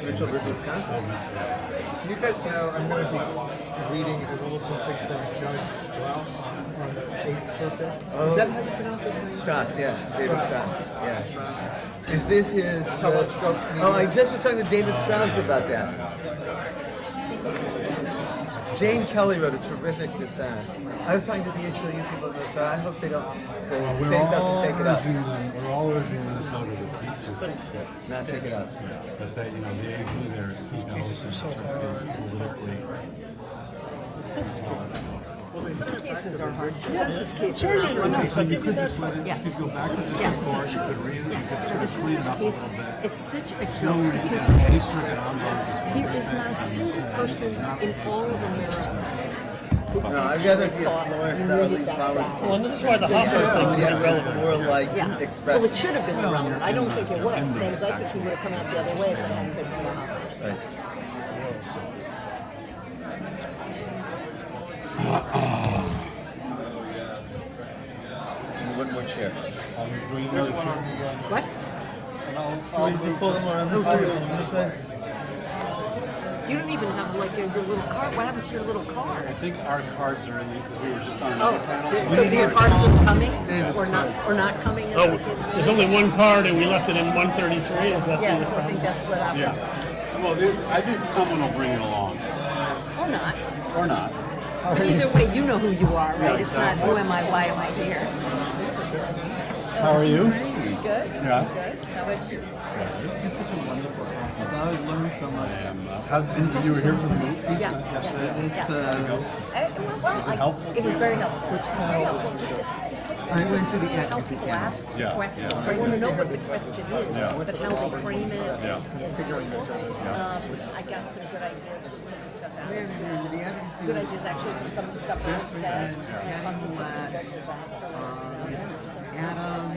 Mitchell versus Wisconsin. Do you guys know, I'm going to be reading a little something from Judge Strauss on the 8th Circuit. Is that how you pronounce his name? Strauss, yeah. David Strauss. Yeah. Strauss. Is this his... Telescope Oh, I media. just was talking to David Strauss about that. Jane Kelly wrote a terrific dissent. I was talking to the ACLU people about this, so I hope they don't... The state doesn't take it up. We're all urging Minnesota to Not take it up. but that, the AG there is key cases are so politically. Some cases are hard. The census case is not one of So you could just let it, Yeah. you could go back to the court, you could read it, you could Yeah. sort The of clean census it up a case little bit. is such a joke because Case circuit en banc there is not a single person in all of America who No, I'd rather be a thought lawyer you that needed that powers. down. Well, and this is why the Hoffers thing was irrelevant. More like Yeah. express. Well, it should have been irrelevant. I don't think it was. That is, I think he would have come out the other way if it hadn't been for the Hoffers. Right. One more chair. There's one on the What? and I'll move Pull them around this way. This way. You don't even have like your little card. What happened to your little card? I think our cards are in the, because we were just on Oh, another panel. so your cards are coming or not coming as Oh, the case may there's be? only one card and we left it in 133. Is that Yes, the I think that's what happened. Yeah. Well, I think someone will bring it along, Or not. or not. Either way, you know who you are, right? It's not who am I, why am I here? How are you? Good? Yeah. Good. How about you? It's such a wonderful conference. I always learn so much. You were here for the meeting Yeah. yesterday? It's Was it helpful It was to very you? helpful. It's very helpful. Just it's helpful I to went to see the how people ask Yeah. questions. Yeah. I want to know what the question is, Yeah. but how they frame it Yeah. is useful. I got some good ideas from some of the stuff Alex said. Good ideas actually from some of the stuff Alex said. And I talked to some of the judges afterwards. Adam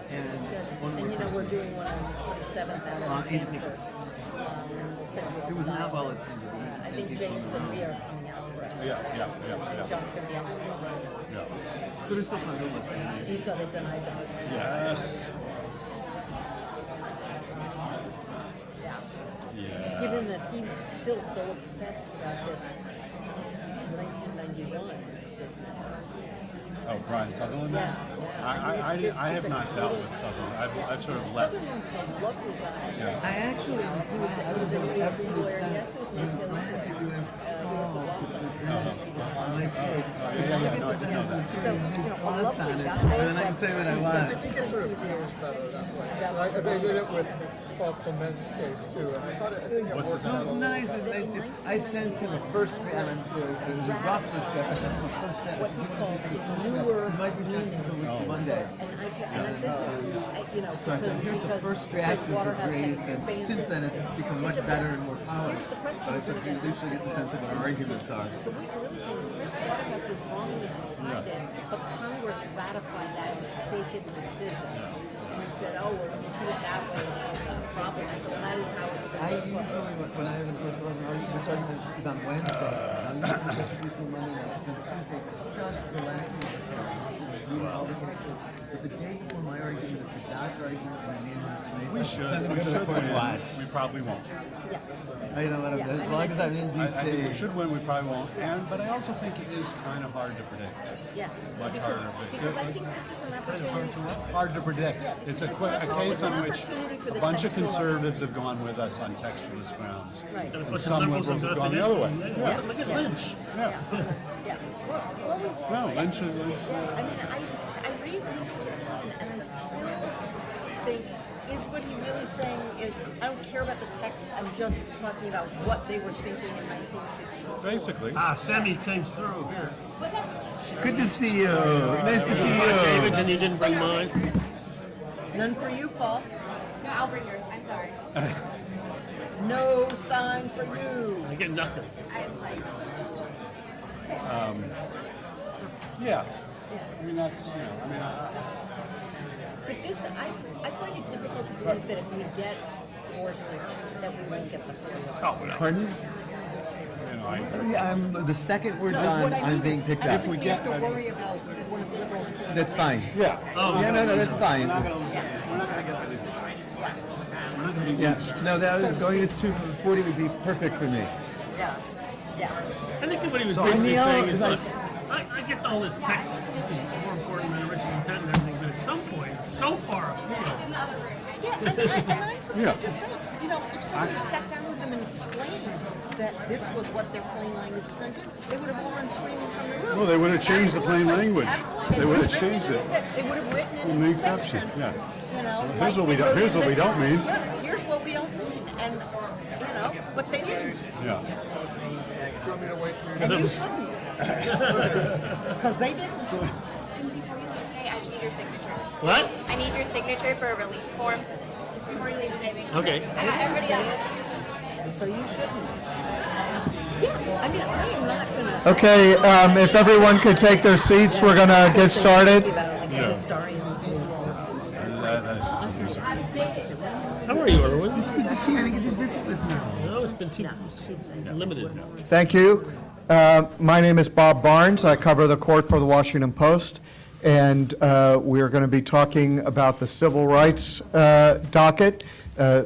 It's and good. one And you know, we're doing one on the 27th out of Stanford. We'll send you a It was not flyer. well attended. I think James and we are coming out for it. Yeah. John's going to be on the phone. But it's still fun to listen. You saw they denied the motion. Yes. Yeah. Given that he's still so obsessed about this 1991 business. Oh, Brian Sutherland? Yeah. I have not dealt with Sutherland. I've sort of left. Sutherland's a lovely guy. Yeah. I actually... He was in the ERC lawyer. He actually was an ACLU lawyer. He worked with law firms. No, I didn't know that. So, you know, a lovely guy. And then I can say what I want. I think it sort of feels better that way. They did it with Paul Clement's case too, and I think it works It out. was nice. I sent him a first draft. It was a rough first draft. I sent him a first draft. What he calls the newer It might be sent until Monday. And I said to him, you know, So I said, here's the first draft of the Waterhouse had grade, and expanded. since then it's become much better and more polished. Here's the question. But I said, you at least get the sense of what our arguments are. So what you're really saying is Price Waterhouse was wrongly decided, but Congress ratified that mistaken decision. And he said, oh, well, when you put it that way, it's a problem. I said, well, that is how it's I going to work. usually, when I have an argument, this argument is on Wednesday. I'm going to do some Monday night, and Tuesday, just relaxing, reading all the cases. But the day before my argument is the Docket argument, and I need to We should. I'm going to go to the court and watch. We probably won't. Yeah. You know what I'm Yeah, As long as I'm in I think we DC. should win. We probably won't. But I also think it is kind of hard to predict. Yeah. Much because, harder to predict. because I think this is an opportunity. Hard to predict. It's a case on which a bunch of conservatives have gone with us on textualist grounds. Right. And And put some liberals liberals into have this gone the against other way. them. Yeah. Look at Yeah. Lynch. Yeah. Yeah. Well, No, Lynch. I mean, I read Lynch's opinion, and I still think, is what he really saying is, I don't care about the text, I'm just talking about what they were thinking in 1960. Basically. Sammy came through. Good to see you. Nice to see David, you. and you didn't bring mine. None for you, Paul. No, I'll bring yours. I'm sorry. No sign for you. I get nothing. I'm like, Yeah. I mean, that's, But this, I find it difficult to believe that if we get Gorsuch, that we won't get the 4 Pardon? The second we're done, I'm being picked I up. don't think we have to worry about one of the liberals pulling That's the fine. Yeah. Yeah, no, that's fine. Yeah. We're not going to get the Yeah, no, that going to 240 would be perfect for me. Yeah, yeah. I think what he was So basically I'm the saying is, like- look, I get all this text is more important than the original intent and everything, but at some point, it's so far afield. In the other room. Yeah, and I'm just saying, you know, if somebody had sat down with them and explained that this was what their plain language meant, they would have all run screaming from the room. Well, they would have changed the plain Absolutely, language. Absolutely. They would have changed it. They would have written in In an the exception. exception, yeah. You know, Here's like what we they don't- wrote here's in what we the- don't mean. Yeah, here's what we don't mean, and you know, but they didn't. Yeah. Do you want me to wait for you? And you shouldn't. Because they didn't. Before you leave today, I just need your signature. What? I need your signature for a release form. Just before you leave today, make sure. Okay. I got everybody else. And so you shouldn't. Yeah, I mean, I am not gonna. Okay, if everyone could take their seats, we're gonna get started. How are you, Erwin? It's good to see you. I didn't get to visit with me. No, it's been too limited now. Thank you. My name is Bob Barnes. I cover the court for the Washington Post, and we're going to be talking about the civil rights docket, a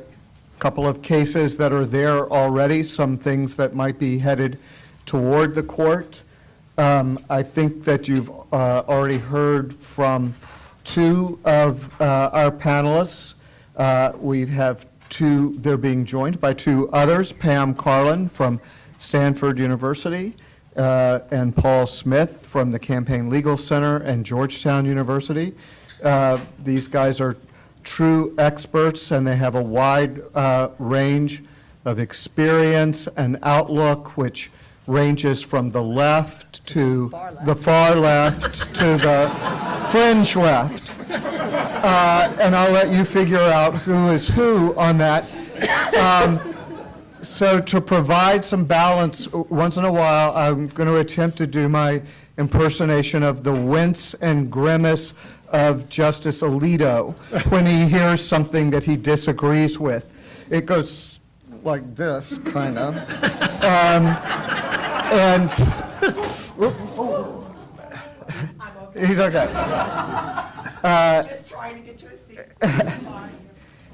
couple of cases that are there already, some things that might be headed toward the court. I think that you've already heard from two of our panelists. We have two, they're being joined by two others, Pam Carlin from Stanford University, and Paul Smith from the Campaign Legal Center and Georgetown University. These guys are true experts, and they have a wide range of experience and outlook, which ranges from the left to the far left to the fringe left. And I'll let you figure out who is who on that. So to provide some balance, once in a while, I'm going to attempt to do my impersonation of the wince and grimace of Justice Alito when he hears something that he disagrees with. It goes like this, kind of. And he's okay. Just trying to get to a seat.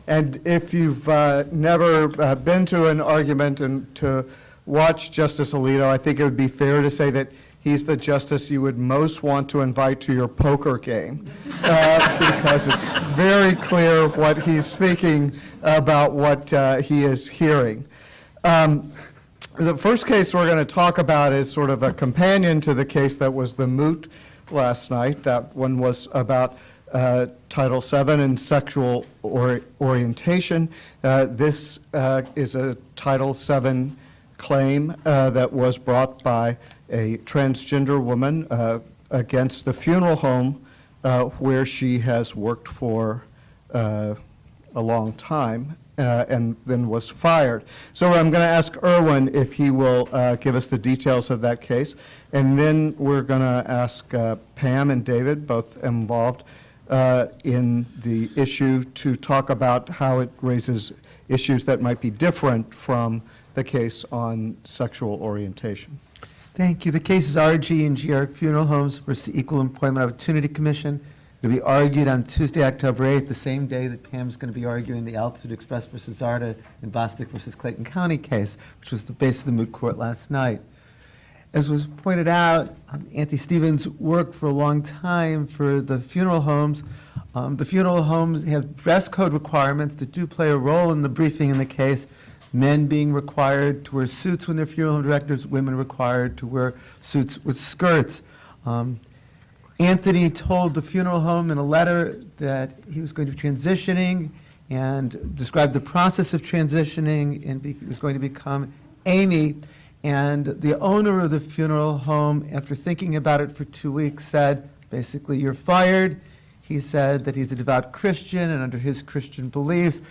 And if you've never been to an argument and to watch Justice Alito, I think it would be fair to say that he's the justice you would most want to invite to your poker game, because it's very clear what he's thinking about what he is hearing. The first case we're going to talk about is sort of a companion to the case that was the moot last night. That one was about Title VII and sexual orientation. This is a Title VII claim that was brought by a transgender woman against the funeral home where she has worked for a long time and then was fired. So I'm going to ask Erwin if he will give us the details of that case, and then we're going to ask Pam and David, both involved in the issue, to talk about how it raises issues that might be different from the case on sexual orientation. Thank you. The case is RG and GR Funeral Homes versus the Equal Employment Opportunity Commission. It'll be argued on Tuesday, October 8th, the same day that Pam's going to be arguing the Altitude Express versus Zarda and Bostic versus Clayton County case, which was the basis of the moot court last night. As was pointed out, Anthony Stevens worked for a long time for the funeral homes. The funeral homes have dress code requirements that do play a role in the briefing in the case, men being required to wear suits when they're funeral home directors, women required to wear suits with skirts. Anthony told the funeral home in a letter that he was going to be transitioning and described the process of transitioning, and he was going to become Amy. And the owner of the funeral home, after thinking about it for 2 weeks, said, basically, you're fired. He said that he's a devout Christian, and under his Christian beliefs,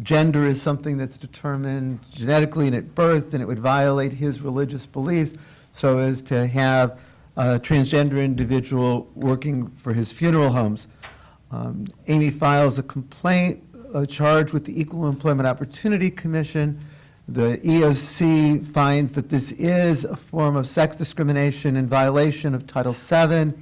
gender is something that's determined genetically and at birth, and it would violate his religious beliefs so as to have a transgender individual working for his funeral homes. Amy files a complaint, a charge with the Equal Employment Opportunity Commission. The EOC finds that this is a form of sex discrimination in violation of Title VII.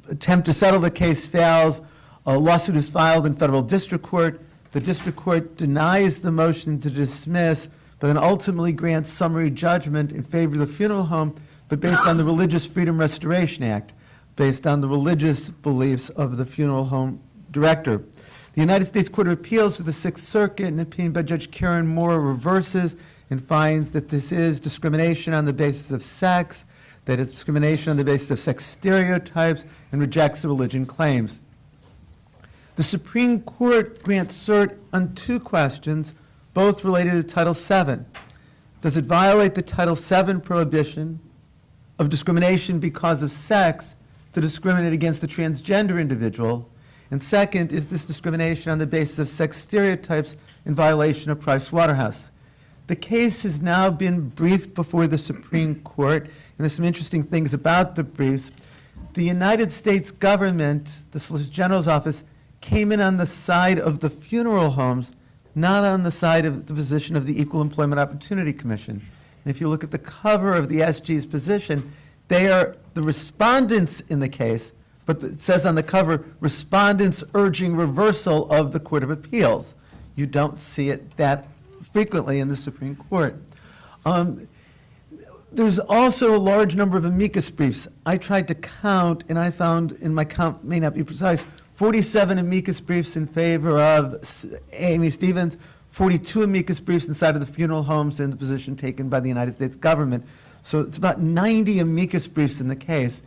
Attempt to settle the case fails. A lawsuit is filed in federal district court. The district court denies the motion to dismiss, but then ultimately grants summary judgment in favor of the funeral home, but based on the Religious Freedom Restoration Act, based on the religious beliefs of the funeral home director. The United States Court of Appeals for the Sixth Circuit, an opinion by Judge Karen Moore, reverses and finds that this is discrimination on the basis of sex, that it's discrimination on the basis of sex stereotypes, and rejects the religion claims. The Supreme Court grants cert on two questions, both related to Title VII. Does it violate the Title VII prohibition of discrimination because of sex to discriminate against a transgender individual? And second, is this discrimination on the basis of sex stereotypes in violation of Price Waterhouse? The case has now been briefed before the Supreme Court, and there's some interesting things about the briefs. The United States government, the Solicitor General's office, came in on the side of the funeral homes, not on the side of the position of the Equal Employment Opportunity Commission. And if you look at the cover of the SG's position, they are the respondents in the case, but it says on the cover, respondents urging reversal of the Court of Appeals. You don't see it that frequently in the Supreme Court. There's also a large number of amicus briefs. I tried to count, and I found, and my count may not be precise, 47 amicus briefs in favor of Amy Stevens, 42 amicus briefs inside of the funeral homes and the position taken by the United States government. So it's about 90 amicus briefs in the case.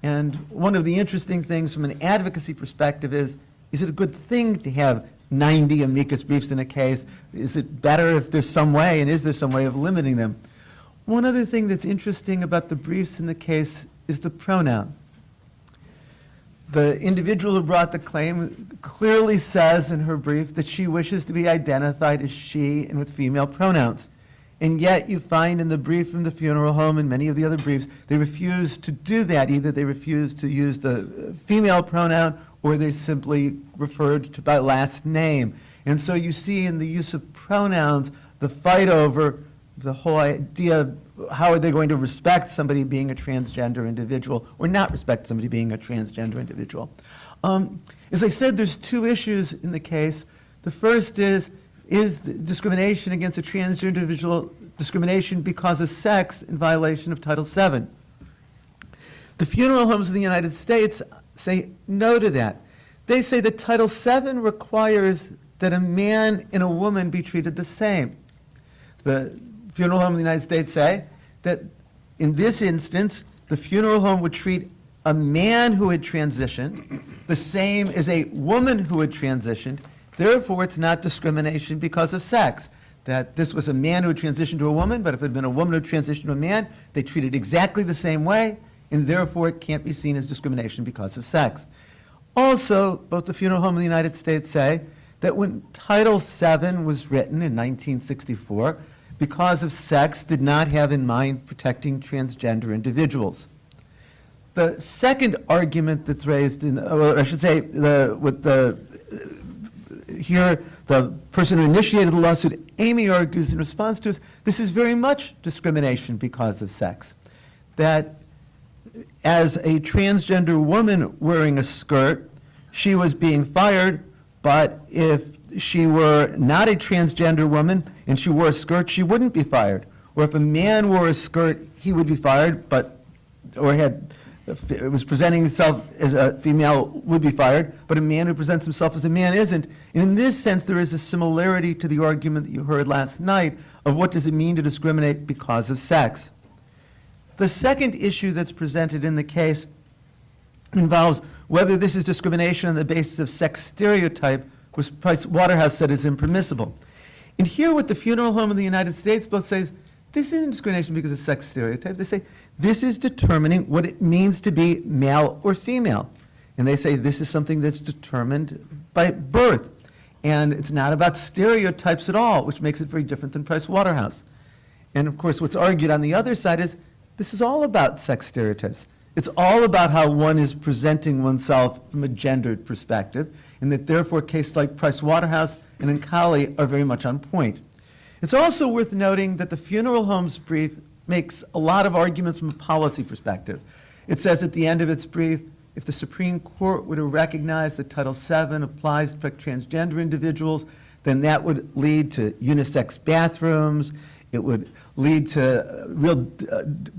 And one of the interesting things from an advocacy perspective is it a good thing to have 90 amicus briefs in a case? Is it better if there's some way, and is there some way of limiting them? One other thing that's interesting about the briefs in the case is the pronoun. The individual who brought the claim clearly says in her brief that she wishes to be identified as she and with female pronouns. And yet you find in the brief from the funeral home and many of the other briefs, they refuse to do that. Either they refuse to use the female pronoun or they simply referred to by last name. And so you see in the use of pronouns, the fight over the whole idea of how are they going to respect somebody being a transgender individual or not respect somebody being a transgender individual. As I said, there's two issues in the case. The first is the discrimination against a transgender individual discrimination because of sex in violation of Title VII? The funeral homes in the United States say no to that. They say that Title VII requires that a man and a woman be treated the same. The funeral home in the United States say that in this instance, the funeral home would treat a man who had transitioned the same as a woman who had transitioned. Therefore, it's not discrimination because of sex. That this was a man who had transitioned to a woman, but if it had been a woman who had transitioned to a man, they treated exactly the same way, and therefore it can't be seen as discrimination because of sex. Also, both the funeral home and the United States say that when Title VII was written in 1964, because of sex, did not have in mind protecting transgender individuals. The second argument that's raised in, or I should say, here, the person who initiated the lawsuit, Amy, argues in response to this is very much discrimination because of sex. That as a transgender woman wearing a skirt, she was being fired, but if she were not a transgender woman and she wore a skirt, she wouldn't be fired. Or if a man wore a skirt, he would be fired, was presenting himself as a female would be fired, but a man who presents himself as a man isn't. And in this sense, there is a similarity to the argument that you heard last night of what does it mean to discriminate because of sex. The second issue that's presented in the case involves whether this is discrimination on the basis of sex stereotype, which Price Waterhouse said is impermissible. And here what the funeral home in the United States both say is, this isn't discrimination because of sex stereotype. They say, this is determining what it means to be male or female. And they say this is something that's determined by birth. And it's not about stereotypes at all, which makes it very different than Price Waterhouse. And of course, what's argued on the other side is, this is all about sex stereotypes. It's all about how one is presenting oneself from a gendered perspective, and that therefore cases like Price Waterhouse and Nkali are very much on point. It's also worth noting that the funeral home's brief makes a lot of arguments from a policy perspective. It says at the end of its brief, if the Supreme Court were to recognize that Title VII applies to protect transgender individuals, then that would lead to unisex bathrooms. It would lead to real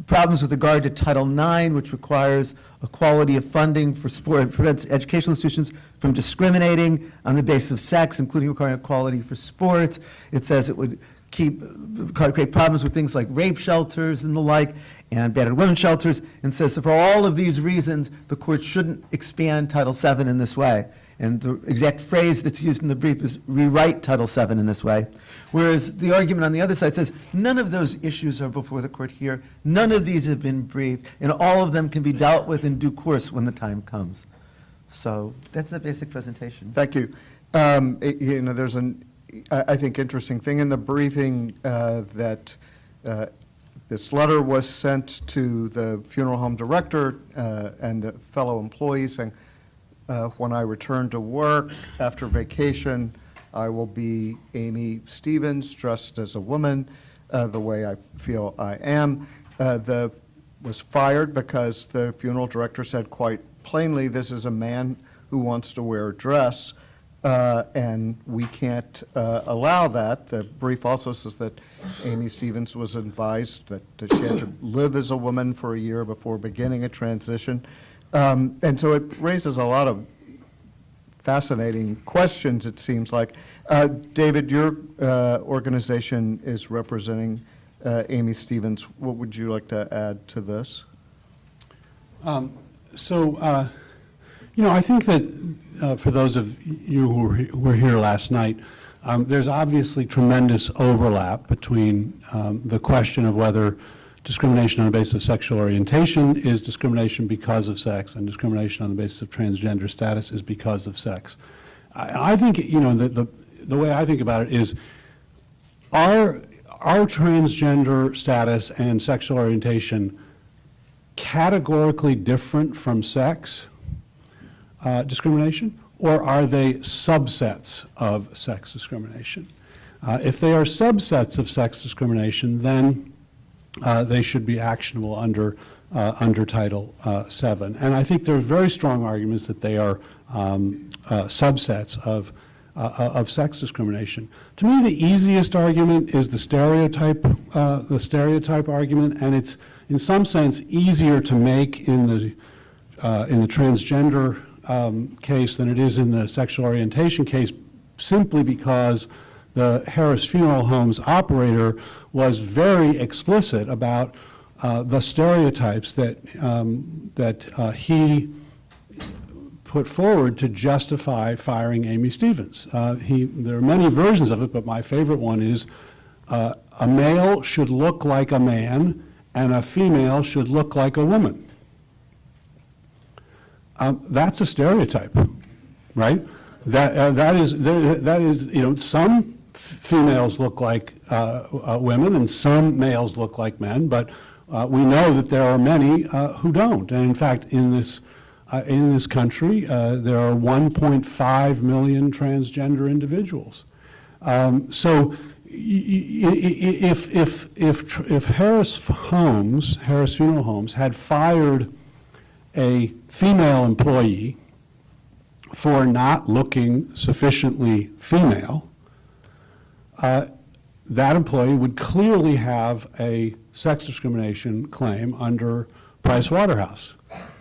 problems with regard to Title IX, which requires equality of funding for sport, and prevents educational institutions from discriminating on the basis of sex, including requiring equality for sports. It says it would create problems with things like rape shelters and the like, and battered women's shelters, and says that for all of these reasons, the court shouldn't expand Title VII in this way. And the exact phrase that's used in the brief is rewrite Title VII in this way. Whereas the argument on the other side says none of those issues are before the court here, none of these have been briefed, and all of them can be dealt with in due course when the time comes. So that's the basic presentation. Thank you. There's I think, interesting thing in the briefing that this letter was sent to the funeral home director and the fellow employees saying, when I return to work after vacation, I will be Amy Stevens, dressed as a woman, the way I feel I am. Was fired because the funeral director said quite plainly, this is a man who wants to wear a dress, and we can't allow that. The brief also says that Amy Stevens was advised that she had to live as a woman for a year before beginning a transition. And so it raises a lot of fascinating questions, it seems like. David, your organization is representing Amy Stevens. What would you like to add to this? I think that for those of you who were here last night, there's obviously tremendous overlap between the question of whether discrimination on the basis of sexual orientation is discrimination because of sex, and discrimination on the basis of transgender status is because of sex. I think, the way I think about it is, are transgender status and sexual orientation categorically different from sex discrimination, or are they subsets of sex discrimination? If they are subsets of sex discrimination, then they should be actionable under Title VII. And I think there are very strong arguments that they are subsets of sex discrimination. To me, the easiest argument is the stereotype argument, and it's in some sense easier to make in the transgender case than it is in the sexual orientation case, simply because the Harris Funeral Home's operator was very explicit about the stereotypes that he put forward to justify firing Amy Stevens. There are many versions of it, but my favorite one is a male should look like a man and a female should look like a woman. That's a stereotype, right? That is, some females look like women and some males look like men, but we know that there are many who don't. And in fact, in this country, there are 1.5 million transgender individuals. So if Harris Funeral Homes had fired a female employee for not looking sufficiently female, that employee would clearly have a sex discrimination claim under Price Waterhouse.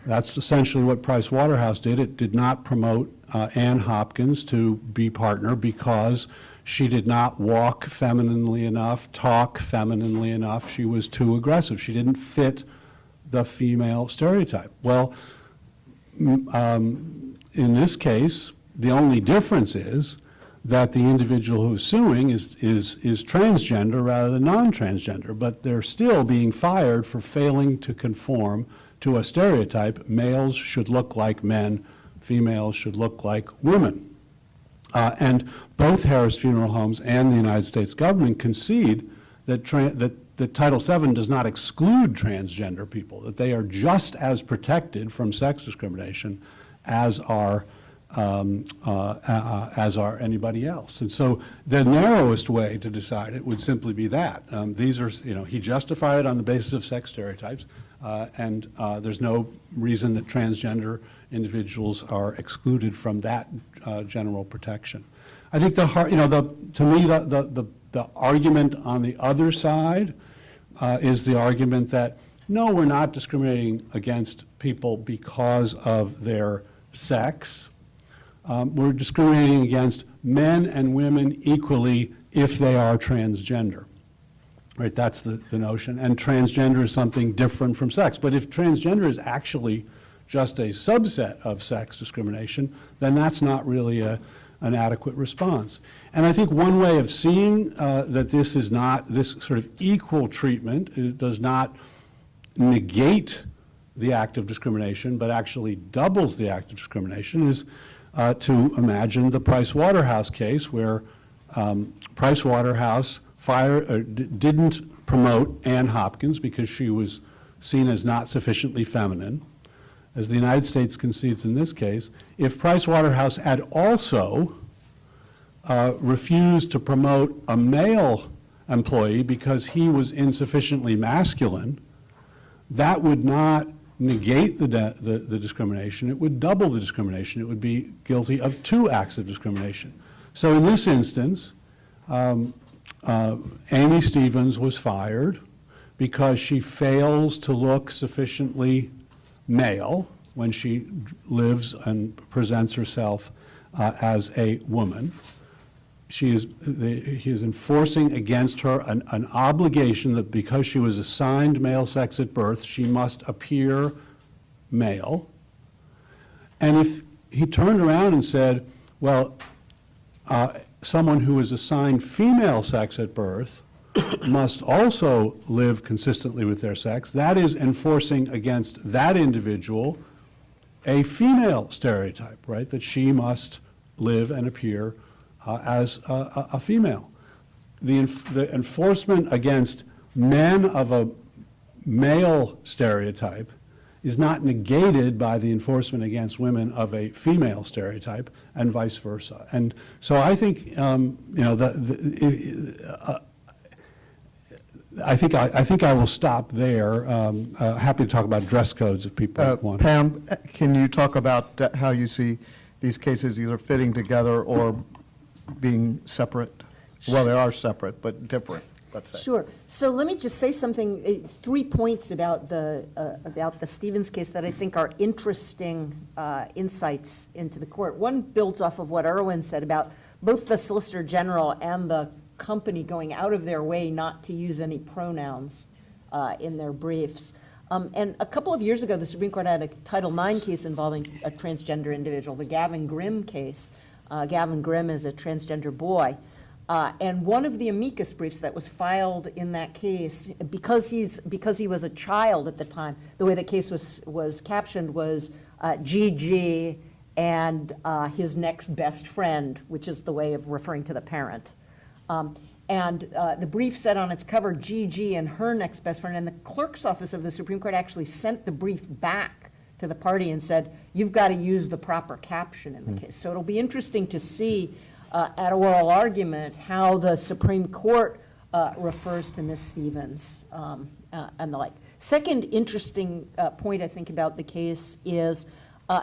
That's essentially what Price Waterhouse did. It did not promote Ann Hopkins to be partner because she did not walk femininely enough, talk femininely enough. She was too aggressive. She didn't fit the female stereotype. Well, in this case, the only difference is that the individual who's suing is transgender rather than non-transgender, but they're still being fired for failing to conform to a stereotype. Males should look like men, females should look like women. And both Harris Funeral Homes and the United States government concede that Title VII does not exclude transgender people, that they are just as protected from sex discrimination as are anybody else. And so the narrowest way to decide it would simply be that. These are, he justified it on the basis of sex stereotypes, and there's no reason that transgender individuals are excluded from that general protection. I think to me, the argument on the other side is the argument that, no, we're not discriminating against people because of their sex. We're discriminating against men and women equally if they are transgender. Right, that's the notion. And transgender is something different from sex. But if transgender is actually just a subset of sex discrimination, then that's not really an adequate response. And I think one way of seeing that this is not, this sort of equal treatment, it does not negate the act of discrimination, but actually doubles the act of discrimination, is to imagine the Price Waterhouse case, where Price Waterhouse didn't promote Ann Hopkins because she was seen as not sufficiently feminine. As the United States concedes in this case, if Price Waterhouse had also refused to promote a male employee because he was insufficiently masculine, that would not negate the discrimination. It would double the discrimination. It would be guilty of 2 acts of discrimination. So in this instance, Amy Stevens was fired because she fails to look sufficiently male when she lives and presents herself as a woman. He is enforcing against her an obligation that because she was assigned male sex at birth, she must appear male. And if he turned around and said, well, someone who is assigned female sex at birth must also live consistently with their sex, that is enforcing against that individual a female stereotype, right? That she must live and appear as a female. The enforcement against men of a male stereotype is not negated by the enforcement against women of a female stereotype, and vice versa. And so I think, I think I will stop there. Happy to talk about dress codes if people want. Pam, can you talk about how you see these cases either fitting together or being separate? Well, they are separate, but different, let's say. Sure. So let me just say something, 3 points about the Stevens case that I think are interesting insights into the court. One builds off of what Erwin said about both the Solicitor General and the company going out of their way not to use any pronouns in their briefs. And a couple of years ago, the Supreme Court had a Title IX case involving a transgender individual, the Gavin Grimm case. Gavin Grimm is a transgender boy. And one of the amicus briefs that was filed in that case, because he was a child at the time, the way the case was captioned was GG and his next best friend, which is the way of referring to the parent. And the brief said on its cover, GG and her next best friend, and the clerk's office of the Supreme Court actually sent the brief back to the party and said, you've got to use the proper caption in the case. So it'll be interesting to see at oral argument how the Supreme Court refers to Ms. Stevens and the like. Second interesting point I think about the case is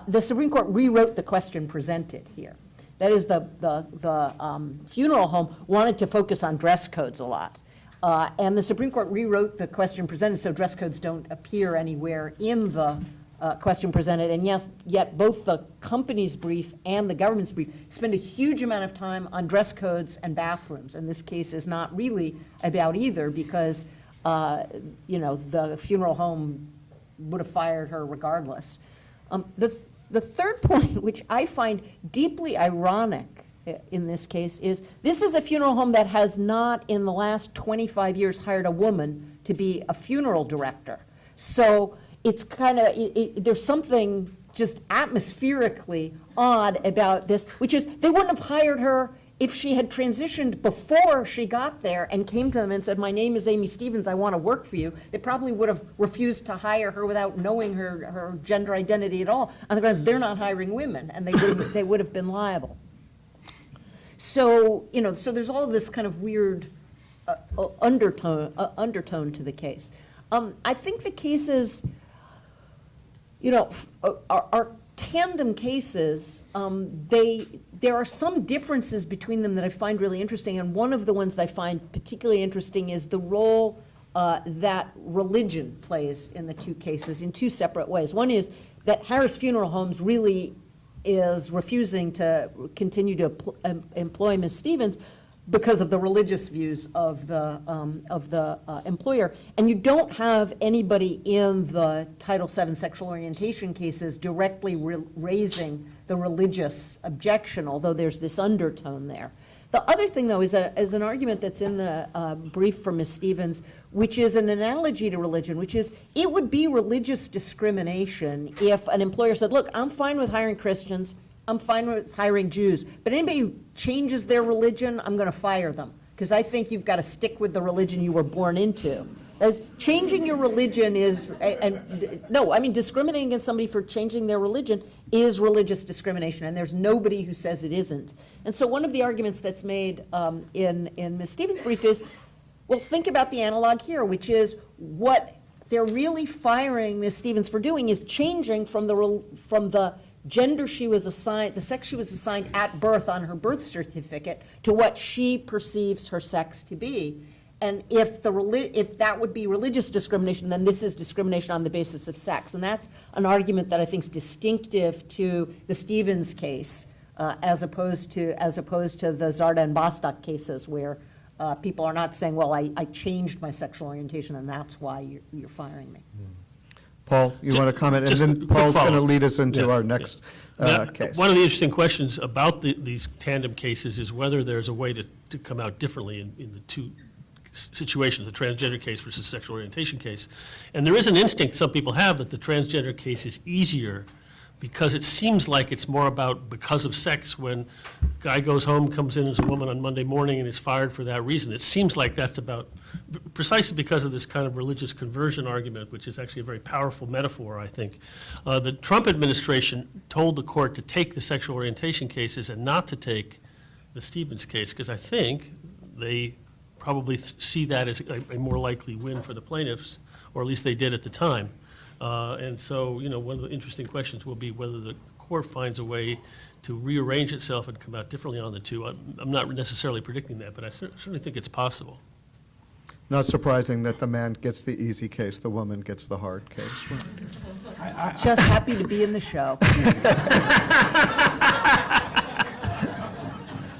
the Supreme Court rewrote the question presented here. That is, the funeral home wanted to focus on dress codes a lot. And the Supreme Court rewrote the question presented so dress codes don't appear anywhere in the question presented. And yes, yet both the company's brief and the government's brief spend a huge amount of time on dress codes and bathrooms. And this case is not really about either because, the funeral home would have fired her regardless. The third point, which I find deeply ironic in this case, is this is a funeral home that has not in the last 25 years hired a woman to be a funeral director. So it's kind of, there's something just atmospherically odd about this, which is they wouldn't have hired her if she had transitioned before she got there and came to them and said, my name is Amy Stevens, I want to work for you. They probably would have refused to hire her without knowing her gender identity at all, on the grounds they're not hiring women, and they would have been liable. So, so there's all of this kind of weird undertone to the case. I think the cases, are tandem cases, there are some differences between them that I find really interesting, and one of the ones that I find particularly interesting is the role that religion plays in the two cases in two separate ways. One is that Harris Funeral Homes really is refusing to continue to employ Ms. Stevens because of the religious views of the employer. And you don't have anybody in the Title VII sexual orientation cases directly raising the religious objection, although there's this undertone there. The other thing, though, is an argument that's in the brief from Ms. Stevens, which is an analogy to religion, which is it would be religious discrimination if an employer said, look, I'm fine with hiring Christians, I'm fine with hiring Jews, but anybody who changes their religion, I'm going to fire them, because I think you've got to stick with the religion you were born into. As changing your religion is, discriminating against somebody for changing their religion is religious discrimination, and there's nobody who says it isn't. And so one of the arguments that's made in Ms. Stevens' brief is, well, think about the analog here, which is what they're really firing Ms. Stevens for doing is changing from the gender she was assigned, the sex she was assigned at birth on her birth certificate, to what she perceives her sex to be. And if that would be religious discrimination, then this is discrimination on the basis of sex. And that's an argument that I think is distinctive to the Stevens case, as opposed to the Zarda and Bostock cases, where people are not saying, well, I changed my sexual orientation and that's why you're firing me. Paul, you want to comment? And Just then a quick Paul's going to follow-up. lead us into Yeah, our next case. One of the interesting questions about these tandem cases is whether there's a way to come out differently in the two situations, the transgender case versus sexual orientation case. And there is an instinct some people have that the transgender case is easier because it seems like it's more about because of sex. When a guy goes home, comes in as a woman on Monday morning and is fired for that reason, it seems like that's about, precisely because of this kind of religious conversion argument, which is actually a very powerful metaphor, I think. The Trump administration told the court to take the sexual orientation cases and not to take the Stevens case, because I think they probably see that as a more likely win for the plaintiffs, or at least they did at the time. And so, one of the interesting questions will be whether the court finds a way to rearrange itself and come out differently on the two. I'm not necessarily predicting that, but I certainly think it's possible. Not surprising that the man gets the easy case, the woman gets the hard case. Just happy to be in the show.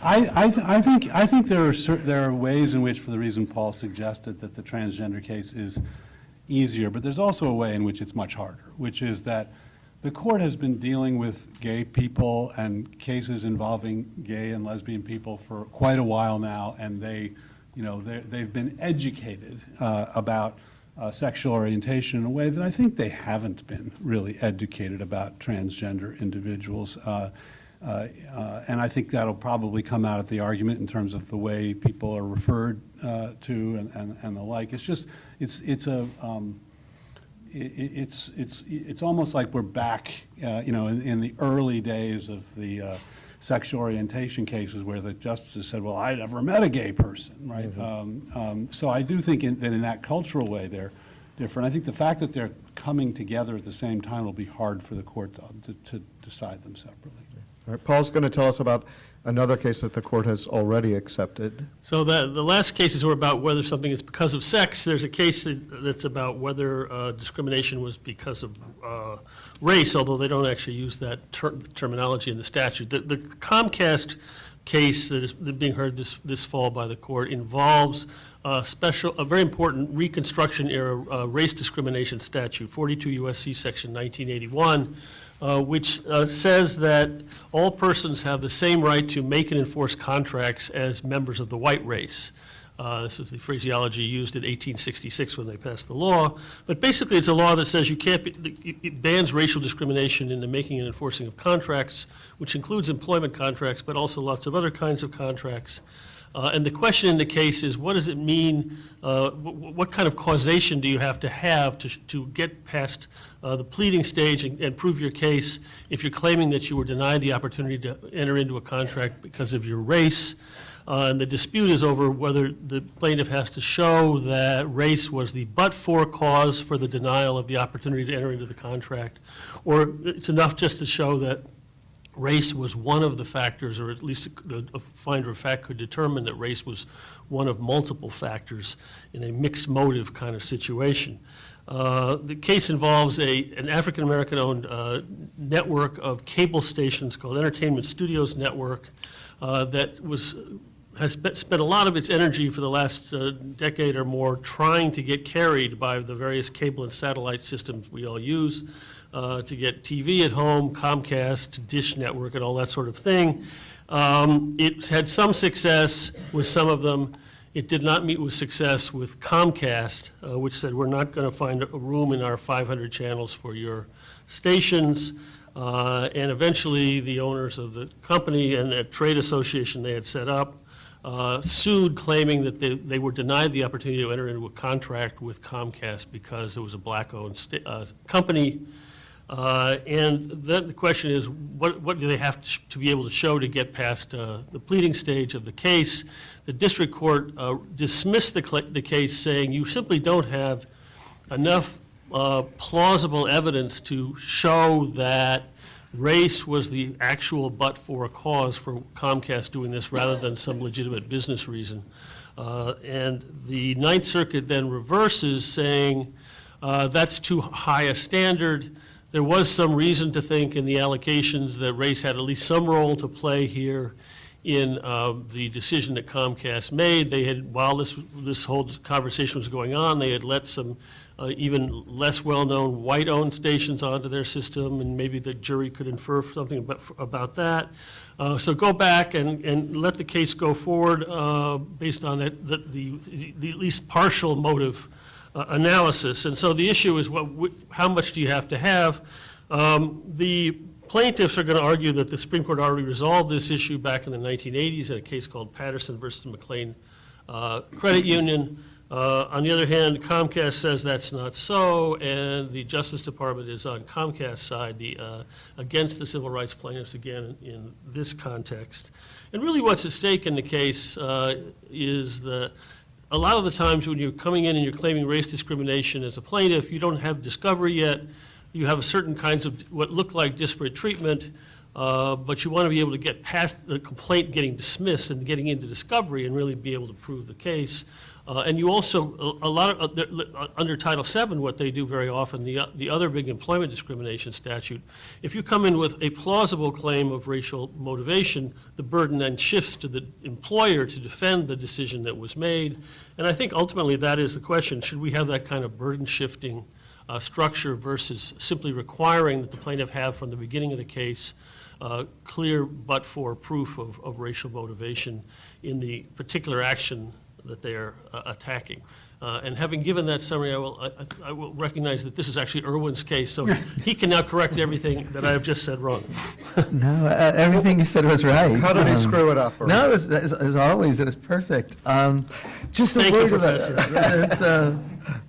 I think there are ways in which, for the reason Paul suggested, that the transgender case is easier, but there's also a way in which it's much harder, which is that the court has been dealing with gay people and cases involving gay and lesbian people for quite a while now, and they've been educated about sexual orientation in a way that I think they haven't been really educated about transgender individuals. And I think that'll probably come out at the argument in terms of the way people are referred to and the like. It's just it's almost like we're back, in the early days of the sexual orientation cases where the justices said, well, I never met a gay person, right? Mm-hmm. So I do think that in that cultural way they're different. I think the fact that they're coming together at the same time will be hard for the court to decide them separately. All right, Paul's going to tell us about another case that the court has already accepted. So the last cases were about whether something is because of sex. There's a case that's about whether discrimination was because of race, although they don't actually use that terminology in the statute. The Comcast case that is being heard this fall by the court involves a very important Reconstruction era race discrimination statute, 42 U.S.C. section 1981, which says that all persons have the same right to make and enforce contracts as members of the white race. This is the phraseology used in 1866 when they passed the law. But basically, it's a law that says it bans racial discrimination in the making and enforcing of contracts, which includes employment contracts, but also lots of other kinds of contracts. And the question in the case is, what does it mean, what kind of causation do you have to get past the pleading stage and prove your case if you're claiming that you were denied the opportunity to enter into a contract because of your race? And the dispute is over whether the plaintiff has to show that race was the but-for cause for the denial of the opportunity to enter into the contract, or it's enough just to show that race was one of the factors, or at least a finder of fact could determine that race was one of multiple factors in a mixed motive kind of situation. The case involves an African-American owned network of cable stations called Entertainment Studios Network that has spent a lot of its energy for the last decade or more trying to get carried by the various cable and satellite systems we all use to get TV at home, Comcast, Dish Network, and all that sort of thing. It's had some success with some of them. It did not meet with success with Comcast, which said we're not going to find a room in our 500 channels for your stations. And eventually the owners of the company and a trade association they had set up sued, claiming that they were denied the opportunity to enter into a contract with Comcast because it was a black-owned company. And then the question is, what do they have to be able to show to get past the pleading stage of the case? The district court dismissed the case, saying you simply don't have enough plausible evidence to show that race was the actual but-for cause for Comcast doing this rather than some legitimate business reason. And the Ninth Circuit then reverses, saying that's too high a standard. There was some reason to think in the allocations that race had at least some role to play here in the decision that Comcast made. They had, while this whole conversation was going on, they had let some even less well-known white-owned stations onto their system, and maybe the jury could infer something about that. So go back and let the case go forward based on the at least partial motive analysis. And so the issue is, how much do you have to have? The plaintiffs are going to argue that the Supreme Court already resolved this issue back in the 1980s in a case called Patterson versus McLean Credit Union. On the other hand, Comcast says that's not so, and the Justice Department is on Comcast's side, against the civil rights plaintiffs again in this context. And really what's at stake in the case is a lot of the times when you're coming in and you're claiming race discrimination as a plaintiff, you don't have discovery yet. You have certain kinds of what look like disparate treatment, but you want to be able to get past the complaint getting dismissed and getting into discovery and really be able to prove the case. And you also, a lot of, under Title VII, what they do very often, the other big employment discrimination statute, if you come in with a plausible claim of racial motivation, the burden then shifts to the employer to defend the decision that was made. And I think ultimately that is the question. Should we have that kind of burden shifting structure versus simply requiring that the plaintiff have from the beginning of the case clear but-for proof of racial motivation in the particular action that they are attacking. And having given that summary, I will recognize that this is actually Irwin's case, so he can now correct everything that I have just said wrong. No, everything you said was right. How did he screw it up? No, as always, it was perfect. Just a Thank you, word about Professor.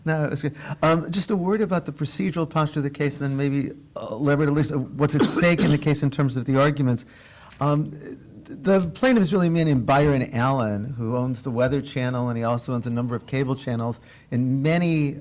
no, it was good. Just a word about the procedural posture of the case, and then maybe elaborate at least what's at stake in the case in terms of the arguments. The plaintiff is really a man named Byron Allen, who owns the Weather Channel, and he also owns a number of cable channels. And many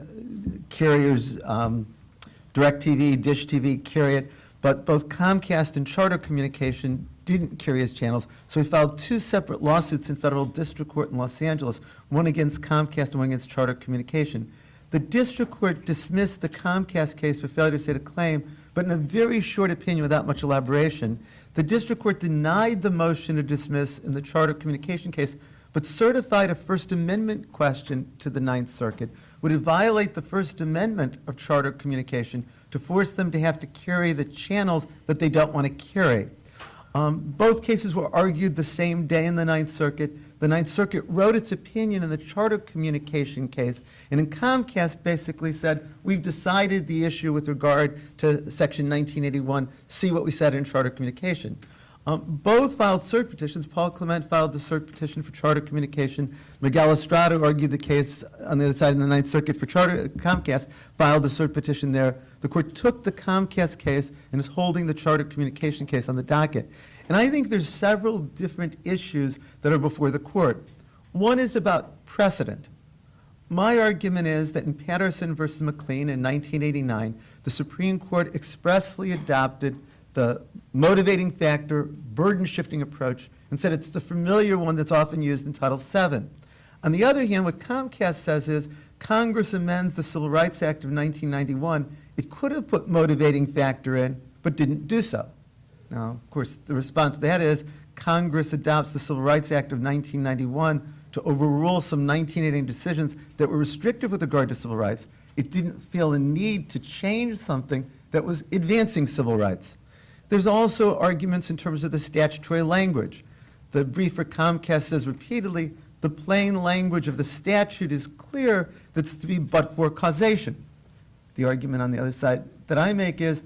carriers, DirecTV, Dish TV, carry it, but both Comcast and Charter Communication didn't carry his channels. So he filed two separate lawsuits in federal district court in Los Angeles, one against Comcast and one against Charter Communication. The district court dismissed the Comcast case for failure to state a claim, but in a very short opinion without much elaboration. The district court denied the motion to dismiss in the Charter Communication case, but certified a First Amendment question to the Ninth Circuit. Would it violate the First Amendment of Charter Communication to force them to have to carry the channels that they don't want to carry? Both cases were argued the same day in the Ninth Circuit. The Ninth Circuit wrote its opinion in the Charter Communication case, and in Comcast basically said, we've decided the issue with regard to Section 1981, see what we said in Charter Communication. Both filed cert petitions. Paul Clement filed the cert petition for charter communication. Miguel Estrada argued the case on the other side in the Ninth Circuit for charter. Comcast filed the cert petition there. The court took the Comcast case and is holding the charter communication case on the docket. And I think there's several different issues that are before the court. One is about precedent. My argument is that in Patterson versus McLean in 1989, the Supreme Court expressly adopted the motivating factor, burden-shifting approach, and said it's the familiar one that's often used in Title VII. On the other hand, what Comcast says is Congress amends the Civil Rights Act of 1991. It could have put motivating factor in, but didn't do so. Now, of course, the response to that is Congress adopts the Civil Rights Act of 1991 to overrule some 1980 decisions that were restrictive with regard to civil rights. It didn't feel a need to change something that was advancing civil rights. There's also arguments in terms of the statutory language. The brief for Comcast says repeatedly, the plain language of the statute is clear that it's to be but-for causation. The argument on the other side that I make is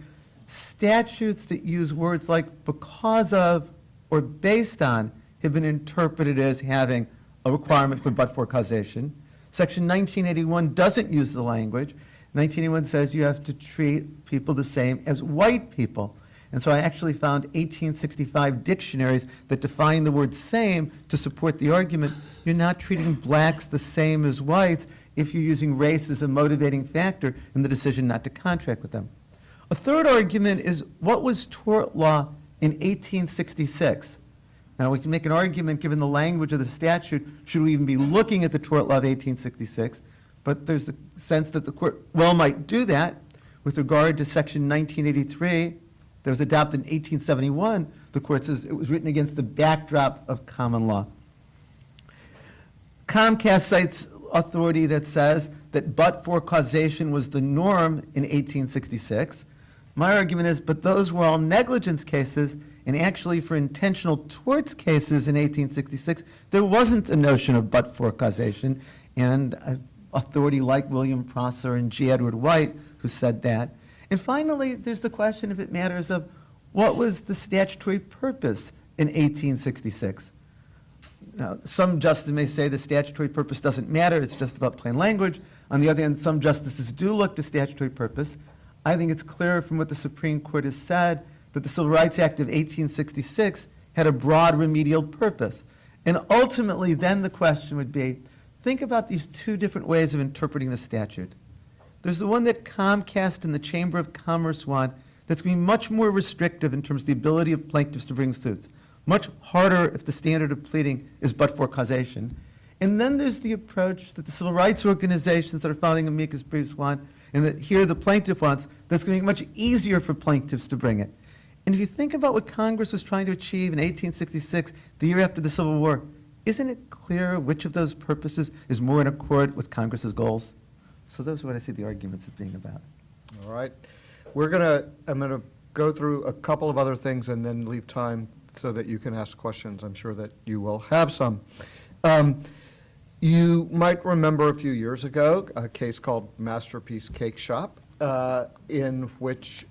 statutes that use words like because of or based on have been interpreted as having a requirement for but-for causation. Section 1981 doesn't use the language. 1981 says you have to treat people the same as white people. And so I actually found 1865 dictionaries that define the word same to support the argument you're not treating blacks the same as whites if you're using race as a motivating factor in the decision not to contract with them. A third argument is what was tort law in 1866? Now, we can make an argument, given the language of the statute, should we even be looking at the tort law of 1866? But there's the sense that the court well might do that. With regard to Section 1983, that was adopted in 1871, the court says it was written against the backdrop of common law. Comcast cites authority that says that but-for causation was the norm in 1866. My argument is, but those were all negligence cases, and actually for intentional torts cases in 1866, there wasn't a notion of but-for causation, and authority like William Prosser and G. Edward White who said that. And finally, there's the question, if it matters, of what was the statutory purpose in 1866? Now, some justices may say the statutory purpose doesn't matter, it's just about plain language. On the other hand, some justices do look to statutory purpose. I think it's clear from what the Supreme Court has said that the Civil Rights Act of 1866 had a broad remedial purpose. And ultimately, then the question would be, think about these two different ways of interpreting the statute. There's the one that Comcast and the Chamber of Commerce want that's going to be much more restrictive in terms of the ability of plaintiffs to bring suits. Much harder if the standard of pleading is but-for causation. And then there's the approach that the civil rights organizations that are filing amicus briefs want, and that here the plaintiff wants, that's going to make it much easier for plaintiffs to bring it. And if you think about what Congress was trying to achieve in 1866, the year after the Civil War, isn't it clear which of those purposes is more in accord with Congress's goals? So those are what I see the arguments as being about. All right. I'm going to go through a couple of other things and then leave time so that you can ask questions. I'm sure that you will have some. You might remember a few years ago a case called Masterpiece Cake Shop, in which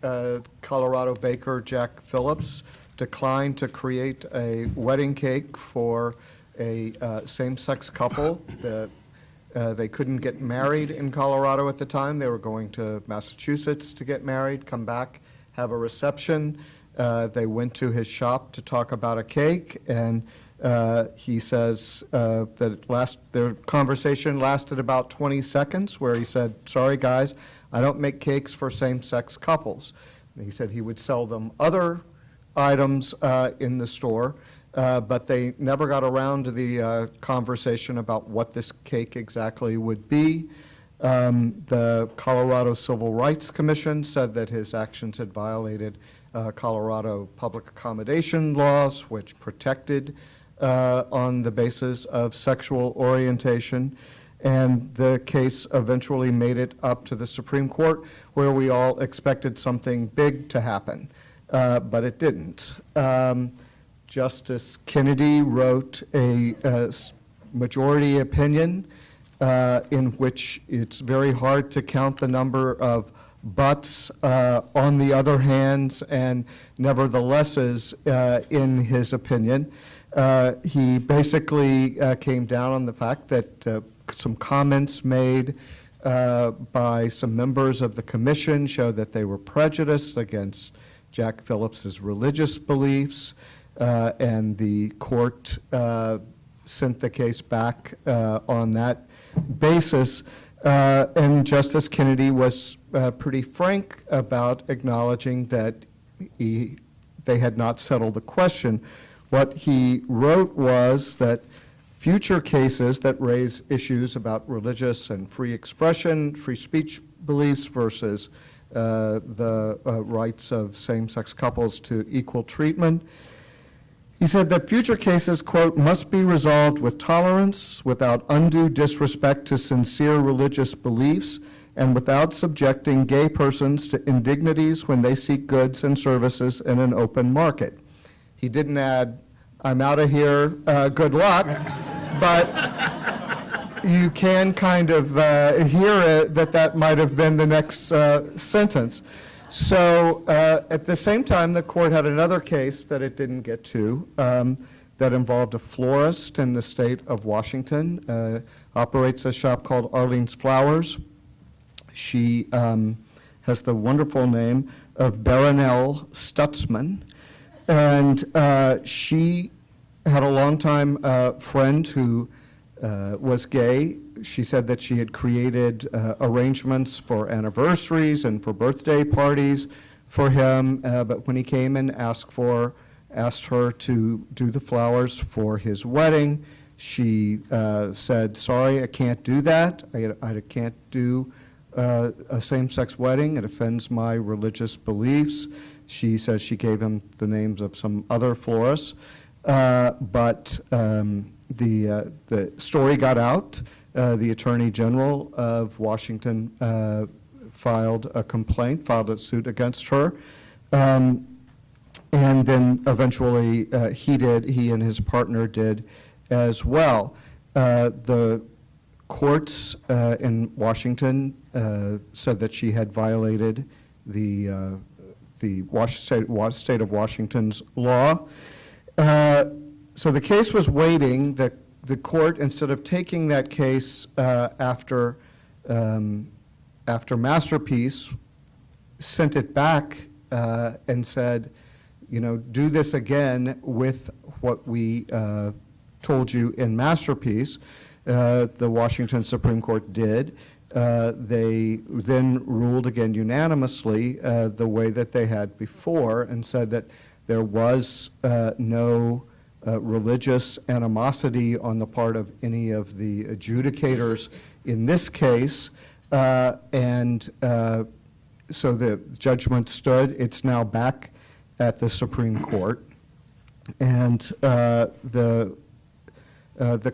Colorado baker Jack Phillips declined to create a wedding cake for a same-sex couple. They couldn't get married in Colorado at the time. They were going to Massachusetts to get married, come back, have a reception. They went to his shop to talk about a cake, and he says that their conversation lasted about 20 seconds, where he said, "Sorry, guys, I don't make cakes for same-sex couples." And he said he would sell them other items in the store, but they never got around to the conversation about what this cake exactly would be. The Colorado Civil Rights Commission said that his actions had violated Colorado public accommodation laws, which protected on the basis of sexual orientation. And the case eventually made it up to the Supreme Court, where we all expected something big to happen, but it didn't. Justice Kennedy wrote a majority opinion in which it's very hard to count the number of buts on the other hands and neverthelesses in his opinion. He basically came down on the fact that some comments made by some members of the commission show that they were prejudiced against Jack Phillips's religious beliefs, and the court sent the case back on that basis. And Justice Kennedy was pretty frank about acknowledging that they had not settled the question. What he wrote was that future cases that raise issues about religious and free expression, free speech beliefs versus the rights of same-sex couples to equal treatment. He said that future cases, quote, must be resolved with tolerance, without undue disrespect to sincere religious beliefs, and without subjecting gay persons to indignities when they seek goods and services in an open market. He didn't add, I'm out of here, good luck, but you can kind of hear it, that might have been the next sentence. So at the same time, the court had another case that it didn't get to that involved a florist in the state of Washington, operates a shop called Arlene's Flowers. She has the wonderful name of Baronelle Stutzman, and she had a longtime friend who was gay. She said that she had created arrangements for anniversaries and for birthday parties for him, but when he came and asked her to do the flowers for his wedding, she said, sorry, I can't do that. I can't do a same-sex wedding. It offends my religious beliefs. She says she gave him the names of some other florists, but the story got out. The Attorney General of Washington filed a suit against her. And then eventually he and his partner did as well. The courts in Washington said that she had violated the state of Washington's law. So the case was waiting. The court, instead of taking that case after Masterpiece, sent it back and said, do this again with what we told you in Masterpiece. The Washington Supreme Court did. They then ruled again unanimously the way that they had before and said that there was no religious animosity on the part of any of the adjudicators in this case, and so the judgment stood. It's now back at the Supreme Court, and the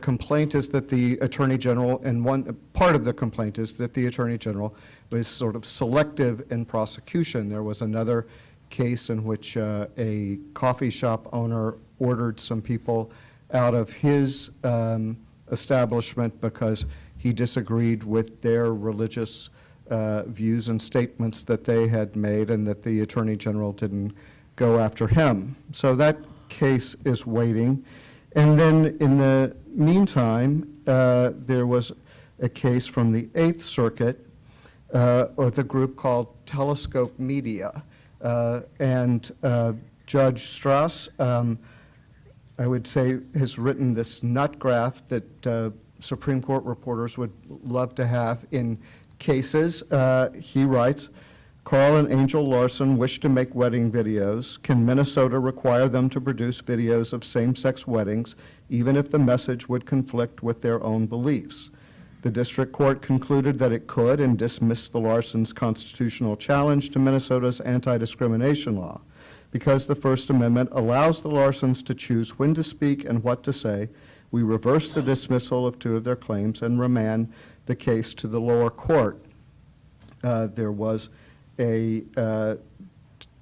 complaint is that the Attorney General, and one part of the complaint is that the Attorney General was sort of selective in prosecution. There was another case in which a coffee shop owner ordered some people out of his establishment because he disagreed with their religious views and statements that they had made, and that the Attorney General didn't go after him. So that case is waiting. And then in the meantime, there was a case from the Eighth Circuit with a group called Telescope Media. And Judge Strauss, I would say, has written this nut graph that Supreme Court reporters would love to have in cases. He writes, Carl and Angel Larson wish to make wedding videos. Can Minnesota require them to produce videos of same-sex weddings, even if the message would conflict with their own beliefs? The district court concluded that it could and dismissed the Larsons' constitutional challenge to Minnesota's anti-discrimination law. Because the First Amendment allows the Larsons to choose when to speak and what to say, we reverse the dismissal of two of their claims and remand the case to the lower court. There was a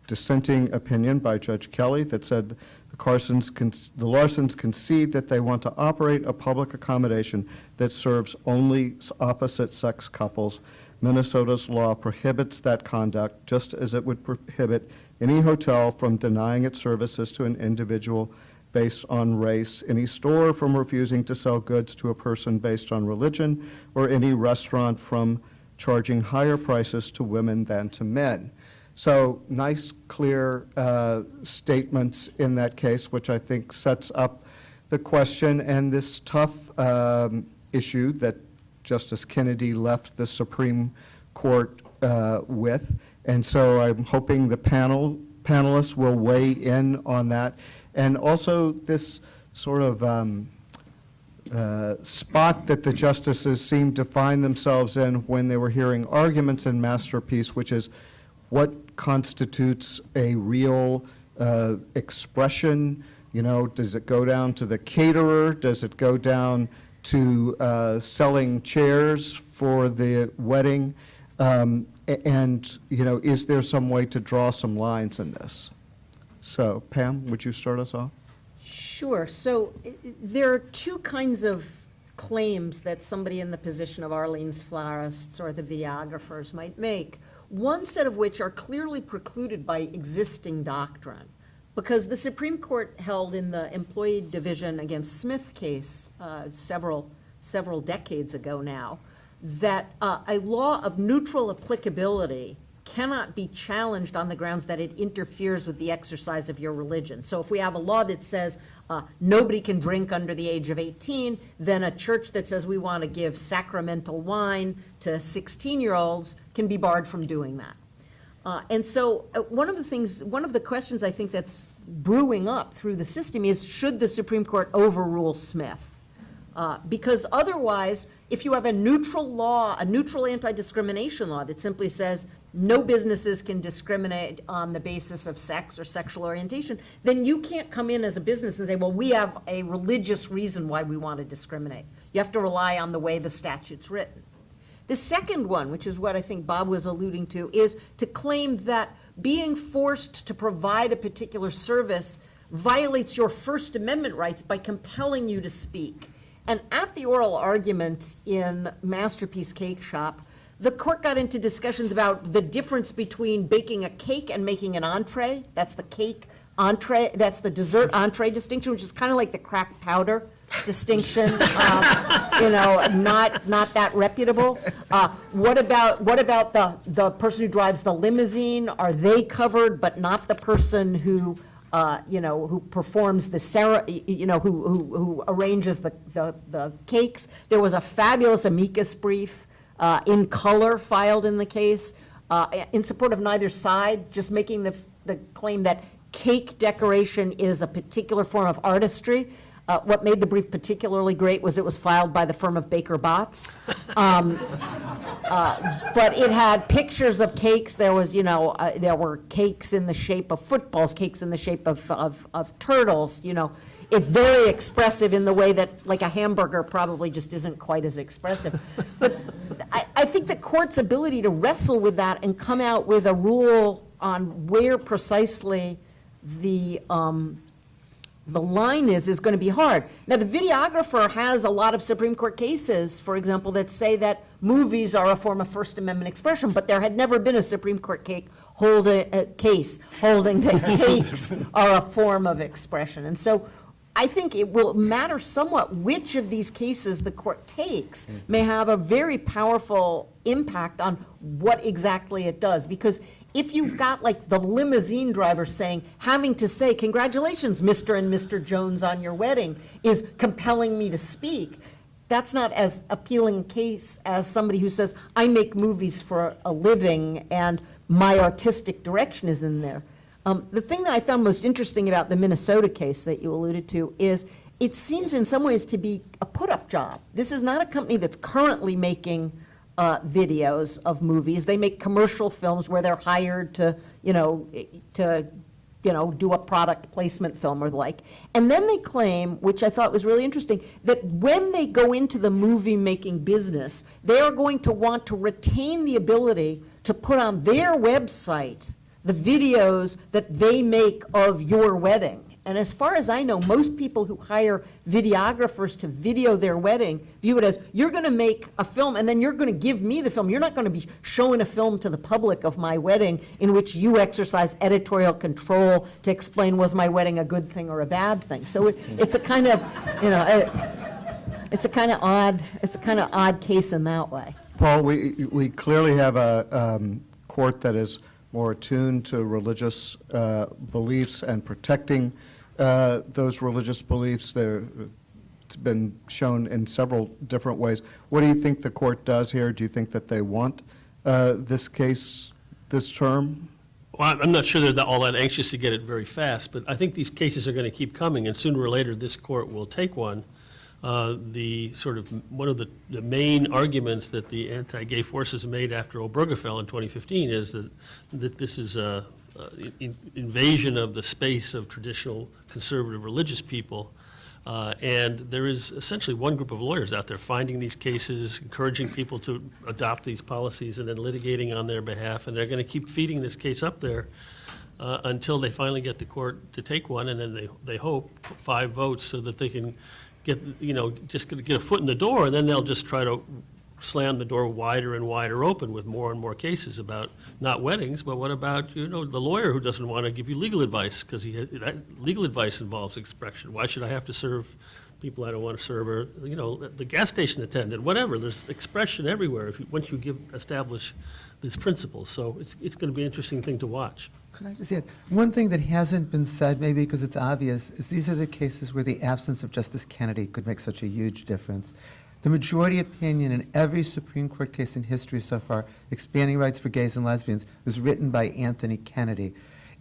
dissenting opinion by Judge Kelly that said the Larsons concede that they want to operate a public accommodation that serves only opposite-sex couples, Minnesota's law prohibits that conduct, just as it would prohibit any hotel from denying its services to an individual based on race, any store from refusing to sell goods to a person based on religion, or any restaurant from charging higher prices to women than to men. So nice, clear statements in that case, which I think sets up the question and this tough issue that Justice Kennedy left the Supreme Court with. And so I'm hoping the panelists will weigh in on that. And also this sort of spot that the justices seemed to find themselves in when they were hearing arguments in Masterpiece, which is what constitutes a real expression. You know, does it go down to the caterer? Does it go down to selling chairs for the wedding? And, you know, is there some way to draw some lines in this? So, Pam, would you start us off? Sure. So there are two kinds of claims that somebody in the position of Arlene's florists or the videographers might make, one set of which are clearly precluded by existing doctrine. Because the Supreme Court held in the Employee Division against Smith case several decades ago now, that a law of neutral applicability cannot be challenged on the grounds that it interferes with the exercise of your religion. So if we have a law that says nobody can drink under the age of 18, then a church that says we want to give sacramental wine to 16-year-olds can be barred from doing that. And so one of the questions I think that's brewing up through the system is, should the Supreme Court overrule Smith? Because otherwise, if you have a neutral law, a neutral anti-discrimination law that simply says no businesses can discriminate on the basis of sex or sexual orientation, then you can't come in as a business and say, well, we have a religious reason why we want to discriminate. You have to rely on the way the statute's written. The second one, which is what I think Bob was alluding to, is to claim that being forced to provide a particular service violates your First Amendment rights by compelling you to speak. And at the oral argument in Masterpiece Cake Shop, the court got into discussions about the difference between baking a cake and making an entree. That's the cake entree, that's the dessert entree distinction, which is kind of like the cracked powder distinction, you know, not that reputable. What about the person who drives the limousine? Are they covered, but not the person who you know, who performs the you know, who arranges the cakes? There was a fabulous amicus brief in color filed in the case in support of neither side, just making the claim that cake decoration is a particular form of artistry. What made the brief particularly great was it was filed by the firm of Baker Botts. But it had pictures of cakes. There was, you know, there were cakes in the shape of footballs, cakes in the shape of turtles, you know. It's very expressive in the way that, like, a hamburger probably just isn't quite as expressive. But I think the court's ability to wrestle with that and come out with a rule on where precisely the line is going to be hard. Now, the videographer has a lot of Supreme Court cases, for example, that say that movies are a form of First Amendment expression, but there had never been a Supreme Court case holding that cakes are a form of expression. And so I think it will matter somewhat which of these cases the court takes may have a very powerful impact on what exactly it does. Because if you've got, like, the limousine driver having to say, congratulations, Mr. and Mr. Jones, on your wedding, is compelling me to speak, that's not as appealing a case as somebody who says, I make movies for a living and my artistic direction is in there. The thing that I found most interesting about the Minnesota case that you alluded to is it seems in some ways to be a put-up job. This is not a company that's currently making videos of movies. They make commercial films where they're hired to do a product placement film or the like. And then they claim, which I thought was really interesting, that when they go into the movie-making business, they are going to want to retain the ability to put on their website the videos that they make of your wedding. And as far as I know, most people who hire videographers to video their wedding view it as, you're going to make a film and then you're going to give me the film. You're not going to be showing a film to the public of my wedding in which you exercise editorial control to explain, was my wedding a good thing or a bad thing. So it's a kind of, it's a kind of odd case in that way. Paul, we clearly have a court that is more attuned to religious beliefs and protecting those religious beliefs. It's been shown in several different ways. What do you think the court does here? Do you think that they want this case this term? Well, I'm not sure they're all that anxious to get it very fast, but I think these cases are going to keep coming, and sooner or later, this court will take one. One of the main arguments that the anti-gay forces made after Obergefell in 2015 is that this is an invasion of the space of traditional conservative religious people. And there is essentially one group of lawyers out there finding these cases, encouraging people to adopt these policies, and then litigating on their behalf. And they're going to keep feeding this case up there until they finally get the court to take one, and then they hope 5 votes so that they can get a foot in the door, and then they'll just try to slam the door wider and wider open with more and more cases about not weddings, but what about, the lawyer who doesn't want to give you legal advice, because legal advice involves expression. Why should I have to serve people I don't want to serve, or, the gas station attendant, whatever. There's expression everywhere once you establish these principles. So it's going to be an interesting thing to watch. Could I just add, one thing that hasn't been said, maybe because it's obvious, is these are the cases where the absence of Justice Kennedy could make such a huge difference. The majority opinion in every Supreme Court case in history so far, expanding rights for gays and lesbians, was written by Anthony Kennedy.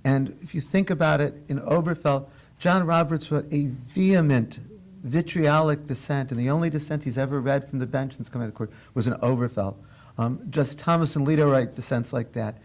And if you think about it, in Obergefell, John Roberts wrote a vehement, vitriolic dissent, and the only dissent he's ever read from the bench since coming to the court was in Obergefell. Justice Thomas and Alito write dissents like that.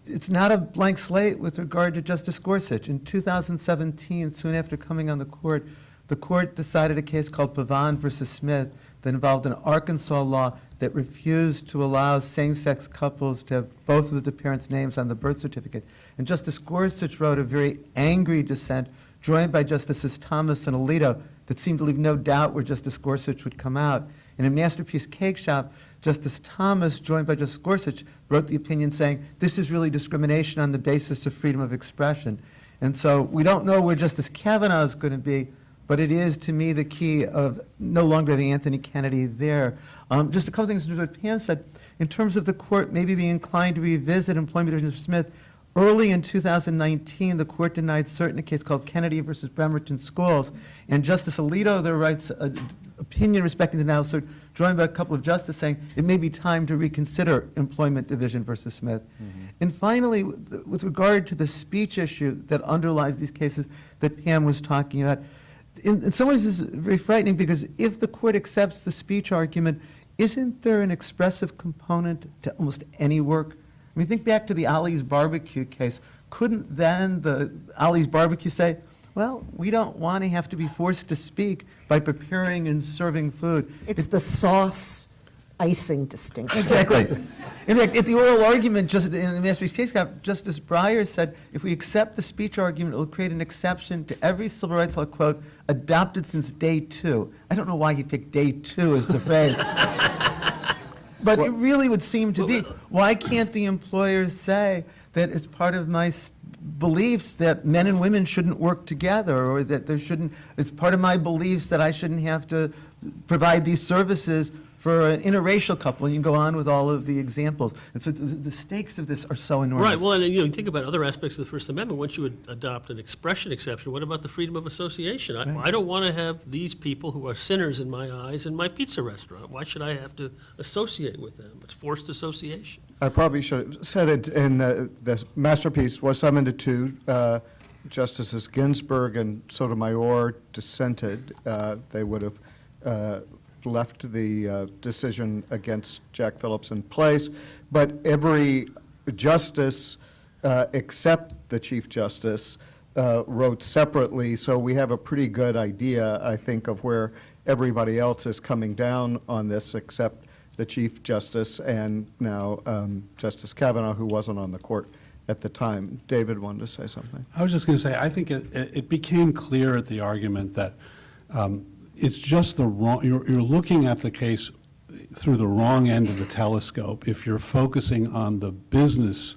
It's not a blank slate with regard to Justice Gorsuch. In 2017, soon after coming on the court decided a case called Pavan versus Smith that involved an Arkansas law that refused to allow same-sex couples to have both of the parents' names on the birth certificate. And Justice Gorsuch wrote a very angry dissent, joined by Justices Thomas and Alito, that seemed to leave no doubt where Justice Gorsuch would come out. In a Masterpiece Cake Shop, Justice Thomas, joined by Justice Gorsuch, wrote the opinion saying, this is really discrimination on the basis of freedom of expression. And so we don't know where Justice Kavanaugh is going to be, but it is, to me, the key of no longer having Anthony Kennedy there. Just a couple things to what Pam said. In terms of the court maybe being inclined to revisit employment provisions for Smith, early in 2019, the court denied cert in a case called Kennedy versus Bremerton Schools, and Justice Alito there writes an opinion respecting the denial of cert, joined by a couple of justices saying it may be time to reconsider employment division versus Smith. Mm-hmm. And finally, with regard to the speech issue that underlies these cases that Pam was talking about, in some ways this is very frightening, because if the court accepts the speech argument, isn't there an expressive component to almost any work? I mean, think back to the Ollie's Barbecue case. Couldn't then the Ollie's Barbecue say, well, we don't want to have to be forced to speak by preparing and serving food? It's the sauce icing distinction. Exactly. In fact, at the oral argument, just in the Masterpiece Case Shop, Justice Breyer said, if we accept the speech argument, it will create an exception to every civil rights law, quote, adopted since day 2. I don't know why he picked day 2 as the phrase. But it really would seem to be, why can't the employers say that it's part of my beliefs that men and women shouldn't work together, or that there shouldn't, it's part of my beliefs that I shouldn't have to provide these services for an interracial couple, and you can go on with all of the examples. And so the stakes of this are so enormous. Right, well, and you think about other aspects of the First Amendment. Once you adopt an expression exception, what about the freedom of association? I don't want to have these people who are sinners in my eyes in my pizza restaurant. Why should I have to associate with them? It's forced association. I probably should have said it in the Masterpiece was summoned to 2. Justices Ginsburg and Sotomayor dissented. They would have left the decision against Jack Phillips in place, but every justice except the Chief Justice wrote separately, so we have a pretty good idea, I think, of where everybody else is coming down on this except the Chief Justice and now Justice Kavanaugh, who wasn't on the court at the time. David wanted to say something. I was just going to say, I think it became clear at the argument that it's just the wrong, you're looking at the case through the wrong end of the telescope if you're focusing on the business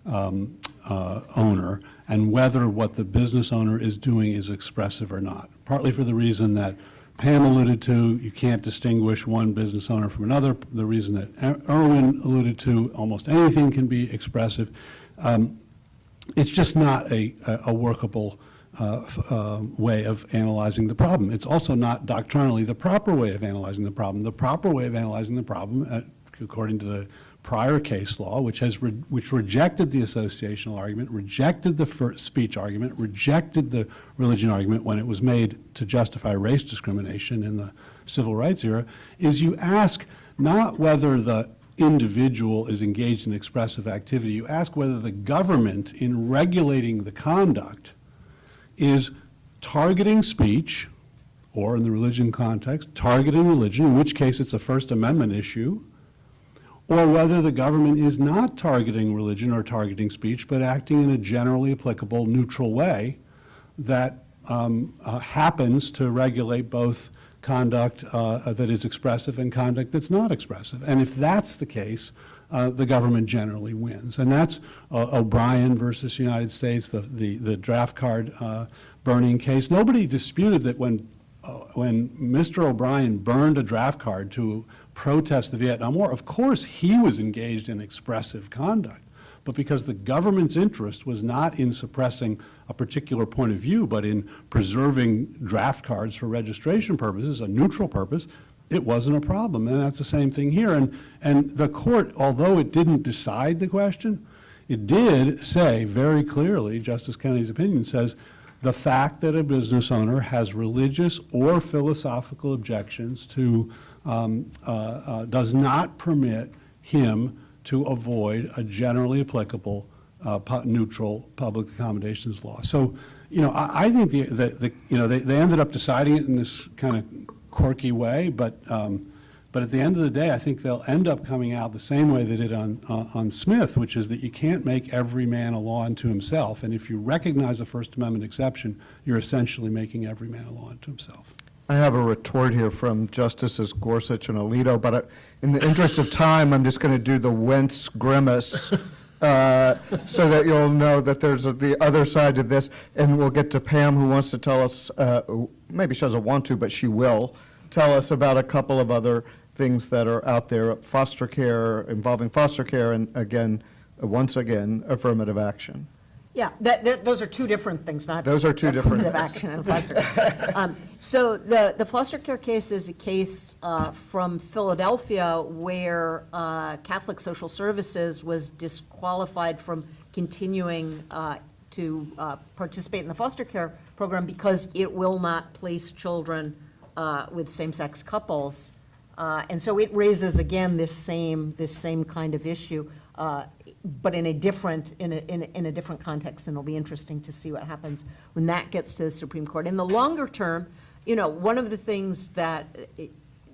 owner and whether what the business owner is doing is expressive or not. Partly for the reason that Pam alluded to, you can't distinguish one business owner from another. The reason that Erwin alluded to, almost anything can be expressive. It's just not a workable way of analyzing the problem. It's also not doctrinally the proper way of analyzing the problem. The proper way of analyzing the problem, according to the prior case law, which rejected the associational argument, rejected the speech argument, rejected the religion argument when it was made to justify race discrimination in the civil rights era, is you ask not whether the individual is engaged in expressive activity, you ask whether the government, in regulating the conduct, is targeting speech, or in the religion context, targeting religion, in which case it's a First Amendment issue, or whether the government is not targeting religion or targeting speech, but acting in a generally applicable, neutral way that happens to regulate both conduct that is expressive and conduct that's not expressive. And if that's the case, the government generally wins. And that's O'Brien versus United States, the draft card burning case. Nobody disputed that when Mr. O'Brien burned a draft card to protest the Vietnam War, of course he was engaged in expressive conduct. But because the government's interest was not in suppressing a particular point of view, but in preserving draft cards for registration purposes, a neutral purpose, it wasn't a problem. And that's the same thing here. And the court, although it didn't decide the question, it did say very clearly, Justice Kennedy's opinion says, the fact that a business owner has religious or philosophical objections to does not permit him to avoid a generally applicable neutral public accommodations law. So, I think they ended up deciding it in this kind of quirky way, but at the end of the day, I think they'll end up coming out the same way they did on Smith, which is that you can't make every man a law unto himself. And if you recognize a First Amendment exception, you're essentially making every man a law unto himself. I have a retort here from Justices Gorsuch and Alito, but in the interest of time, I'm just going to do the wince grimace so that you'll know that there's the other side to this, and we'll get to Pam, who wants to tell us, maybe she doesn't want to, but she will, tell us about a couple of other things that are out there, foster care, involving foster care, and again, once again, affirmative action. Yeah, those are two different things, not Those are two different affirmative action and foster care. So the foster care case is a case from Philadelphia where Catholic Social Services was disqualified from continuing to participate in the foster care program because it will not place children with same-sex couples. And so it raises, again, this same kind of issue. But in a different context, and it'll be interesting to see what happens when that gets to the Supreme Court. In the longer term, one of the things that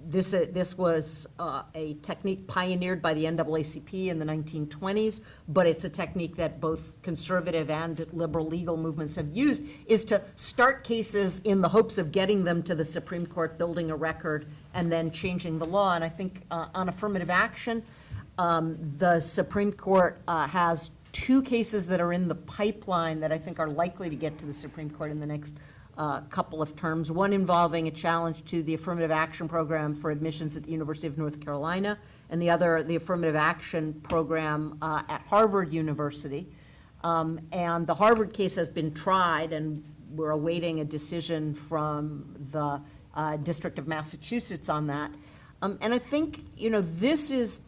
this was a technique pioneered by the NAACP in the 1920s, but it's a technique that both conservative and liberal legal movements have used, is to start cases in the hopes of getting them to the Supreme Court, building a record, and then changing the law. And I think on affirmative action, the Supreme Court has two cases that are in the pipeline that I think are likely to get to the Supreme Court in the next couple of terms. One involving a challenge to the affirmative action program for admissions at the University of North Carolina, and the other, the affirmative action program at Harvard University. And the Harvard case has been tried, and we're awaiting a decision from the District of Massachusetts on that. And I think, this is,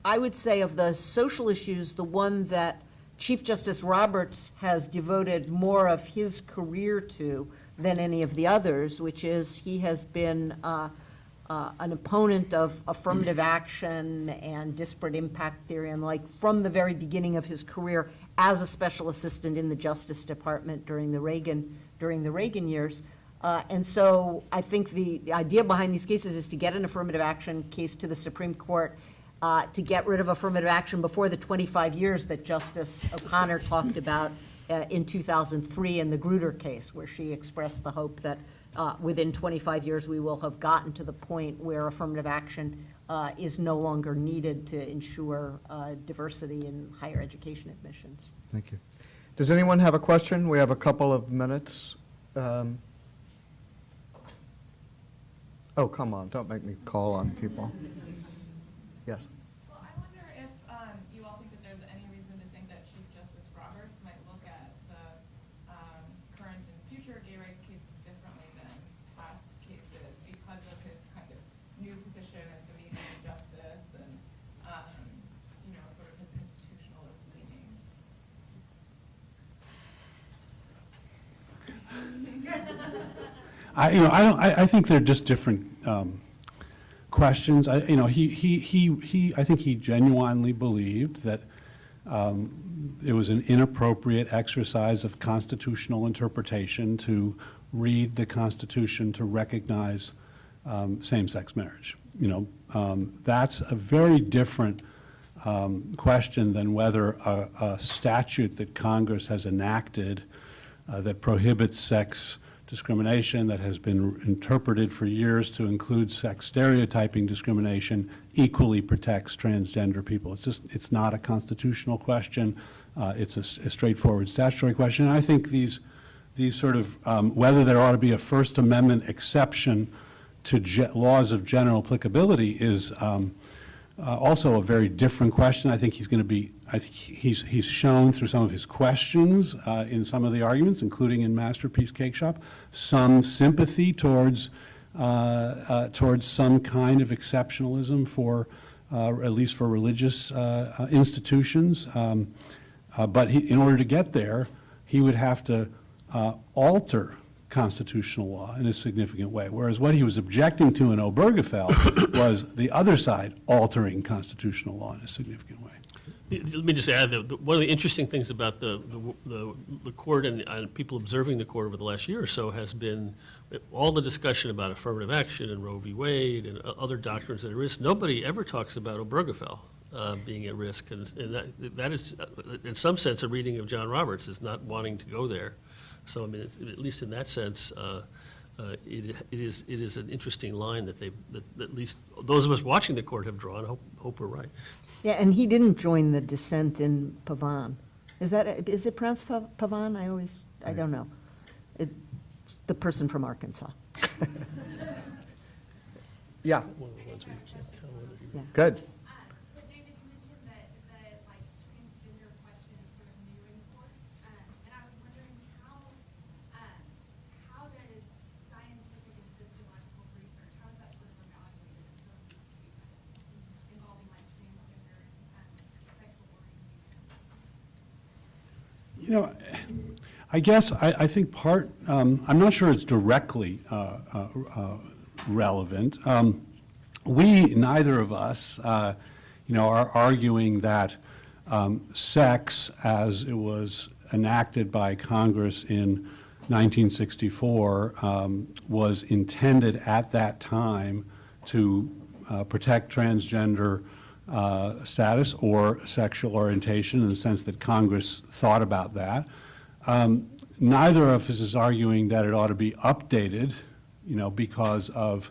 I would say, of the social issues, the one that Chief Justice Roberts has devoted more of his career to than any of the others, which is he has been an opponent of affirmative action and disparate impact theory, and from the very beginning of his career as a special assistant in the Justice Department during the Reagan years. And so I think the idea behind these cases is to get an affirmative action case to the Supreme Court to get rid of affirmative action before the 25 years that Justice O'Connor talked about in 2003 in the Grutter case, where she expressed the hope that within 25 years we will have gotten to the point where affirmative action is no longer needed to ensure diversity in higher education admissions. Thank you. Does anyone have a question? We have a couple of minutes. Oh, come on, don't make me call on people. Yes. Well, I wonder if you all think that there's any reason to think that Chief Justice Roberts might look at the current and future gay rights cases differently than past cases because of his kind of new position as the Chief Justice and, you know, sort of his institutionalist leanings. I think they're just different questions. I think he genuinely believed that it was an inappropriate exercise of constitutional interpretation to read the Constitution to recognize same-sex marriage. That's a very different question than whether a statute that Congress has enacted that prohibits sex discrimination, that has been interpreted for years to include sex stereotyping discrimination, equally protects transgender people. It's not a constitutional question. It's a straightforward statutory question. And I think these sort of, whether there ought to be a First Amendment exception to laws of general applicability is also a very different question. I think he's going to be, I think he's shown through some of his questions in some of the arguments, including in Masterpiece Cake Shop, some sympathy towards some kind of exceptionalism for, at least for religious institutions. But in order to get there, he would have to alter constitutional law in a significant way, whereas what he was objecting to in Obergefell was the other side altering constitutional law in a significant way. Let me just add that one of the interesting things about the court and people observing the court over the last year or so has been all the discussion about affirmative action and Roe v. Wade and other doctrines that are at risk. Nobody ever talks about Obergefell being at risk, and that is, in some sense, a reading of John Roberts is not wanting to go there. So, I mean, at least in that sense, it is an interesting line that at least those of us watching the court have drawn. Hope we're right. Yeah, and he didn't join the dissent in Pavan. Is it pronounced Pavan? I don't know. The person from Arkansas. Yeah. One of the ones we can't tell whether he- Yeah. Good. So David, you mentioned that like transgender question is sort of new in courts, and I was wondering how does scientific and sociological research, how is that sort of evaluated in some of these cases involving like transgender and sexual orientation? You know, I guess I think I'm not sure it's directly relevant. Neither of us, are arguing that sex, as it was enacted by Congress in 1964, was intended at that time to protect transgender status or sexual orientation in the sense that Congress thought about that. Neither of us is arguing that it ought to be updated, because of,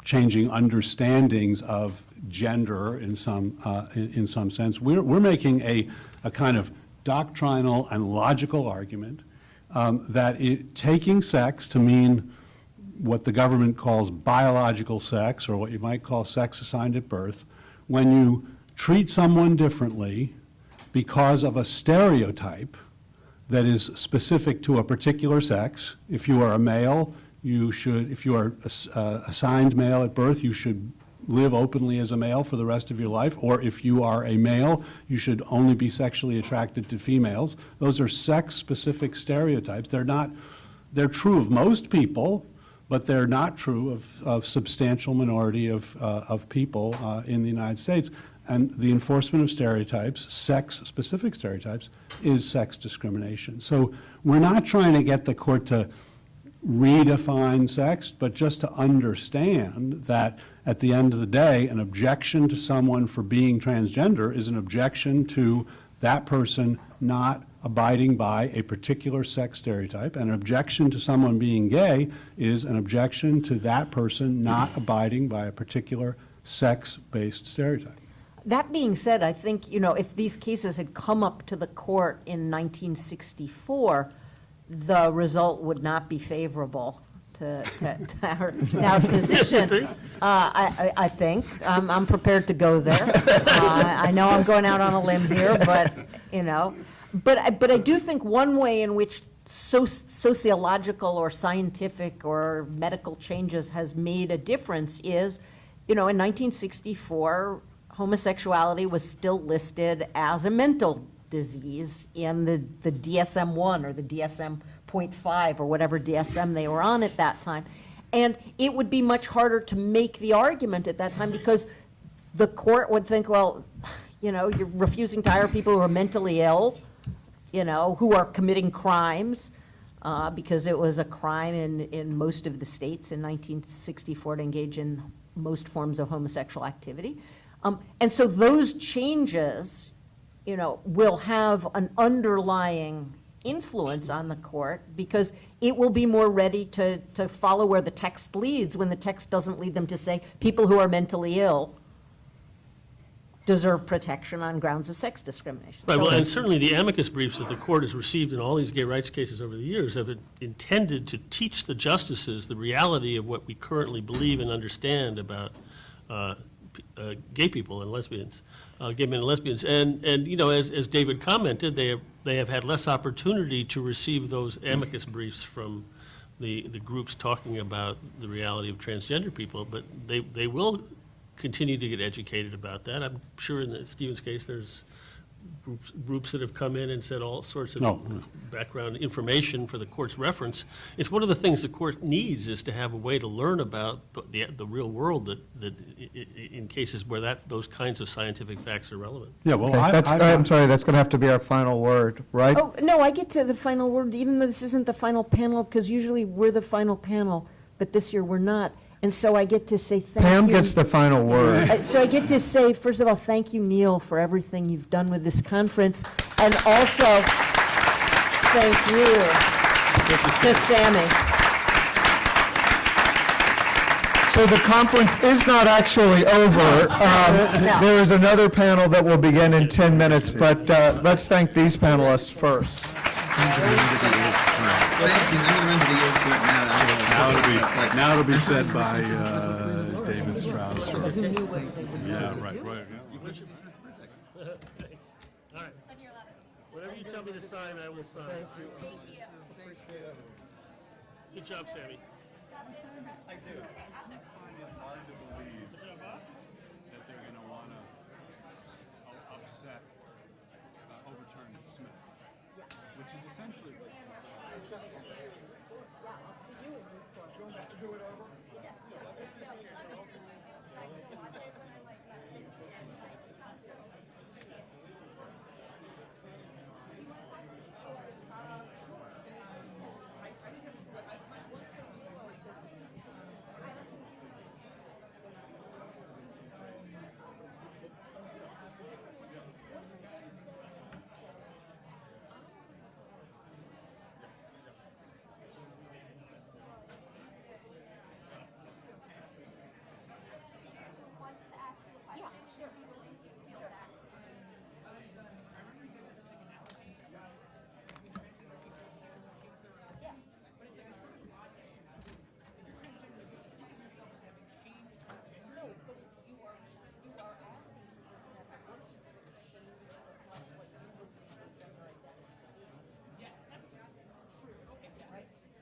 changing understandings of gender in some sense. We're making a kind of doctrinal and logical argument that taking sex to mean what the government calls biological sex, or what you might call sex assigned at birth, when you treat someone differently because of a stereotype that is specific to a particular sex. If you are a male, if you are assigned male at birth, you should live openly as a male for the rest of your life, or if you are a male, you should only be sexually attracted to females. Those are sex-specific stereotypes. They're true of most people, but they're not true of substantial minority of people in the United States. And the enforcement of stereotypes, sex-specific stereotypes, is sex discrimination. So we're not trying to get the court to redefine sex, but just to understand that at the end of the day, an objection to someone for being transgender is an objection to that person not abiding by a particular sex stereotype, and an objection to someone being gay is an objection to that person not abiding by a particular sex-based stereotype. That being said, I think, if these cases had come up to the court in 1964, the result would not be favorable to our position. I think. I'm prepared to go there. I know I'm going out on a limb here, but, But I do think one way in which sociological or scientific or medical changes has made a difference is, in 1964, homosexuality was still listed as a mental disease in the DSM-1 or the DSM-0.5 or whatever DSM they were on at that time. And it would be much harder to make the argument at that time because the court would think, well, you're refusing to hire people who are mentally ill, who are committing crimes, because it was a crime in most of the states in 1964 to engage in most forms of homosexual activity. And so those changes, will have an underlying influence on the court because it will be more ready to follow where the text leads when the text doesn't lead them to say people who are mentally ill deserve protection on grounds of sex discrimination. Right, well, and certainly the amicus briefs that the court has received in all these gay rights cases over the years have intended to teach the justices the reality of what we currently believe and understand about gay people and lesbians, gay men and lesbians. And as David commented, they have had less opportunity to receive those amicus briefs from the groups talking about the reality of transgender people, but they will continue to get educated about that. I'm sure in Stephen's case, there's groups that have come in and said all sorts of background information for the court's reference. It's one of the things the court needs is to have a way to learn about the real world that in cases where those kinds of scientific facts are relevant. Yeah, well, Okay, I'm sorry, that's going to have to be our final word, right? Oh, no, I get to the final word, even though this isn't the final panel, because usually we're the final panel, but this year we're not. And so I get to say thank you. Pam gets the final word. So I get to say, first of all, thank you, Neil, for everything you've done with this conference. And also, thank you to Sammy. So the conference is not actually over. No. There is another panel that will begin in 10 minutes, but let's thank these panelists first. Now it'll be said by David Strauss. Yeah, right. Thanks. All right. Whatever you tell me to sign, I will sign. Thank you. Good job, Sammy. I do. It's hard to believe that they're going to want to overturn Smith, which is essentially what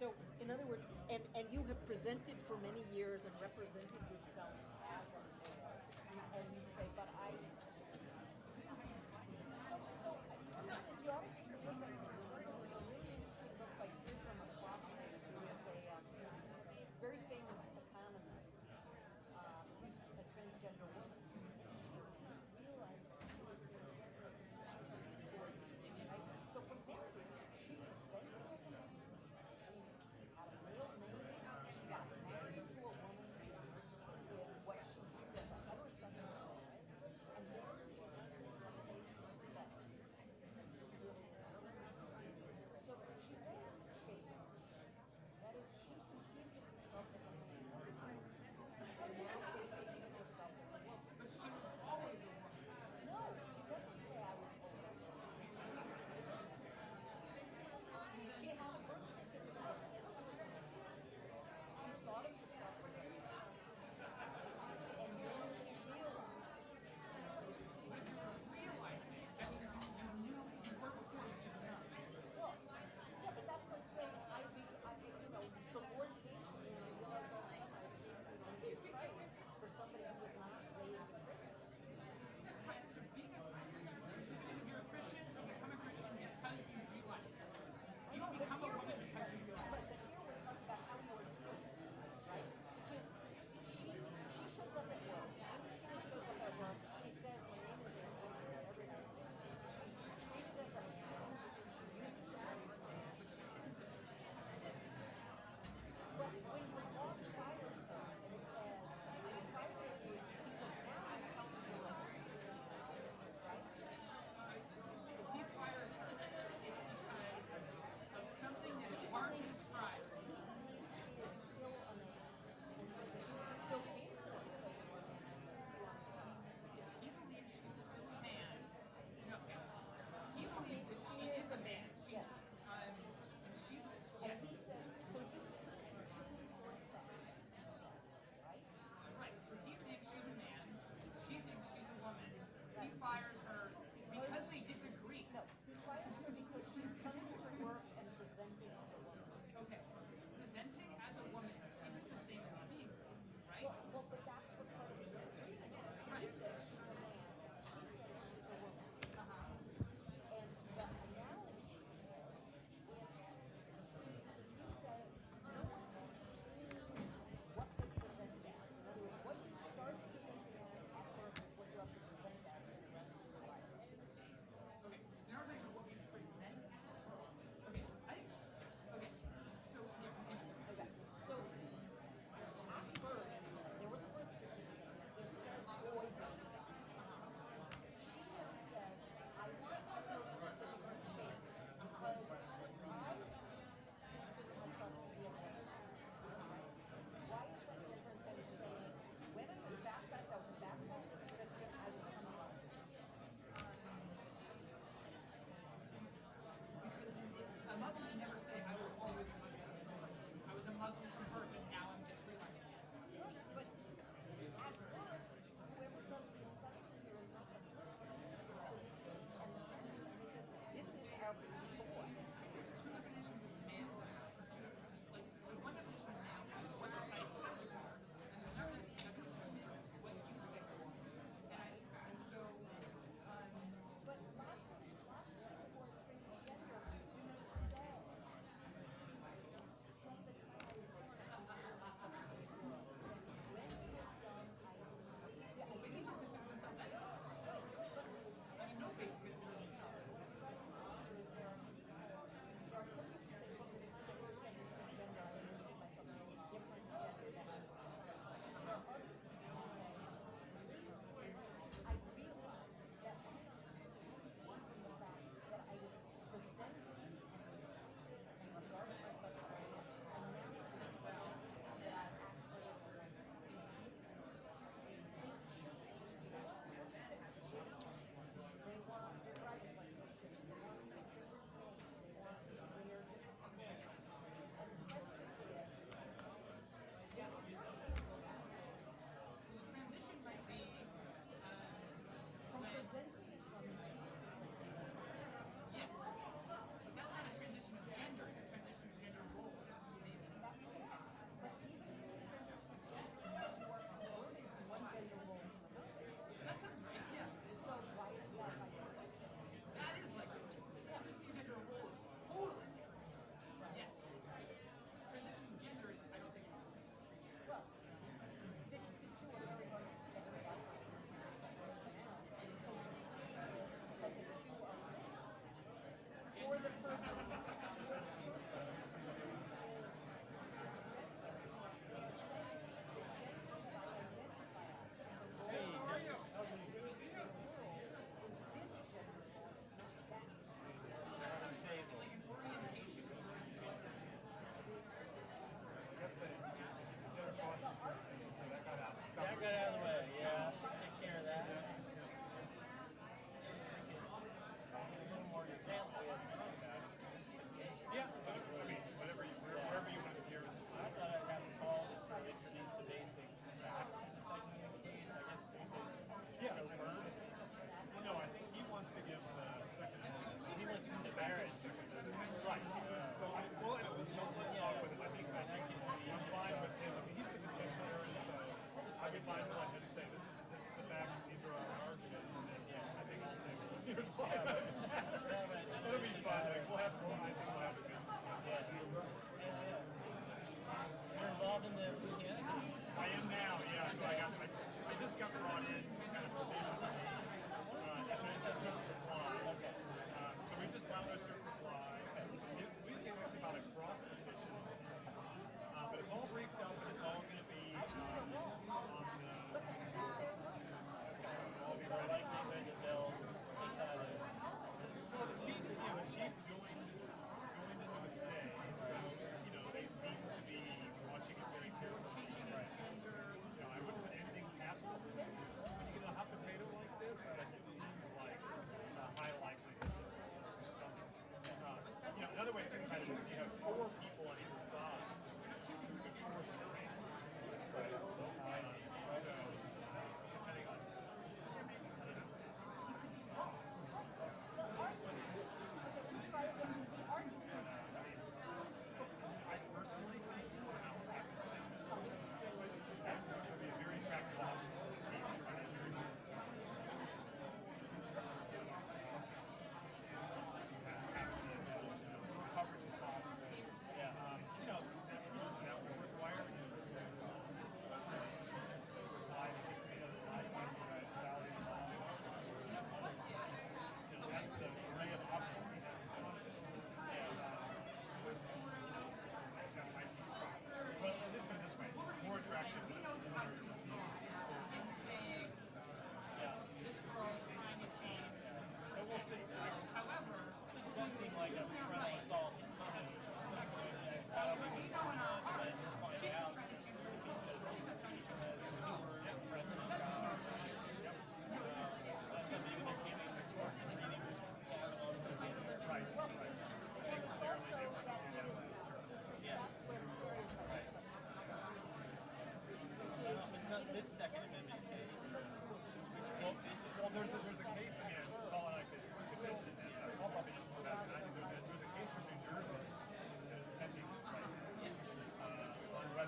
So, in other words, and you have presented for many years and represented yourself as a male, and you say, but I. So, as you always take a look at it, there's a really interesting book by Deirdre McCloskey, who is a very famous economist, who's a transgender woman. She realized she was transgender in 2004, right? So from there, she presented as a woman. She had a male name. She got married to a woman.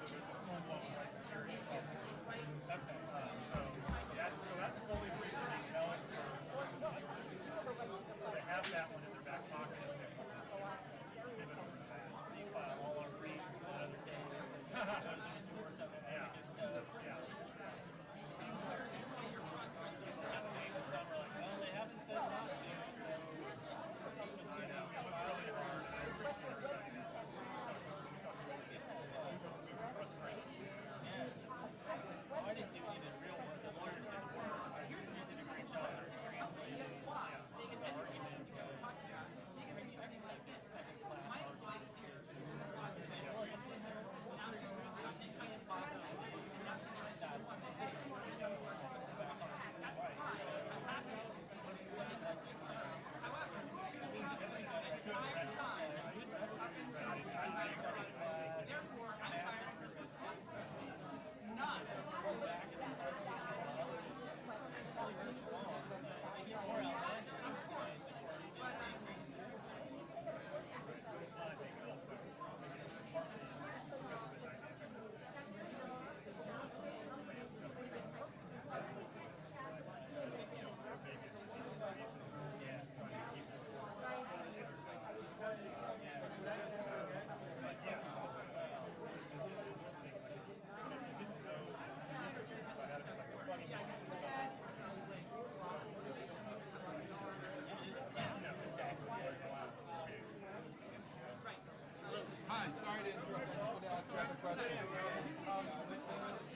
there's a full-blown right to carry a gun. Okay, so that's fully free to be valid for, they have that one in their back pocket if they want to give it over fast. We file all our briefs and other cases. Yeah. Hi, sorry to interrupt. I just wanted to ask a quick question.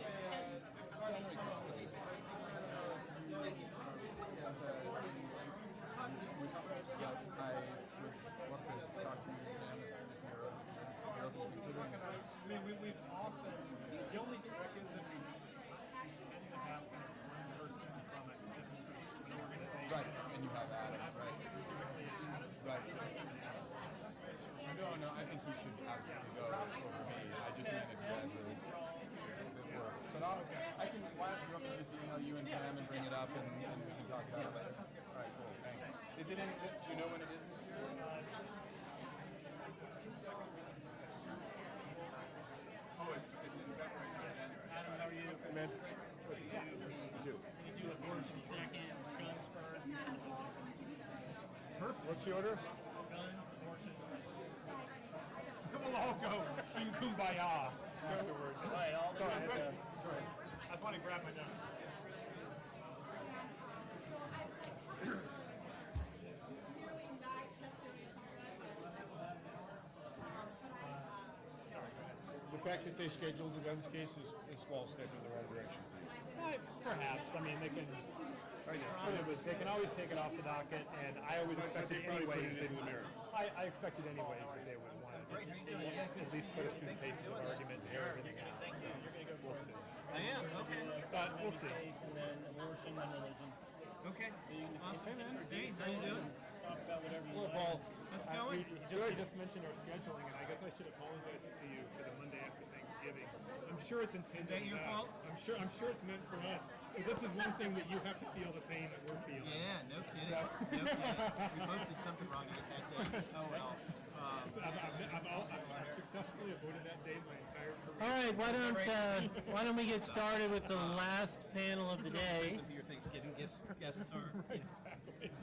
I mean, we've often, the only trick is that we tend to have kind of one person from a different organization. Right, and you have Adam, right? Typically it's Adam. Right. No, I think he should absolutely go over me. I just meant if you had the work. But I can, why don't you just email you and Pam and bring it up and we can talk about it later. All right, cool, thanks. Is it in, do you know when it is this year? Oh, it's in February, not January. Adam, how are you? Hey, man. Good. You do. We do abortion second, guns first. What's the order? Guns, abortion. We'll all go sing Kumbaya afterwards. Right, all the way. I just want to grab my notes. The fact that they scheduled the guns case is a small step in the right direction. Perhaps. I mean, they can. They can always take it off the docket, and I always expected anyways. I expected anyways that they would want to at least put us through the paces of argument and everything else. So we'll see. I am, okay. But we'll see. And then abortion and religion. Okay, awesome. Hey, man. Hey, how you doing? Talk about whatever you Hello, like. Paul. How's it going? You just mentioned our scheduling, and I guess I should apologize to you for the Monday after Thanksgiving. I'm sure it's intended. Is that your for us. fault? I'm sure it's meant for us. So this is one thing that you have to feel the pain that we're feeling. Yeah, no kidding. No kidding. We both did something wrong that day. Oh, well. I've successfully avoided that day my entire career. All right, why don't we get started with the last panel of the day? Some of your Thanksgiving guests are.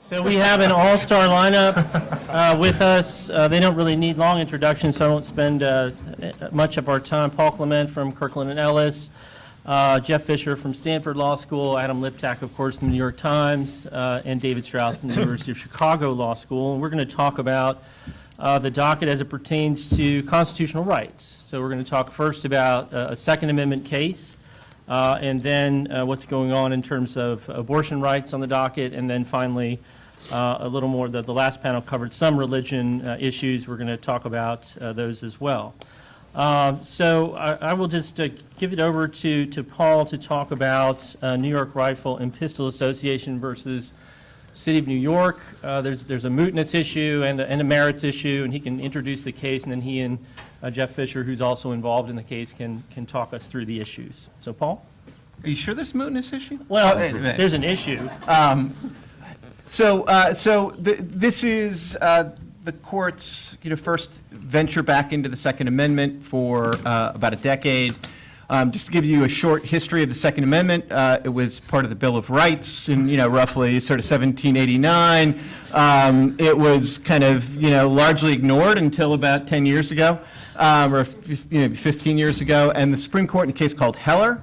So we have an all-star lineup with us. They don't really need long introductions, so I won't spend much of our time. Paul Clement from Kirkland and Ellis, Jeff Fisher from Stanford Law School, Adam Liptak, of course, from the New York Times, and David Strauss from the University of Chicago Law School. And we're going to talk about the docket as it pertains to constitutional rights. So we're going to talk first about a Second Amendment case, and then what's going on in terms of abortion rights on the docket, and then finally a little more, the last panel covered some religion issues. We're going to talk about those as well. So I will just give it over to Paul to talk about New York Rifle and Pistol Association versus City of New York. There's a mootness issue and a merits issue, and he can introduce the case, and then he and Jeff Fisher, who's also involved in the case, can talk us through the issues. So, Paul? Are you sure there's a mootness issue? Well, there's an issue. This is the courts, first venture back into the Second Amendment for about a decade. Just to give you a short history of the Second Amendment, it was part of the Bill of Rights in, roughly sort of 1789. It was kind of, largely ignored until about 10 years ago, or 15 years ago. And the Supreme Court, in a case called Heller,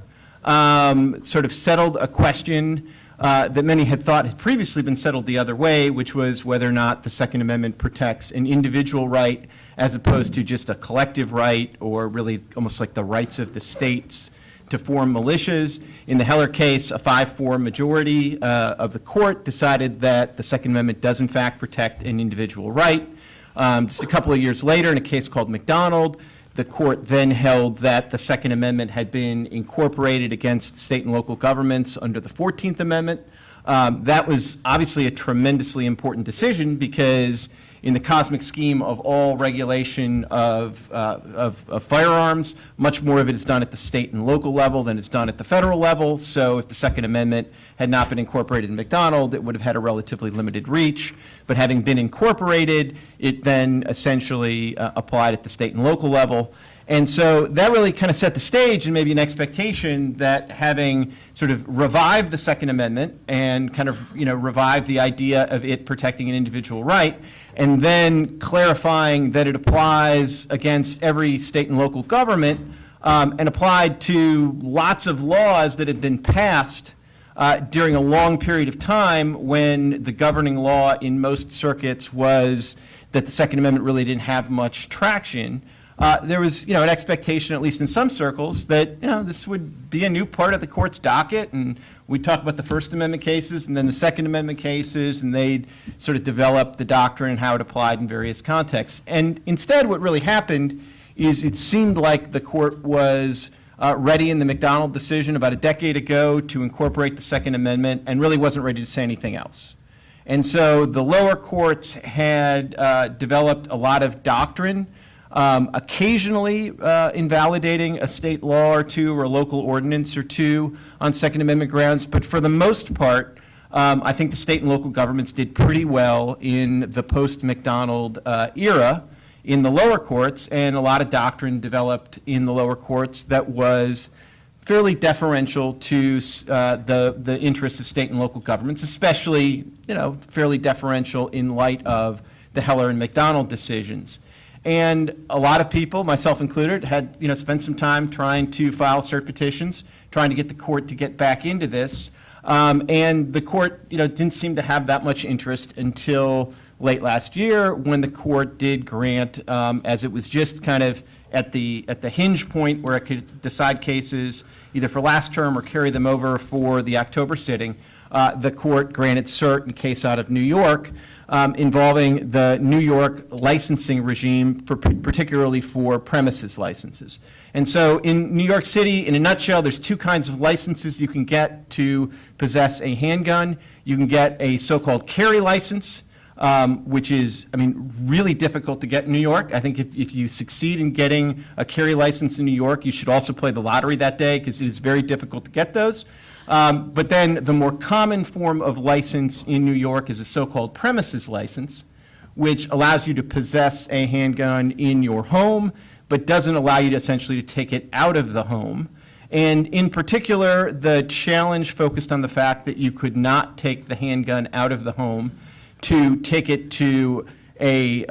sort of settled a question that many had thought had previously been settled the other way, which was whether or not the Second Amendment protects an individual right as opposed to just a collective right, or really almost like the rights of the states to form militias. In the Heller case, a 5-4 majority of the court decided that the Second Amendment does in fact protect an individual right. Just a couple of years later, in a case called McDonald, the court then held that the Second Amendment had been incorporated against state and local governments under the 14th Amendment. That was obviously a tremendously important decision, because in the cosmic scheme of all regulation of firearms, much more of it is done at the state and local level than is done at the federal level. So if the Second Amendment had not been incorporated in McDonald, it would have had a relatively limited reach. But having been incorporated, it then essentially applied at the state and local level. And so that really kind of set the stage, and maybe an expectation that, having sort of revived the Second Amendment and kind of, revived the idea of it protecting an individual right, and then clarifying that it applies against every state and local government, and applied to lots of laws that had been passed during a long period of time when the governing law in most circuits was that the Second Amendment really didn't have much traction. There was, an expectation, at least in some circles, that, this would be a new part of the court's docket, and we'd talk about the First Amendment cases and then the Second Amendment cases, and they'd sort of develop the doctrine and how it applied in various contexts. And instead, what really happened is it seemed like the court was ready in the McDonald decision about a decade ago to incorporate the Second Amendment, and really wasn't ready to say anything else. And so the lower courts had developed a lot of doctrine, occasionally invalidating a state law or two or a local ordinance or two on Second Amendment grounds. But for the most part, I think the state and local governments did pretty well in the post-McDonald era in the lower courts, and a lot of doctrine developed in the lower courts that was fairly deferential to the interests of state and local governments, especially, fairly deferential in light of the Heller and McDonald decisions. And a lot of people, myself included, had spent some time trying to file cert petitions, trying to get the court to get back into this. And the court, didn't seem to have that much interest until late last year, when the court did grant, as it was just kind of at the hinge point where it could decide cases either for last term or carry them over for the October sitting. The court granted cert in a case out of New York, involving the New York licensing regime, particularly for premises licenses. And so in New York City, in a nutshell, there's two kinds of licenses you can get to possess a handgun. You can get a so-called carry license, which is, really difficult to get in New York. I think if you succeed in getting a carry license in New York, you should also play the lottery that day, because it is very difficult to get those. But then the more common form of license in New York is a so-called premises license, which allows you to possess a handgun in your home, but doesn't allow you to essentially to take it out of the home. And in particular, the challenge focused on the fact that you could not take the handgun out of the home to take it to a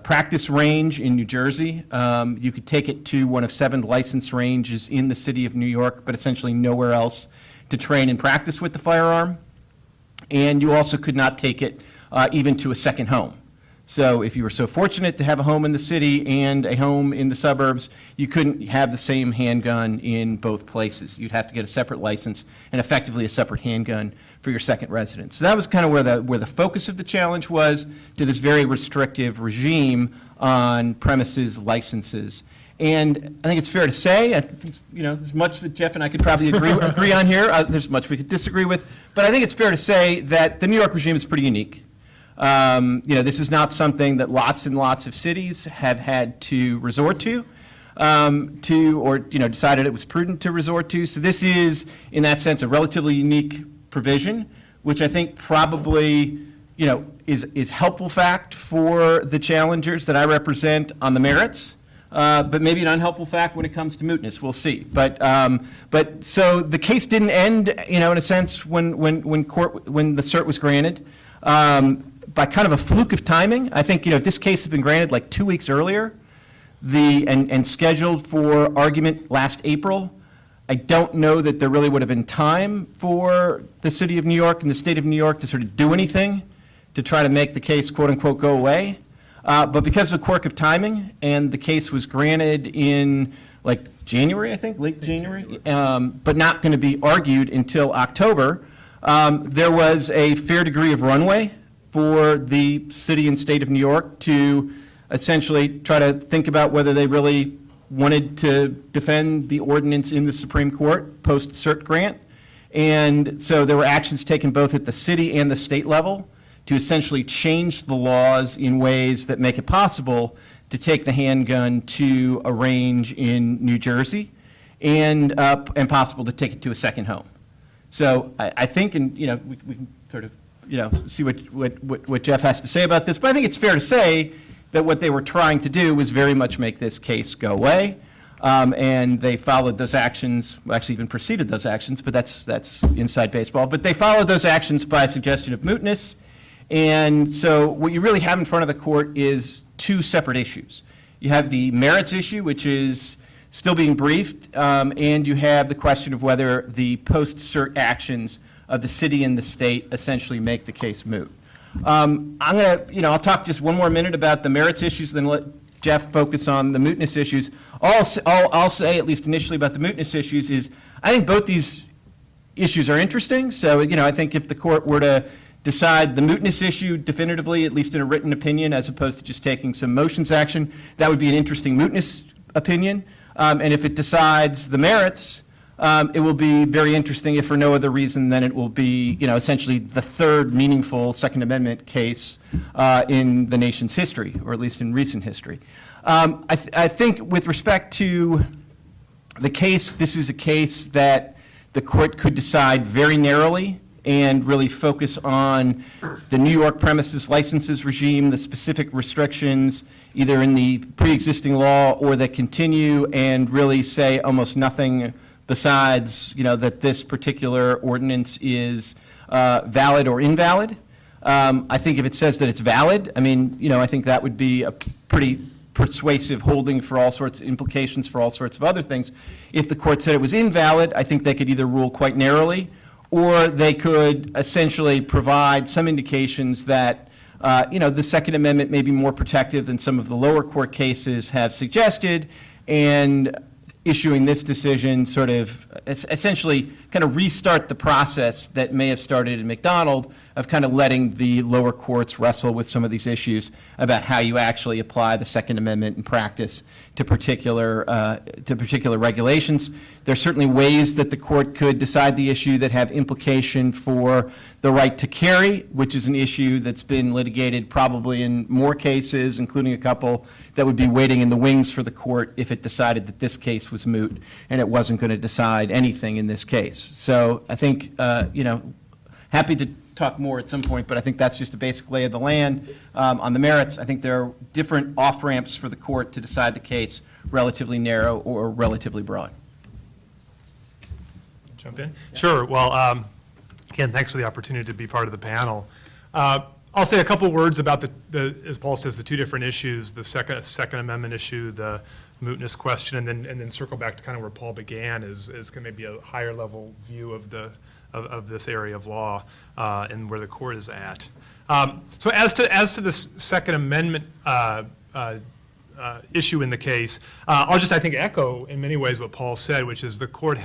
practice range in New Jersey. You could take it to one of 7 licensed ranges in the city of New York, but essentially nowhere else to train and practice with the firearm. And you also could not take it even to a second home. So if you were so fortunate to have a home in the city and a home in the suburbs, you couldn't have the same handgun in both places. You'd have to get a separate license and effectively a separate handgun for your second residence. So that was kind of where the focus of the challenge was, to this very restrictive regime on premises licenses. And I think it's fair to say, I think, there's much that Jeff and I could probably agree on here. There's much we could disagree with. But I think it's fair to say that the New York regime is pretty unique. This is not something that lots and lots of cities have had to resort to, or decided it was prudent to resort to. So this is, in that sense, a relatively unique provision, which I think probably is helpful fact for the challengers that I represent on the merits, but maybe an unhelpful fact when it comes to mootness. We'll see. But so the case didn't end, in a sense, when the cert was granted, by kind of a fluke of timing. I think, if this case had been granted like 2 weeks earlier, and scheduled for argument last April, I don't know that there really would have been time for the city of New York and the state of New York to sort of do anything to try to make the case, quote unquote, go away. But because of the quirk of timing, and the case was granted in like January, I think, late January, but not going to be argued until October, there was a fair degree of runway for the city and state of New York to essentially try to think about whether they really wanted to defend the ordinance in the Supreme Court post-cert grant. And so there were actions taken both at the city and the state level to essentially change the laws in ways that make it possible to take the handgun to a range in New Jersey and possible to take it to a second home. So I think, and we can sort of see what Jeff has to say about this, but I think it's fair to say that what they were trying to do was very much make this case go away, and they followed those actions, well, actually even preceded those actions, but that's inside baseball, but they followed those actions by suggestion of mootness. And so what you really have in front of the court is two separate issues. You have the merits issue, which is still being briefed, and you have the question of whether the post-cert actions of the city and the state essentially make the case moot. I'll talk just one more minute about the merits issues, then let Jeff focus on the mootness issues. All I'll say, at least initially, about the mootness issues is I think both these issues are interesting. So, I think if the court were to decide the mootness issue definitively, at least in a written opinion, as opposed to just taking some motions action, that would be an interesting mootness opinion. And if it decides the merits, it will be very interesting, if for no other reason than it will be, essentially the third meaningful Second Amendment case in the nation's history, or at least in recent history. I think with respect to the case, this is a case that the court could decide very narrowly and really focus on the New York premises licenses regime, the specific restrictions either in the pre-existing law or that continue, and really say almost nothing besides, that this particular ordinance is valid or invalid. I think if it says that it's valid, I think that would be a pretty persuasive holding for all sorts of implications for all sorts of other things. If the court said it was invalid, I think they could either rule quite narrowly, or they could essentially provide some indications that, the Second Amendment may be more protective than some of the lower court cases have suggested, and issuing this decision sort of essentially kind of restart the process that may have started in McDonald of kind of letting the lower courts wrestle with some of these issues about how you actually apply the Second Amendment in practice to particular regulations. There are certainly ways that the court could decide the issue that have implication for the right to carry, which is an issue that's been litigated probably in more cases, including a couple that would be waiting in the wings for the court if it decided that this case was moot and it wasn't going to decide anything in this case. So I think, happy to talk more at some point, but I think that's just a basic lay of the land. On the merits, I think there are different off-ramps for the court to decide the case, relatively narrow or relatively broad. Jump in? Sure. Well, again, thanks for the opportunity to be part of the panel. I'll say a couple words about as Paul says, the two different issues, the Second Amendment issue, the mootness question, and then circle back to kind of where Paul began, is maybe a higher level view of this area of law and where the court is at. So as to this Second Amendment issue in the case, I'll just, I think, echo in many ways what Paul said, which is the court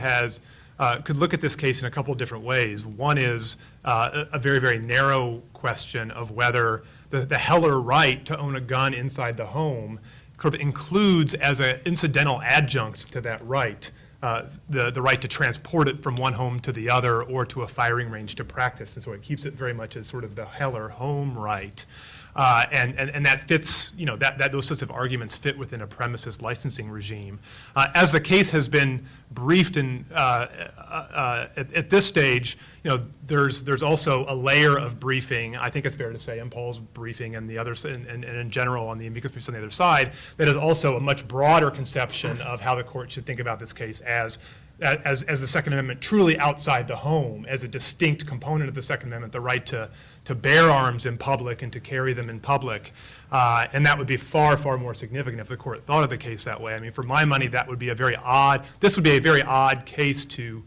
could look at this case in a couple of different ways. One is a very, very narrow question of whether the Heller right to own a gun inside the home sort of includes as an incidental adjunct to that right, the right to transport it from one home to the other or to a firing range to practice. And so it keeps it very much as sort of the Heller home right. And that fits, those sorts of arguments fit within a premises licensing regime. As the case has been briefed in, at this stage, there's also a layer of briefing, I think it's fair to say, in Paul's briefing and the others, and in general on the amicus briefs on the other side, that is also a much broader conception of how the court should think about this case as the Second Amendment truly outside the home, as a distinct component of the Second Amendment, the right to bear arms in public and to carry them in public. And that would be far, far more significant if the court thought of the case that way. I mean, for my money, that would be this would be a very odd case to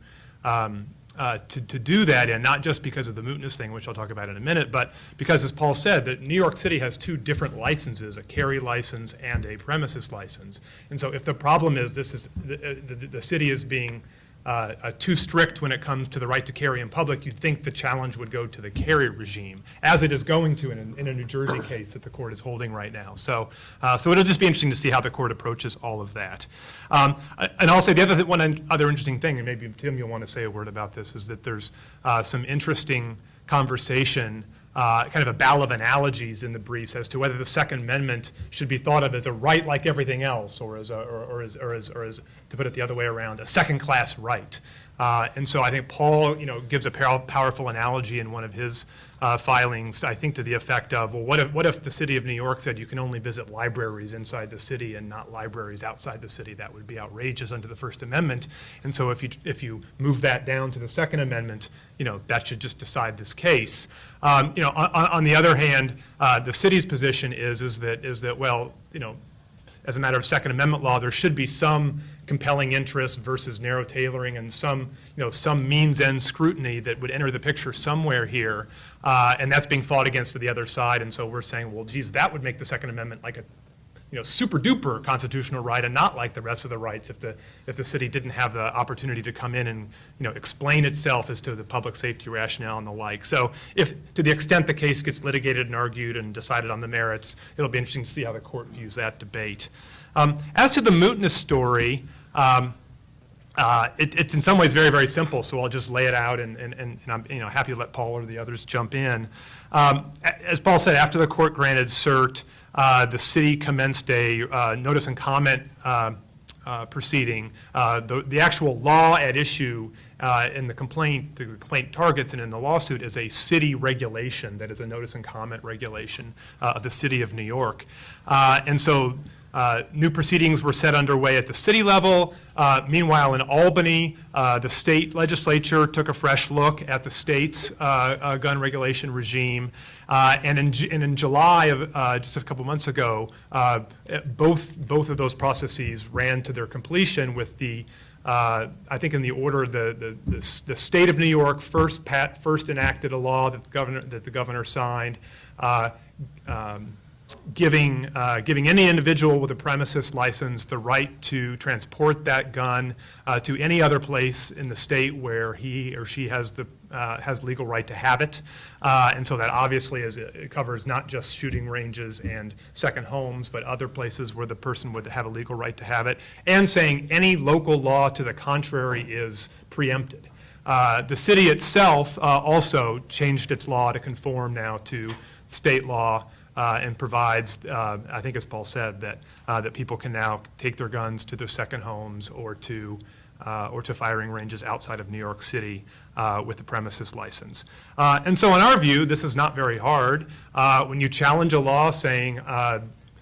do that in, not just because of the mootness thing, which I'll talk about in a minute, but because, as Paul said, that New York City has two different licenses, a carry license and a premises license. And so if the problem is the city is being too strict when it comes to the right to carry in public, you'd think the challenge would go to the carry regime, as it is going to in a New Jersey case that the court is holding right now. So it'll just be interesting to see how the court approaches all of that. And I'll say the one other interesting thing, and maybe Tim, you'll want to say a word about this, is that there's some interesting conversation, kind of a battle of analogies in the briefs as to whether the Second Amendment should be thought of as a right like everything else, or as, to put it the other way around, a second-class right. And so I think Paul, gives a powerful analogy in one of his filings, I think to the effect of, well, what if the city of New York said you can only visit libraries inside the city and not libraries outside the city? That would be outrageous under the First Amendment. And so if you move that down to the Second Amendment, that should just decide this case. On the other hand, the city's position is that well, as a matter of Second Amendment law, there should be some compelling interest versus narrow tailoring and some means end scrutiny that would enter the picture somewhere here, and that's being fought against to the other side. And so we're saying, well, geez, that would make the Second Amendment like a super duper constitutional right and not like the rest of the rights if the city didn't have the opportunity to come in and explain itself as to the public safety rationale and the like. So if to the extent the case gets litigated and argued and decided on the merits, it'll be interesting to see how the court views that debate. As to the mootness story, it's in some ways very, very simple, so I'll just lay it out, and I'm happy to let Paul or the others jump in. As Paul said, after the court granted cert, the city commenced a notice and comment proceeding. The actual law at issue in the complaint targets and in the lawsuit is a city regulation that is a notice and comment regulation of the city of New York. And so new proceedings were set underway at the city level. Meanwhile, in Albany, the state legislature took a fresh look at the state's gun regulation regime. And in July of just a couple months ago, both of those processes ran to their completion with the I think in the order, the state of New York first enacted a law that the governor signed, giving any individual with a premises license the right to transport that gun to any other place in the state where he or she has legal right to have it. And so that obviously it covers not just shooting ranges and second homes, but other places where the person would have a legal right to have it, and saying any local law to the contrary is preempted. The city itself also changed its law to conform now to state law, and provides, I think as Paul said, that people can now take their guns to their second homes or to firing ranges outside of New York City with a premises license. And so in our view, this is not very hard. When you challenge a law saying,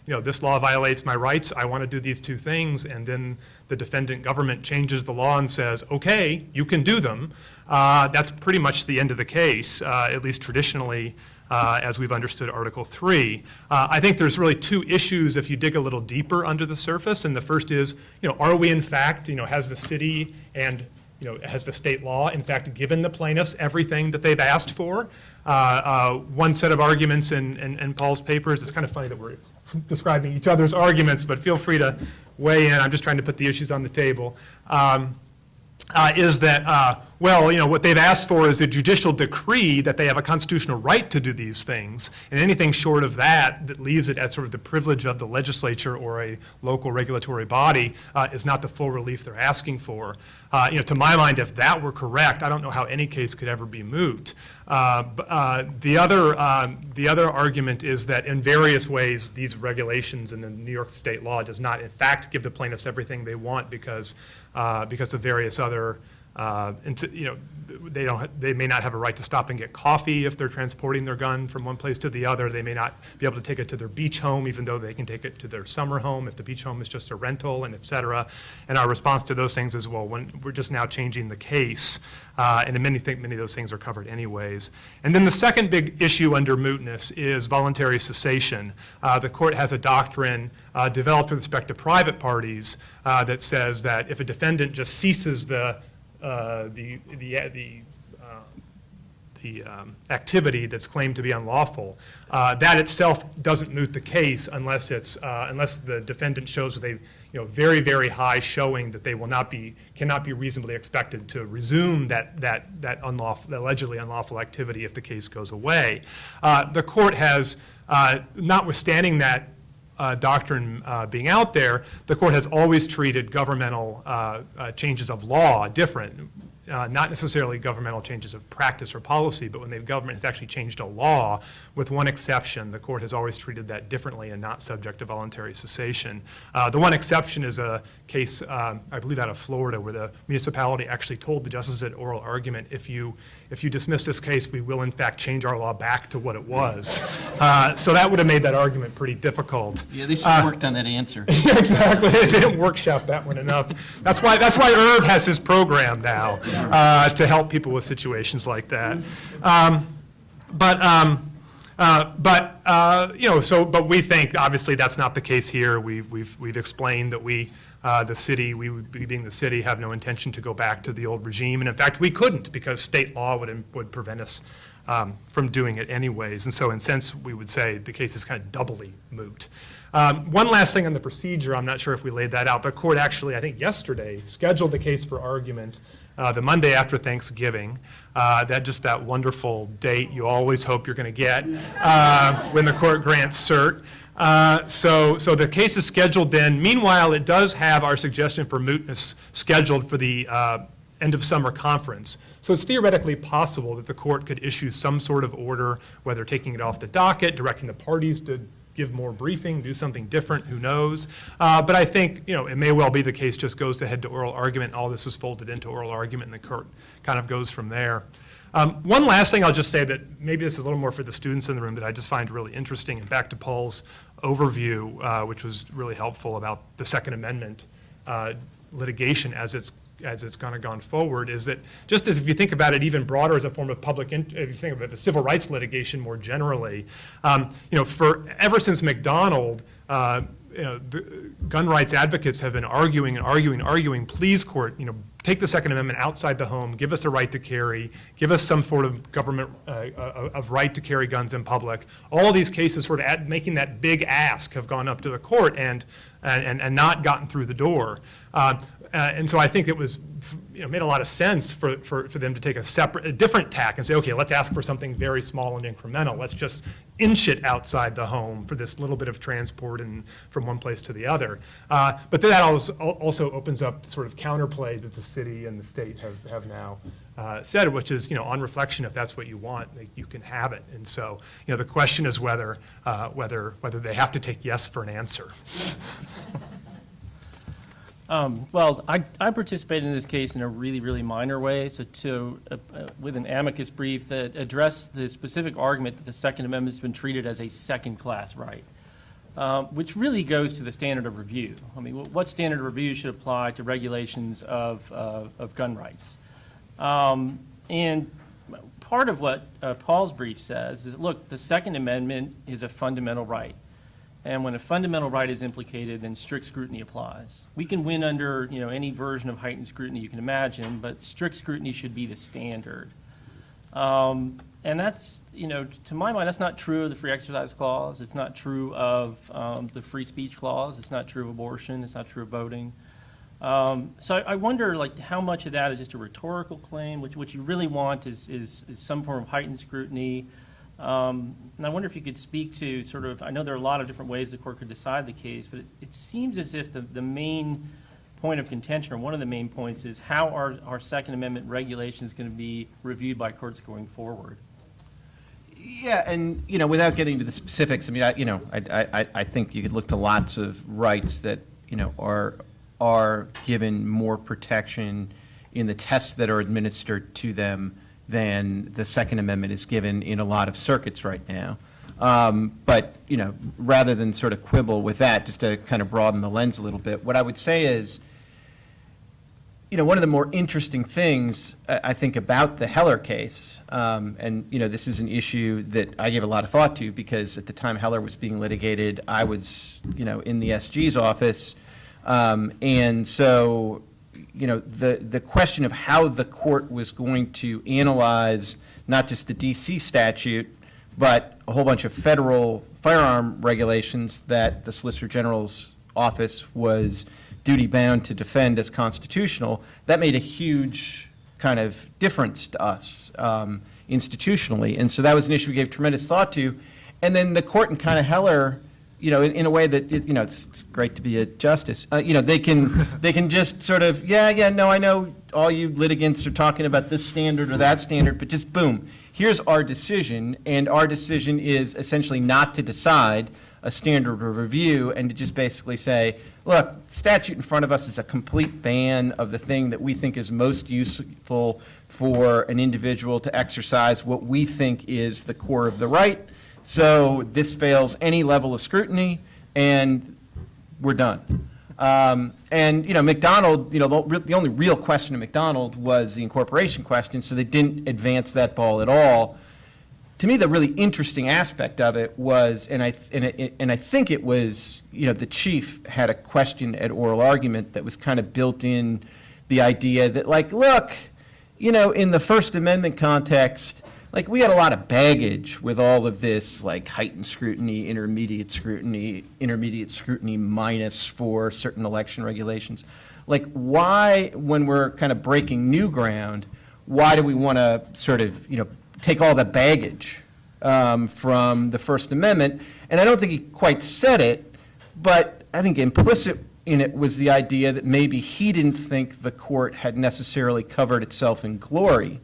this law violates my rights, I want to do these two things, and then the defendant government changes the law and says, okay, you can do them, that's pretty much the end of the case, at least traditionally, as we've understood Article 3. I think there's really two issues if you dig a little deeper under the surface, and the first is, are we in fact, has the city and has the state law in fact given the plaintiffs everything that they've asked for? One set of arguments in Paul's papers, it's kind of funny that we're describing each other's arguments, but feel free to weigh in. I'm just trying to put the issues on the table. Is that Well, what they've asked for is a judicial decree that they have a constitutional right to do these things, and anything short of that leaves it as sort of the privilege of the legislature or a local regulatory body is not the full relief they're asking for. To my mind, if that were correct, I don't know how any case could ever be moot. The other argument is that in various ways, these regulations in the New York state law does not, in fact, give the plaintiffs everything they want because of various other. They may not have a right to stop and get coffee if they're transporting their gun from one place to the other. They may not be able to take it to their beach home, even though they can take it to their summer home if the beach home is just a rental, and et cetera. And our response to those things is, well, when we're just now changing the case, and many of those things are covered anyways. And then the second big issue under mootness is voluntary cessation. The court has a doctrine developed with respect to private parties that says that if a defendant just ceases the activity that's claimed to be unlawful, that itself doesn't moot the case unless the defendant shows with a very, very high showing that they cannot be reasonably expected to resume that allegedly unlawful activity if the case goes away. The court has, notwithstanding that doctrine being out there, the court has always treated governmental changes of law different. Not necessarily governmental changes of practice or policy, but when the government has actually changed a law, with one exception, the court has always treated that differently and not subject to voluntary cessation. The one exception is a case, I believe out of Florida, where the municipality actually told the justice at oral argument, if you dismiss this case, we will in fact change our law back to what it was. So that would have made that argument pretty difficult. Yeah, they should have worked on that answer. Exactly, they didn't workshop that one enough. That's why Irv has his program now. To help people with situations like that. But we think obviously that's not the case here. We've explained that we being the city, have no intention to go back to the old regime, and in fact we couldn't because state law would prevent us from doing it anyways. And so in a sense we would say the case is kind of doubly moot. One last thing on the procedure, I'm not sure if we laid that out, but court actually, I think yesterday, scheduled the case for argument the Monday after Thanksgiving, that wonderful date you always hope you're going to get when the court grants cert. So the case is scheduled then. Meanwhile, it does have our suggestion for mootness scheduled for the end of summer conference. So it's theoretically possible that the court could issue some sort of order, whether taking it off the docket, directing the parties to give more briefing, do something different, who knows. But I think, it may well be the case just goes ahead to oral argument, all this is folded into oral argument, and the court kind of goes from there. One last thing I'll just say that maybe this is a little more for the students in the room that I just find really interesting, and back to Paul's overview, which was really helpful about the Second Amendment litigation as it's kind of gone forward, is that just as if you think about it even broader as a form of public, if you think about the civil rights litigation more generally, ever since McDonald, the gun rights advocates have been arguing, please court, take the Second Amendment outside the home, give us a right to carry, give us some sort of government of right to carry guns in public. All of these cases sort of making that big ask have gone up to the court and not gotten through the door. And so I think it was, made a lot of sense for them to take a different tack and say, okay, let's ask for something very small and incremental. Let's just inch it outside the home for this little bit of transport and from one place to the other. But then that also opens up sort of counterplay that the city and the state have now said, which is, on reflection, if that's what you want, you can have it. And so, the question is whether they have to take yes for an answer. Well, I participated in this case in a really, really minor way, with an amicus brief that addressed the specific argument that the Second Amendment has been treated as a second-class right, which really goes to the standard of review. I mean, what standard of review should apply to regulations of gun rights? And part of what Paul's brief says is, look, the Second Amendment is a fundamental right. And when a fundamental right is implicated, then strict scrutiny applies. We can win under, any version of heightened scrutiny you can imagine, but strict scrutiny should be the standard. And that's, to my mind, that's not true of the Free Exercise Clause. It's not true of the Free Speech Clause. It's not true of abortion. It's not true of voting. So I wonder, like, how much of that is just a rhetorical claim, which what you really want is some form of heightened scrutiny. And I wonder if you could speak to sort of, I know there are a lot of different ways the court could decide the case, but it seems as if the main point of contention, or one of the main points, is how are our Second Amendment regulations going to be reviewed by courts going forward? Yeah, and, without getting into the specifics, I mean, I think you could look to lots of rights that, are given more protection in the tests that are administered to them than the Second Amendment is given in a lot of circuits right now. But, rather than sort of quibble with that, just to kind of broaden the lens a little bit, what I would say is, one of the more interesting things, I think, about the Heller case, and, this is an issue that I gave a lot of thought to because at the time Heller was being litigated, I was, in the SG's office. And so, the question of how the court was going to analyze not just the D.C. statute, but a whole bunch of federal firearm regulations that the Solicitor General's office was duty-bound to defend as constitutional, that made a huge kind of difference to us institutionally. And so that was an issue we gave tremendous thought to. And then the court in kind of Heller, in a way that, it's great to be a justice, they can just sort of, no, I know all you litigants are talking about this standard or that standard, but just boom, here's our decision, and our decision is essentially not to decide a standard of review and to just basically say, look, statute in front of us is a complete ban of the thing that we think is most useful for an individual to exercise what we think is the core of the right. So this fails any level of scrutiny, and we're done. And, McDonald, the only real question at McDonald was the incorporation question, so they didn't advance that ball at all. To me, the really interesting aspect of it was, and I think it was, the chief had a question at oral argument that was kind of built in the idea that, like, look, in the First Amendment context, like, we had a lot of baggage with all of this, like, heightened scrutiny, intermediate scrutiny minus for certain election regulations. Like, why, when we're kind of breaking new ground, why do we want to sort of, take all the baggage from the First Amendment? And I don't think he quite said it, but I think implicit in it was the idea that maybe he didn't think the court had necessarily covered itself in glory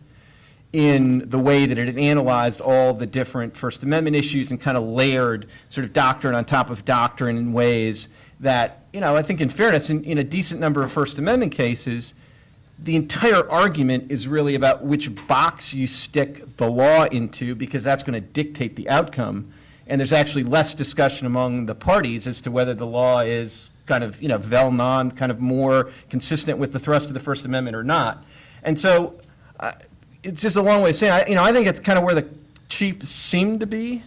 in the way that it had analyzed all the different First Amendment issues and kind of layered sort of doctrine on top of doctrine in ways that, I think in fairness, in a decent number of First Amendment cases, the entire argument is really about which box you stick the law into, because that's going to dictate the outcome. And there's actually less discussion among the parties as to whether the law is kind of, vel non, kind of more consistent with the thrust of the First Amendment or not. And so it's just a long way of saying, I think it's kind of where the chief seemed to be.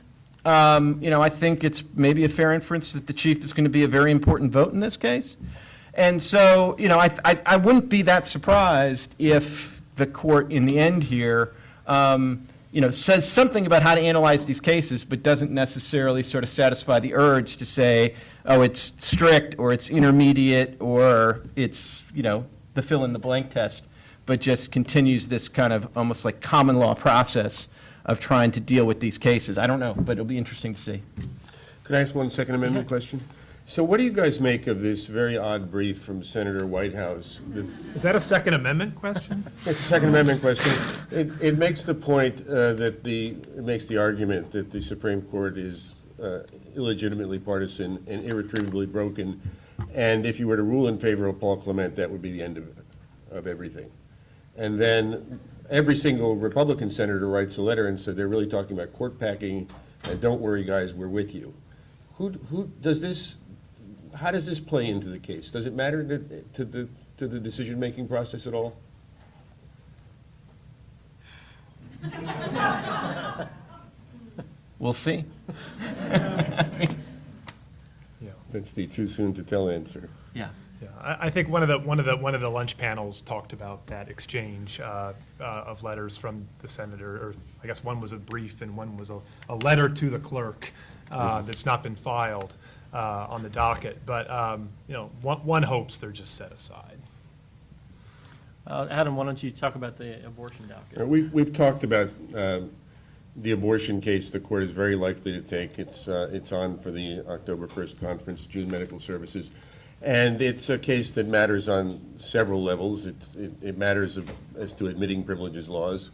I think it's maybe a fair inference that the chief is going to be a very important vote in this case. And so, I wouldn't be that surprised if the court in the end here, says something about how to analyze these cases, but doesn't necessarily sort of satisfy the urge to say, oh, it's strict, or it's intermediate, or it's, the fill-in-the-blank test, but just continues this kind of almost like common law process of trying to deal with these cases. I don't know, but it'll be interesting to see. Could I ask one Second Amendment question? So what do you guys make of this very odd brief from Senator Whitehouse? Is that a Second Amendment question? It's a Second Amendment question. It makes the point it makes the argument that the Supreme Court is illegitimately partisan and irretrievably broken, and if you were to rule in favor of Paul Clement, that would be the end of everything. And then every single Republican senator writes a letter and said they're really talking about court packing, and don't worry, guys, we're with you. Who does this? How does this play into the case? Does it matter to the decision-making process at all? We'll see. That's the too soon to tell answer. Yeah. Yeah, I think one of the lunch panels talked about that exchange of letters from the senator, or I guess one was a brief and one was a letter to the clerk that's not been filed. on the docket. But, one hopes they're just set aside. Adam, why don't you talk about the abortion docket? We've talked about the abortion case the court is very likely to take. It's on for the October 1st conference, June Medical Services. And it's a case that matters on several levels. It matters as to admitting privileges laws.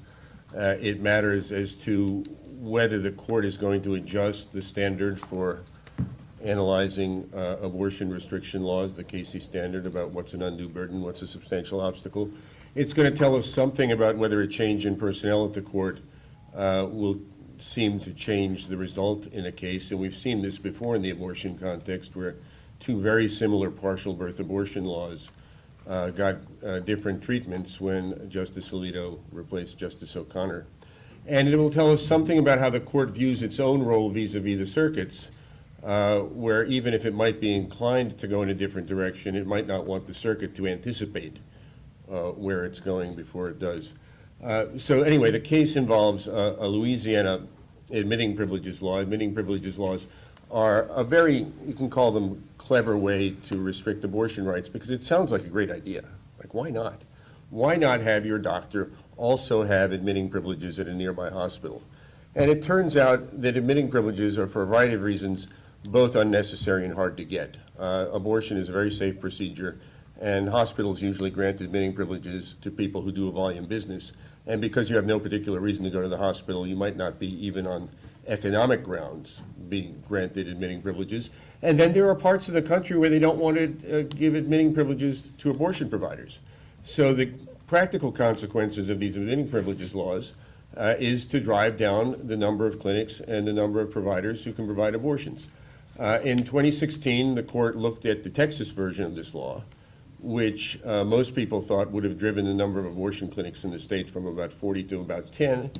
It matters as to whether the court is going to adjust the standard for analyzing abortion restriction laws, the Casey standard about what's an undue burden, what's a substantial obstacle. It's going to tell us something about whether a change in personnel at the court will seem to change the result in a case. And we've seen this before in the abortion context, where two very similar partial birth abortion laws got different treatments when Justice Alito replaced Justice O'Connor. And it will tell us something about how the court views its own role vis-a-vis the circuits, where even if it might be inclined to go in a different direction, it might not want the circuit to anticipate where it's going before it does. So anyway, the case involves a Louisiana admitting privileges law. Admitting privileges laws are a very, you can call them clever way to restrict abortion rights, because it sounds like a great idea. Like, why not? Why not have your doctor also have admitting privileges at a nearby hospital? And it turns out that admitting privileges are, for a variety of reasons, both unnecessary and hard to get. Abortion is a very safe procedure, and hospitals usually grant admitting privileges to people who do a volume business. And because you have no particular reason to go to the hospital, you might not be, even on economic grounds, being granted admitting privileges. And then there are parts of the country where they don't want to give admitting privileges to abortion providers. So the practical consequences of these admitting privileges laws is to drive down the number of clinics and the number of providers who can provide abortions. In 2016, the court looked at the Texas version of this law, which most people thought would have driven the number of abortion clinics in the state from about 40 to about 10.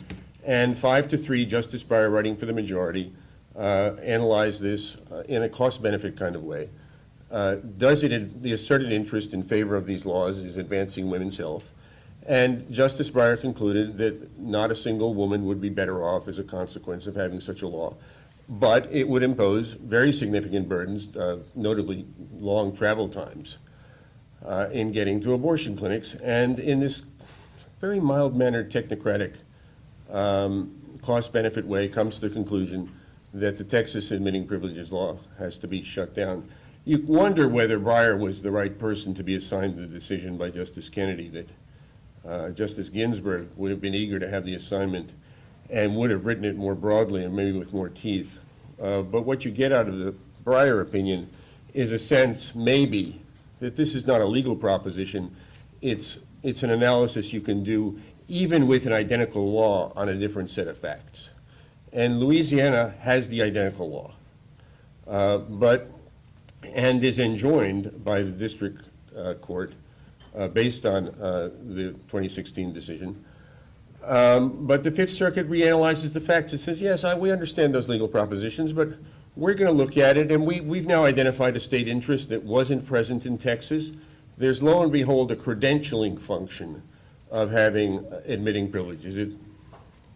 And 5-3, Justice Breyer, writing for the majority, analyzed this in a cost-benefit kind of way. The asserted interest in favor of these laws is advancing women's health. And Justice Breyer concluded that not a single woman would be better off as a consequence of having such a law, but it would impose very significant burdens, notably long travel times, in getting to abortion clinics. And in this very mild-mannered, technocratic, cost-benefit way, comes to the conclusion that the Texas admitting privileges law has to be shut down. You wonder whether Breyer was the right person to be assigned the decision by Justice Kennedy, that Justice Ginsburg would have been eager to have the assignment and would have written it more broadly and maybe with more teeth. But what you get out of the Breyer opinion is a sense, maybe, that this is not a legal proposition. It's an analysis you can do even with an identical law on a different set of facts. And Louisiana has the identical law, and is enjoined by the district court based on the 2016 decision. But the Fifth Circuit reanalyzes the facts. It says, yes, we understand those legal propositions, but we're going to look at it, and we've now identified a state interest that wasn't present in Texas. There's, lo and behold, a credentialing function of having admitting privileges.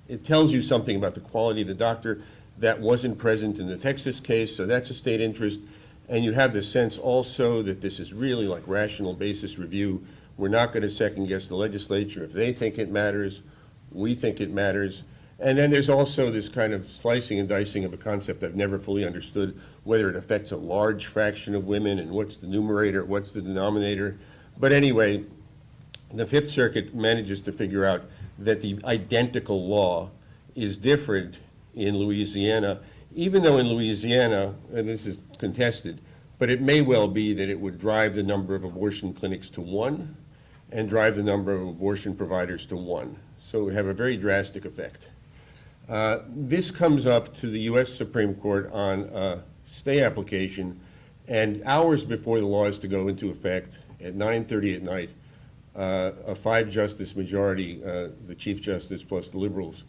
It tells you something about the quality of the doctor that wasn't present in the Texas case, so that's a state interest. And you have the sense also that this is really like rational basis review. We're not going to second guess the legislature. If they think it matters, we think it matters. And then there's also this kind of slicing and dicing of a concept I've never fully understood, whether it affects a large fraction of women and what's the numerator, what's the denominator. But anyway, the Fifth Circuit manages to figure out that the identical law is different in Louisiana, even though in Louisiana, and this is contested, but it may well be that it would drive the number of abortion clinics to 1 and drive the number of abortion providers to 1. So it would have a very drastic effect. This comes up to the U.S. Supreme Court on a stay application, and hours before the law is to go into effect, at 9:30 at night, a 5-justice majority, the Chief Justice plus the liberals,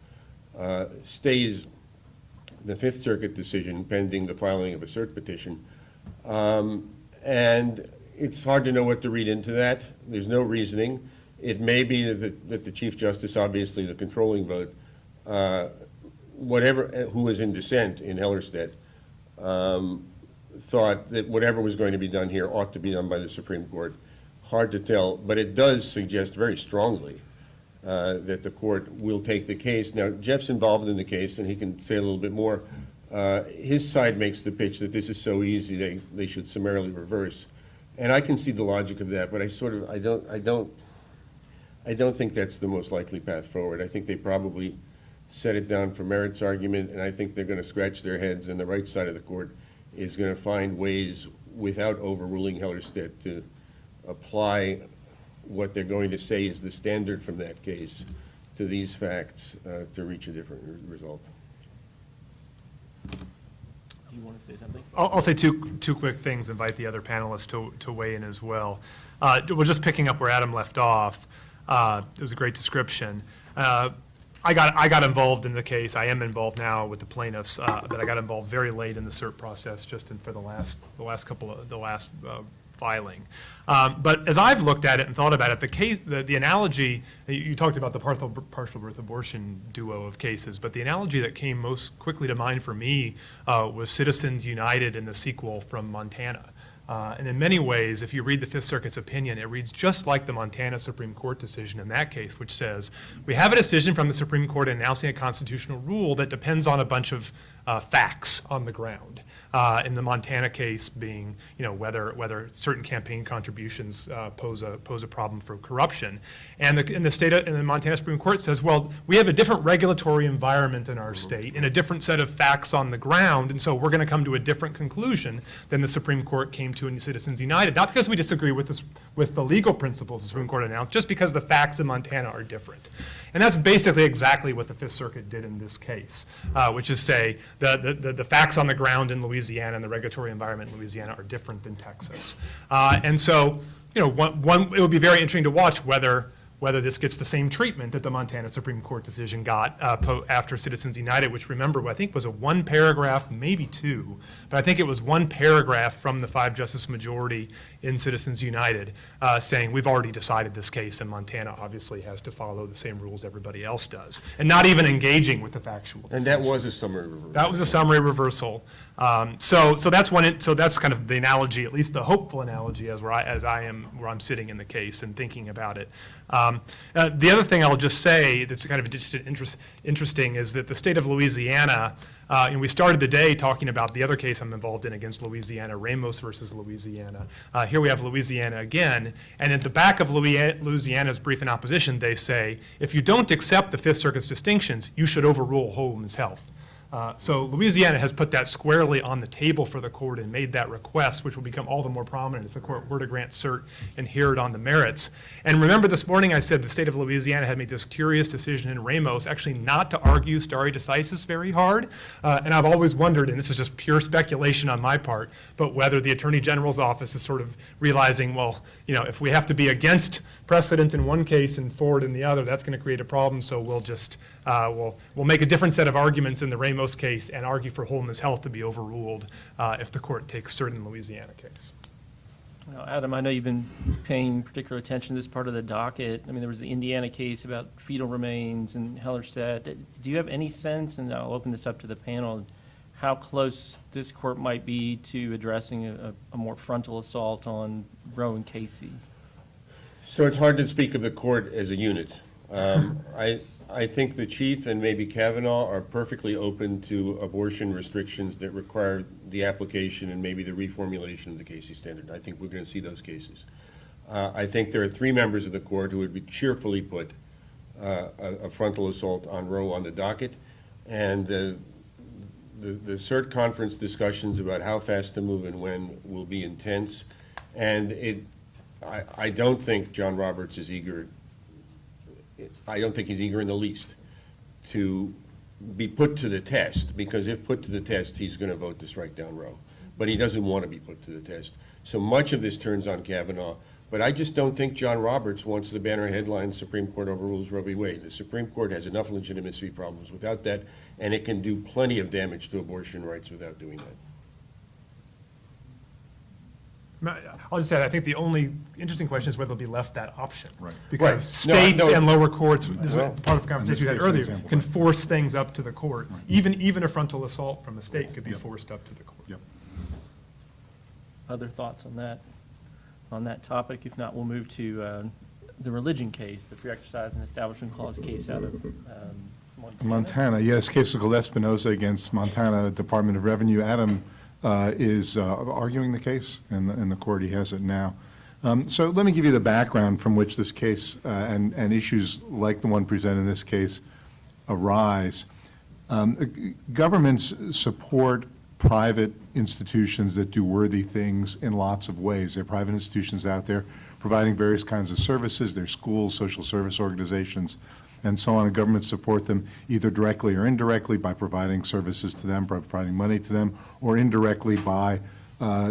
stays the Fifth Circuit decision pending the filing of a cert petition. And it's hard to know what to read into that. There's no reasoning. It may be that the Chief Justice, obviously the controlling vote, who was in dissent in Hellerstedt, thought that whatever was going to be done here ought to be done by the Supreme Court. Hard to tell, but it does suggest very strongly that the court will take the case. Now, Jeff's involved in the case, and he can say a little bit more. His side makes the pitch that this is so easy they should summarily reverse, and I can see the logic of that. But I don't think that's the most likely path forward. I think they probably set it down for merits argument, and I think they're going to scratch their heads, and the right side of the court is going to find ways without overruling Hellerstedt to apply what they're going to say is the standard from that case to these facts to reach a different result. Do you want to say something? I'll say two quick things, invite the other panelists to weigh in as well. Well, just picking up where Adam left off, it was a great description. I got involved in the case. I am involved now with the plaintiffs, but I got involved very late in the cert process, just for the last filing. But as I've looked at it and thought about it, the analogy, you talked about the partial birth abortion duo of cases, but the analogy that came most quickly to mind for me was Citizens United in the sequel from Montana. And in many ways, if you read the Fifth Circuit's opinion, it reads just like the Montana Supreme Court decision in that case, which says, we have a decision from the Supreme Court announcing a constitutional rule that depends on a bunch of facts on the ground. In the Montana case being, whether certain campaign contributions pose a problem for corruption. And the Montana Supreme Court says, well, we have a different regulatory environment in our state and a different set of facts on the ground, and so we're going to come to a different conclusion than the Supreme Court came to in Citizens United. Not because we disagree with the legal principles the Supreme Court announced, just because the facts in Montana are different. And that's basically exactly what the Fifth Circuit did in this case, which is say the facts on the ground in Louisiana and the regulatory environment in Louisiana are different than Texas. And so, it would be very interesting to watch whether this gets the same treatment that the Montana Supreme Court decision got after Citizens United, which, remember, I think was a one paragraph, maybe two, but I think it was one paragraph from the 5-justice majority in Citizens United saying, we've already decided this case, and Montana obviously has to follow the same rules everybody else does, and not even engaging with the factual And that was a summary reversal. That was a summary reversal. So that's so that's kind of the analogy, at least the hopeful analogy, where I'm sitting in the case and thinking about it. The other thing I'll just say that's kind of just interesting is that the state of Louisiana, and we started the day talking about the other case I'm involved in against Louisiana, Ramos versus Louisiana. Here we have Louisiana again, and at the back of Louisiana's brief in opposition, they say, if you don't accept the Fifth Circuit's distinctions, you should overrule Holmes' Health. So Louisiana has put that squarely on the table for the court and made that request, which will become all the more prominent if the court were to grant cert and hear it on the merits. And remember this morning I said the state of Louisiana had made this curious decision in Ramos actually not to argue stare decisis very hard. And I've always wondered, and this is just pure speculation on my part, but whether the Attorney General's office is sort of realizing, well, if we have to be against precedent in one case and forward in the other, that's going to create a problem, so we'll just we'll make a different set of arguments in the Ramos case and argue for Holmes' Health to be overruled if the court takes cert in the Louisiana case. Well, Adam, I know you've been paying particular attention to this part of the docket. I mean, there was the Indiana case about fetal remains and Hellerstedt. Do you have any sense, and I'll open this up to the panel, how close this court might be to addressing a more frontal assault on Roe and Casey? So it's hard to speak of the court as a unit. I think the Chief and maybe Kavanaugh are perfectly open to abortion restrictions that require the application and maybe the reformulation of the Casey standard. I think we're going to see those cases. I think there are 3 members of the court who would cheerfully put a frontal assault on Roe on the docket. And the cert conference discussions about how fast to move and when will be intense. And I don't think John Roberts is eager. I don't think he's eager in the least to be put to the test, because if put to the test, he's going to vote to strike down Roe. But he doesn't want to be put to the test. So much of this turns on Kavanaugh. But I just don't think John Roberts wants the banner headline, Supreme Court overrules Roe v. Wade. The Supreme Court has enough legitimacy problems without that, and it can do plenty of damage to abortion rights without doing that. I'll just say, I think the only interesting question is whether they'll be left that option. Right. Because Right. states and lower courts, this is Well, part of the conversation we had case, earlier, example, can right. force things up to the court. Even a frontal assault from the state could be forced up to the court. Yep. other thoughts on that topic? If not, we'll move to the religion case, the Free Exercise and Establishment Clause case out of Montana. Yes, case is called Espinoza against Montana Department of Revenue. Adam is arguing the case, and the court, he has it now. So let me give you the background from which this case and issues like the one presented in this case arise. Governments support private institutions that do worthy things in lots of ways. There are private institutions out there providing various kinds of services. There are schools, social service organizations, and so on. And governments support them either directly or indirectly by providing services to them, by providing money to them, or indirectly by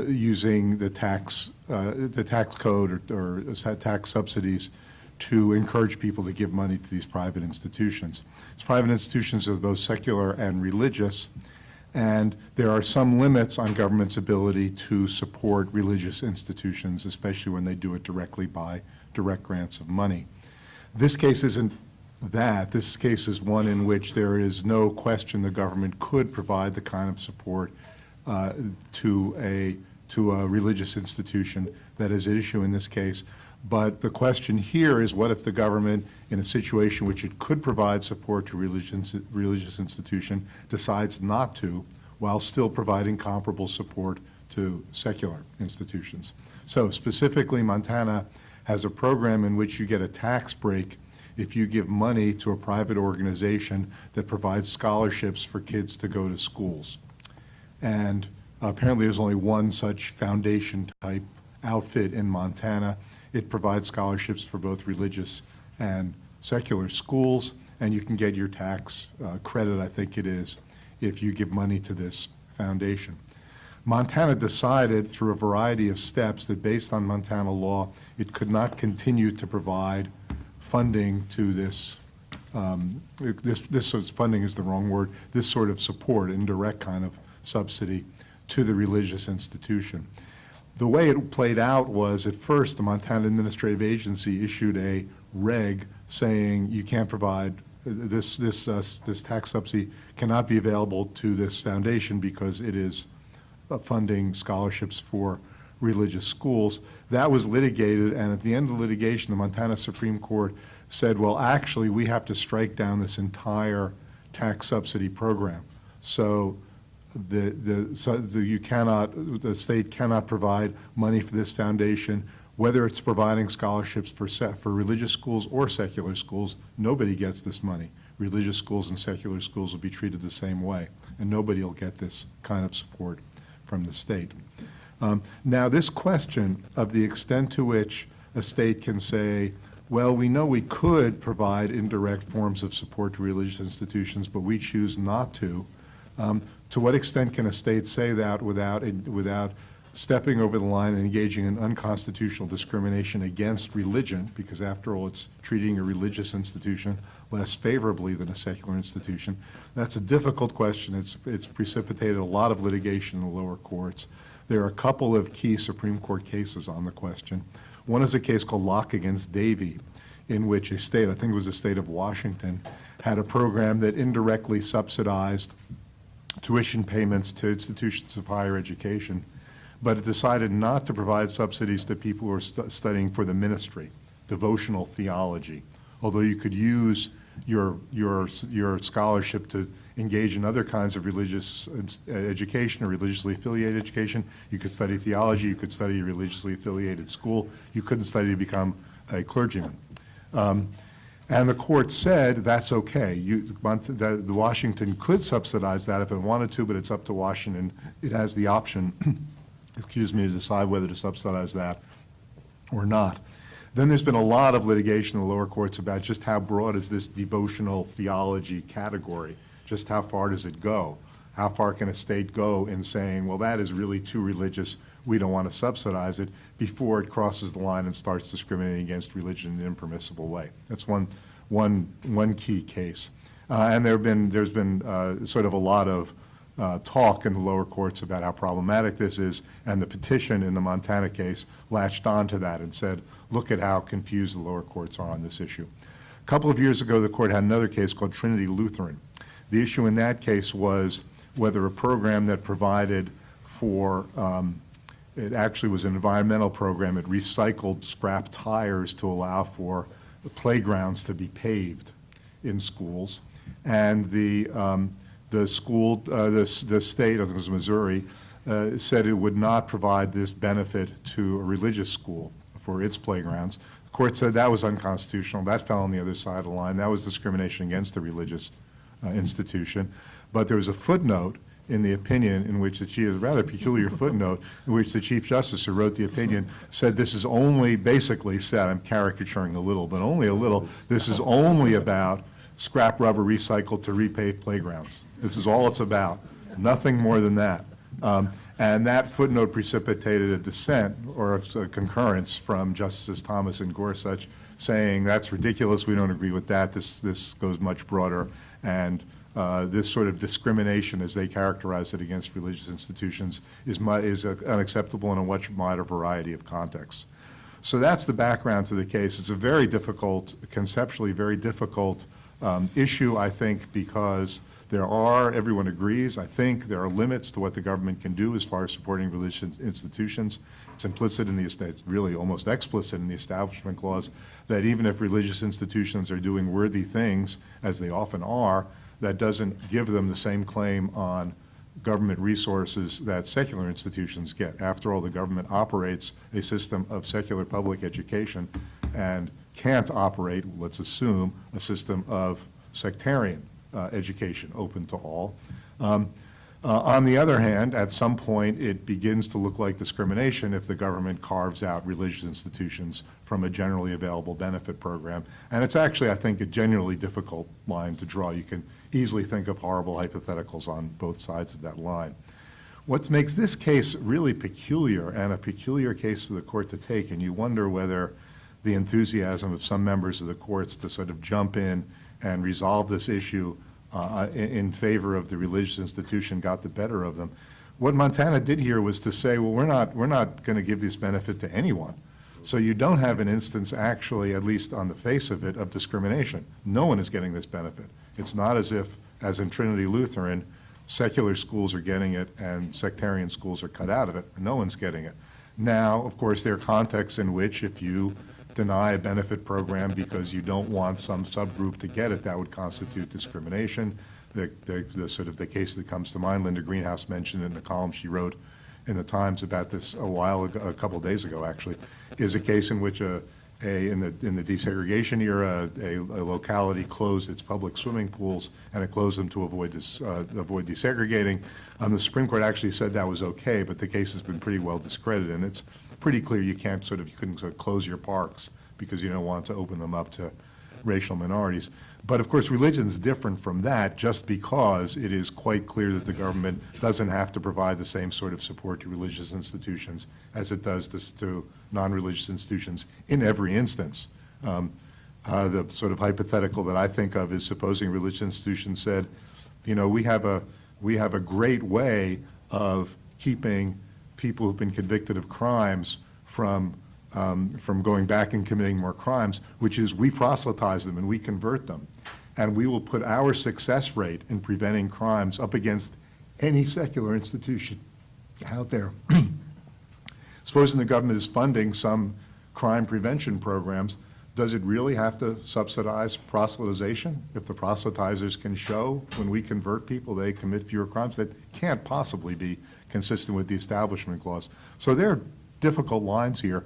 using the tax code or tax subsidies to encourage people to give money to these private institutions. These private institutions are both secular and religious, and there are some limits on government's ability to support religious institutions, especially when they do it directly by direct grants of money. This case isn't that. This case is one in which there is no question the government could provide the kind of support to a religious institution that is at issue in this case. But the question here is, what if the government, in a situation which it could provide support to religious institution, decides not to, while still providing comparable support to secular institutions? So specifically, Montana has a program in which you get a tax break if you give money to a private organization that provides scholarships for kids to go to schools. And apparently there's only one such foundation-type outfit in Montana. It provides scholarships for both religious and secular schools, and you can get your tax credit, I think it is, if you give money to this foundation. Montana decided through a variety of steps that based on Montana law, it could not continue to provide funding to this, funding is the wrong word, this sort of support, indirect kind of subsidy to the religious institution. The way it played out was, at first, the Montana Administrative Agency issued a reg saying you can't provide this tax subsidy cannot be available to this foundation because it is funding scholarships for religious schools. That was litigated, and at the end of the litigation, the Montana Supreme Court said, well, actually, we have to strike down this entire tax subsidy program. So the state cannot provide money for this foundation, whether it's providing scholarships for religious schools or secular schools. Nobody gets this money. Religious schools and secular schools will be treated the same way, and nobody will get this kind of support from the state. Now, this question of the extent to which a state can say, well, we know we could provide indirect forms of support to religious institutions, but we choose not to. To what extent can a state say that without stepping over the line and engaging in unconstitutional discrimination against religion, because after all, it's treating a religious institution less favorably than a secular institution? That's a difficult question. It's precipitated a lot of litigation in the lower courts. There are a couple of key Supreme Court cases on the question. One is a case called Locke against Davey, in which a state, I think it was the state of Washington, had a program that indirectly subsidized tuition payments to institutions of higher education, but it decided not to provide subsidies to people who are studying for the ministry, devotional theology. Although you could use your scholarship to engage in other kinds of religious education or religiously affiliated education. You could study theology, you could study a religiously affiliated school. You couldn't study to become a clergyman. And the court said that's okay. The Washington could subsidize that if it wanted to, but it's up to Washington. It has the option, excuse me, to decide whether to subsidize that or not. Then there's been a lot of litigation in the lower courts about just how broad is this devotional theology category? Just how far does it go? How far can a state go in saying, well, that is really too religious, we don't want to subsidize it, before it crosses the line and starts discriminating against religion in an impermissible way? That's one key case. And there's been sort of a lot of talk in the lower courts about how problematic this is, and the petition in the Montana case latched onto that and said, look at how confused the lower courts are on this issue. A couple of years ago, the court had another case called Trinity Lutheran. The issue in that case was whether a program that provided for It actually was an environmental program. It recycled scrap tires to allow for playgrounds to be paved in schools. And the school, the state, I think it was Missouri, said it would not provide this benefit to a religious school for its playgrounds. The court said that was unconstitutional. That fell on the other side of the line. That was discrimination against a religious institution. But there was a footnote in the opinion in which the chief, a rather peculiar footnote, in which the Chief Justice who wrote the opinion said this is only, basically said, I'm caricaturing a little, but only a little, this is only about scrap rubber recycled to repave playgrounds. This is all it's about, nothing more than that. And that footnote precipitated a dissent or a concurrence from Justices Thomas and Gorsuch saying that's ridiculous, we don't agree with that, this goes much broader, and this sort of discrimination, as they characterize it, against religious institutions is unacceptable in a much wider variety of contexts. So that's the background to the case. It's a very difficult, conceptually very difficult issue, I think, because there are, everyone agrees, I think, there are limits to what the government can do as far as supporting religious institutions. It's implicit in the, it's really almost explicit in the Establishment Clause that even if religious institutions are doing worthy things, as they often are, that doesn't give them the same claim on government resources that secular institutions get. After all, the government operates a system of secular public education and can't operate, let's assume, a system of sectarian education open to all. On the other hand, at some point, it begins to look like discrimination if the government carves out religious institutions from a generally available benefit program. And it's actually, I think, a genuinely difficult line to draw. You can easily think of horrible hypotheticals on both sides of that line. What makes this case really peculiar, and a peculiar case for the court to take, and you wonder whether the enthusiasm of some members of the courts to sort of jump in and resolve this issue in favor of the religious institution got the better of them. What Montana did here was to say, well, we're not going to give this benefit to anyone. So you don't have an instance actually, at least on the face of it, of discrimination. No one is getting this benefit. It's not as if, as in Trinity Lutheran, secular schools are getting it and sectarian schools are cut out of it. No one's getting it. Now, of course, there are contexts in which if you deny a benefit program because you don't want some subgroup to get it, that would constitute discrimination. The sort of the case that comes to mind, Linda Greenhouse mentioned in the column she wrote in the Times about this a while ago, a couple days ago actually, is a case in which in the desegregation era, a locality closed its public swimming pools and it closed them to avoid desegregating. The Supreme Court actually said that was okay, but the case has been pretty well discredited, and it's pretty clear you couldn't sort of close your parks because you don't want to open them up to racial minorities. But of course, religion is different from that just because it is quite clear that the government doesn't have to provide the same sort of support to religious institutions as it does to non-religious institutions in every instance. The sort of hypothetical that I think of is supposing a religious institution said, you know, we have a great way of keeping people who've been convicted of crimes from going back and committing more crimes, which is we proselytize them and we convert them. And we will put our success rate in preventing crimes up against any secular institution out there. Supposing the government is funding some crime prevention programs, does it really have to subsidize proselytization? If the proselytizers can show when we convert people, they commit fewer crimes, that can't possibly be consistent with the Establishment Clause. So there are difficult lines here.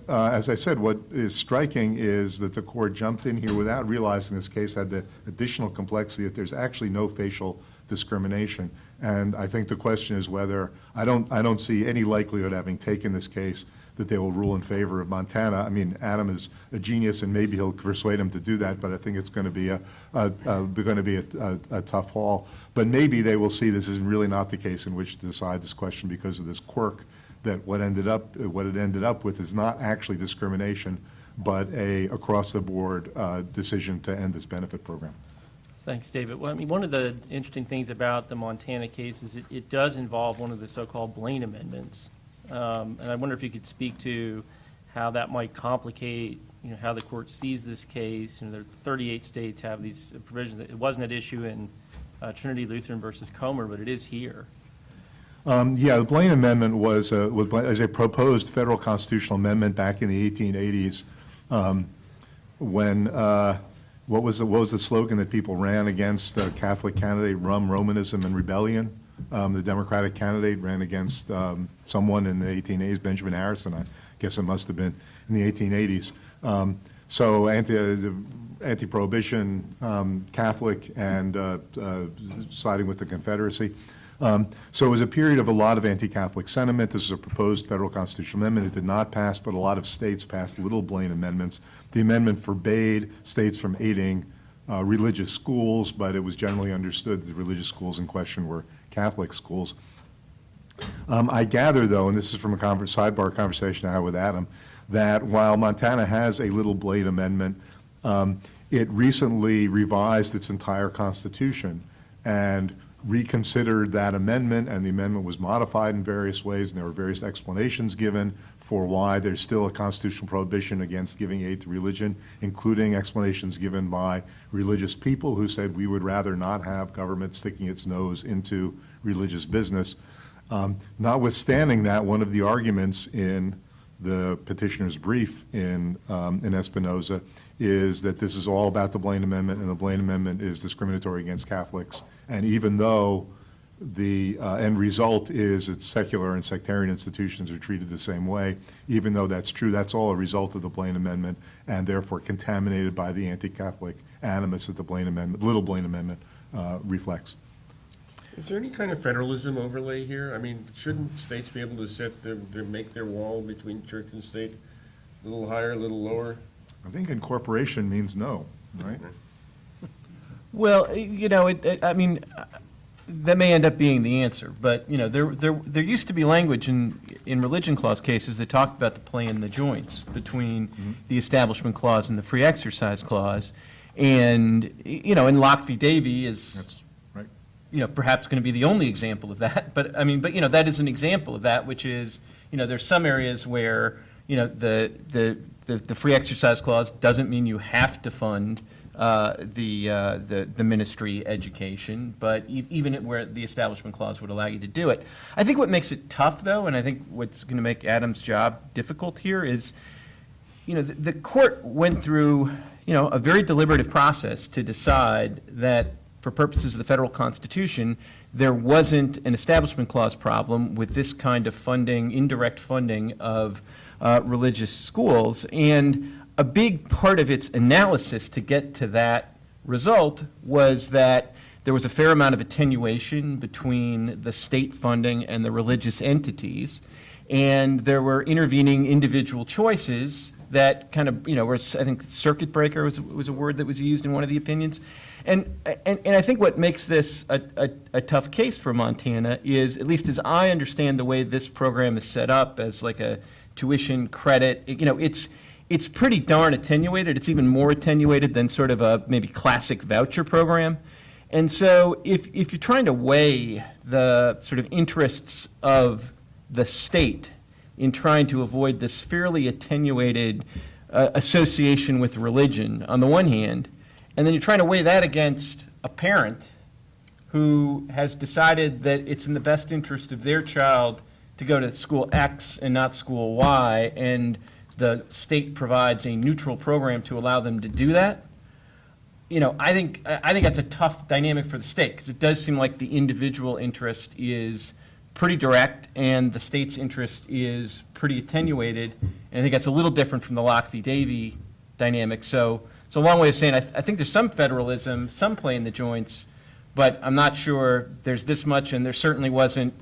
As I said, what is striking is that the court jumped in here without realizing this case had the additional complexity that there's actually no facial discrimination. And I think the question is whether, I don't see any likelihood, having taken this case, that they will rule in favor of Montana. I mean, Adam is a genius, and maybe he'll persuade him to do that, but I think it's going to be a tough haul. But maybe they will see this is really not the case in which to decide this question because of this quirk, that what it ended up with is not actually discrimination, but a across-the-board decision to end this benefit program. Thanks, David. Well, I mean, one of the interesting things about the Montana case is it does involve one of the so-called Blaine Amendments. And I wonder if you could speak to how that might complicate, you know, how the court sees this case. You know, there are 38 states have these provisions. It wasn't at issue in Trinity Lutheran versus Comer, but it is here. Yeah, the Blaine Amendment was a proposed federal constitutional amendment back in the 1880s, when, what was the slogan that people ran against Catholic candidate, Romanism and Rebellion? The Democratic candidate ran against someone in the 1880s, Benjamin Harrison, I guess it must have been, in the 1880s. So anti-prohibition, Catholic, and siding with the Confederacy. So it was a period of a lot of anti-Catholic sentiment. This is a proposed federal constitutional amendment. It did not pass, but a lot of states passed little Blaine amendments. The amendment forbade states from aiding religious schools, but it was generally understood that the religious schools in question were Catholic schools. I gather, though, and this is from a sidebar conversation I had with Adam, that while Montana has a little Blaine amendment, it recently revised its entire constitution and reconsidered that amendment, and the amendment was modified in various ways, and there were various explanations given for why there's still a constitutional prohibition against giving aid to religion, including explanations given by religious people who said we would rather not have government sticking its nose into religious business. Notwithstanding that, one of the arguments in the petitioner's brief in Espinoza is that this is all about the Blaine Amendment, and the Blaine Amendment is discriminatory against Catholics. And even though the end result is that secular and sectarian institutions are treated the same way, even though that's true, that's all a result of the Blaine Amendment, and therefore contaminated by the anti-Catholic animus that the Blaine Amendment, little Blaine Amendment, reflects. Is there any kind of federalism overlay here? I mean, shouldn't states be able to make their wall between church and state a little higher, a little lower? I think incorporation means no, right? Well, you know, I mean, that may end up being the answer, but, you know, there used to be language in religion clause cases that talked about the play in the joints between the Establishment Clause and the Free Exercise Clause. And, you know, in Locke v. Davey is, That's right. you know, perhaps going to be the only example of that. But, I mean, you know, that is an example of that, which is, you know, there's some areas where, you know, the Free Exercise Clause doesn't mean you have to fund the ministry education, but even where the Establishment Clause would allow you to do it. I think what makes it tough, though, and I think what's going to make Adam's job difficult here is, you know, the court went through, you know, a very deliberative process to decide that for purposes of the federal Constitution, there wasn't an Establishment Clause problem with this kind of funding, indirect funding of religious schools. And a big part of its analysis to get to that result was that there was a fair amount of attenuation between the state funding and the religious entities, and there were intervening individual choices that kind of, you know, were, I think circuit breaker was a word that was used in one of the opinions. And I think what makes this a tough case for Montana is, at least as I understand the way this program is set up as like a tuition credit, you know, it's pretty darn attenuated. It's even more attenuated than sort of a maybe classic voucher program. And so if you're trying to weigh the sort of interests of the state in trying to avoid this fairly attenuated association with religion on the one hand, and then you're trying to weigh that against a parent who has decided that it's in the best interest of their child to go to school X and not school Y, and the state provides a neutral program to allow them to do that, you know, I think that's a tough dynamic for the state, because it does seem like the individual interest is pretty direct and the state's interest is pretty attenuated. And I think that's a little different from the Locke v. Davey dynamic. So it's a long way of saying I think there's some federalism, some play in the joints, but I'm not sure there's this much, and there certainly wasn't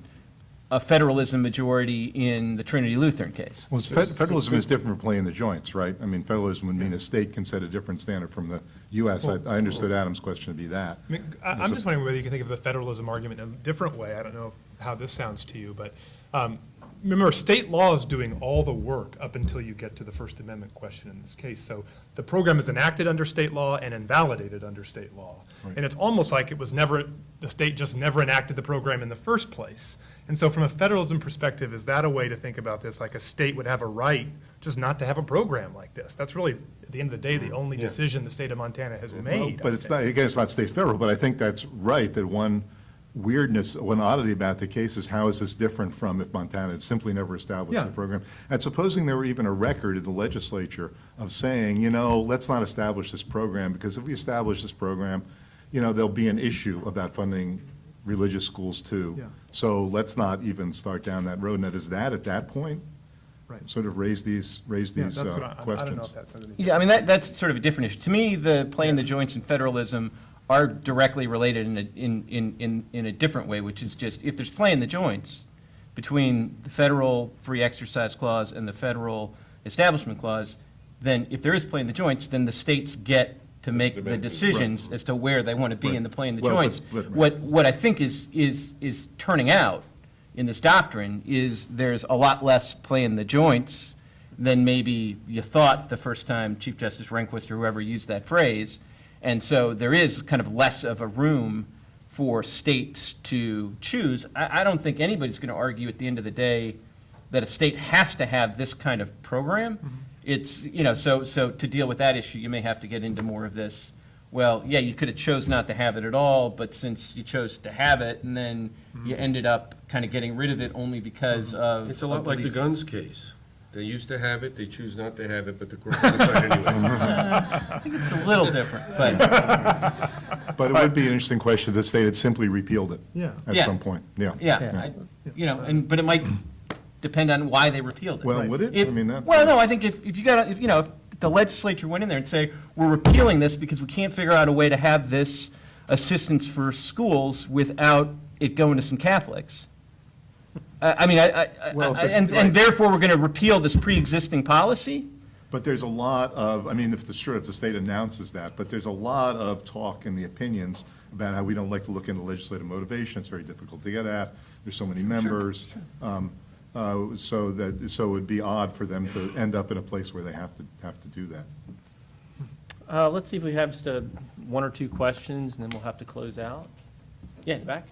a federalism majority in the Trinity Lutheran case. Well, federalism is different from playing the joints, right? I mean, federalism would mean a state can set a different standard from the U.S. I understood Adam's question to be that. I mean, I'm just wondering whether you can think of the federalism argument in a different way. I don't know how this sounds to you, but remember, state law is doing all the work up until you get to the First Amendment question in this case. So the program is enacted under state law and invalidated under state law. Right. And it's almost like it was never, the state just never enacted the program in the first place. And so from a federalism perspective, is that a way to think about this? Like a state would have a right just not to have a program like this. That's really, at the end of the day, the only decision the state of Montana has made. But it's not, again, it's not state federal, but I think that's right, that one weirdness, one oddity about the case is how is this different from if Montana had simply never established Yeah. a program? And supposing there were even a record in the legislature of saying, let's not establish this program, because if we establish this program, there'll be an issue about funding religious schools too. Yeah. So let's not even start down that road. Now, does that, at that point, Right. sort of raise these That's what questions? I don't know if that's underneath. Yeah, I mean, that's sort of a different issue. To me, the play in the joints and federalism are directly related in a different way, which is just, if there's play in the joints between the federal free exercise clause and the federal establishment clause, then if there is play in the joints, then the states get to make the decisions as to where they want to be in the play in the joints. What I think is turning out in this doctrine is there's a lot less play in the joints than maybe you thought the first time Chief Justice Rehnquist or whoever used that phrase. And so there is kind of less of a room for states to choose. I don't think anybody's going to argue at the end of the day that a state has to have this kind of program. It's, so to deal with that issue, you may have to get into more of this. Well, yeah, you could have chose not to have it at all, but since you chose to have it, and then you ended up kind of getting rid of it only because of. It's a lot like the guns case. They used to have it, they choose not to have it, but the court decided anyway. I think it's a little different, but. But it would be an interesting question if the state had simply repealed it at Yeah. some point, Yeah, but it might depend on why they repealed it. Well, would it? I mean, that. Well, no, I think if the legislature went in there and say, we're repealing this because we can't figure out a way to have this assistance for schools without it going to some Catholics. And therefore we're going to repeal this pre-existing policy? But there's a lot of, if the state announces that, but there's a lot of talk in the opinions about how we don't like to look into legislative motivation. It's very difficult to get at. There's so many members. So it would be odd for them to end up in a place where they have to do that. Let's see if we have just one or two questions, and then we'll have to close out. Yeah, in the back.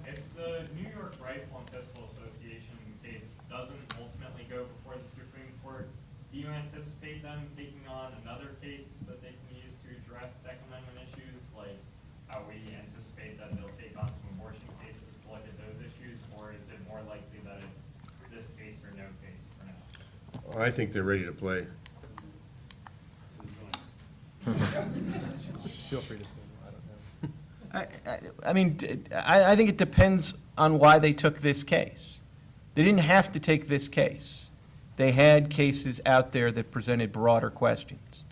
If the New York Rifle and Pistol Association case doesn't ultimately go before the Supreme Court, do you anticipate them taking on another case that they can use to address Second Amendment issues, like how we anticipate that they'll take on some abortion cases to look at those issues, or is it more likely that it's this case or no case for now? I think they're ready to play. Feel free to say no, I don't know. I think it depends on why they took this case. They didn't have to take this case. They had cases out there that presented broader questions.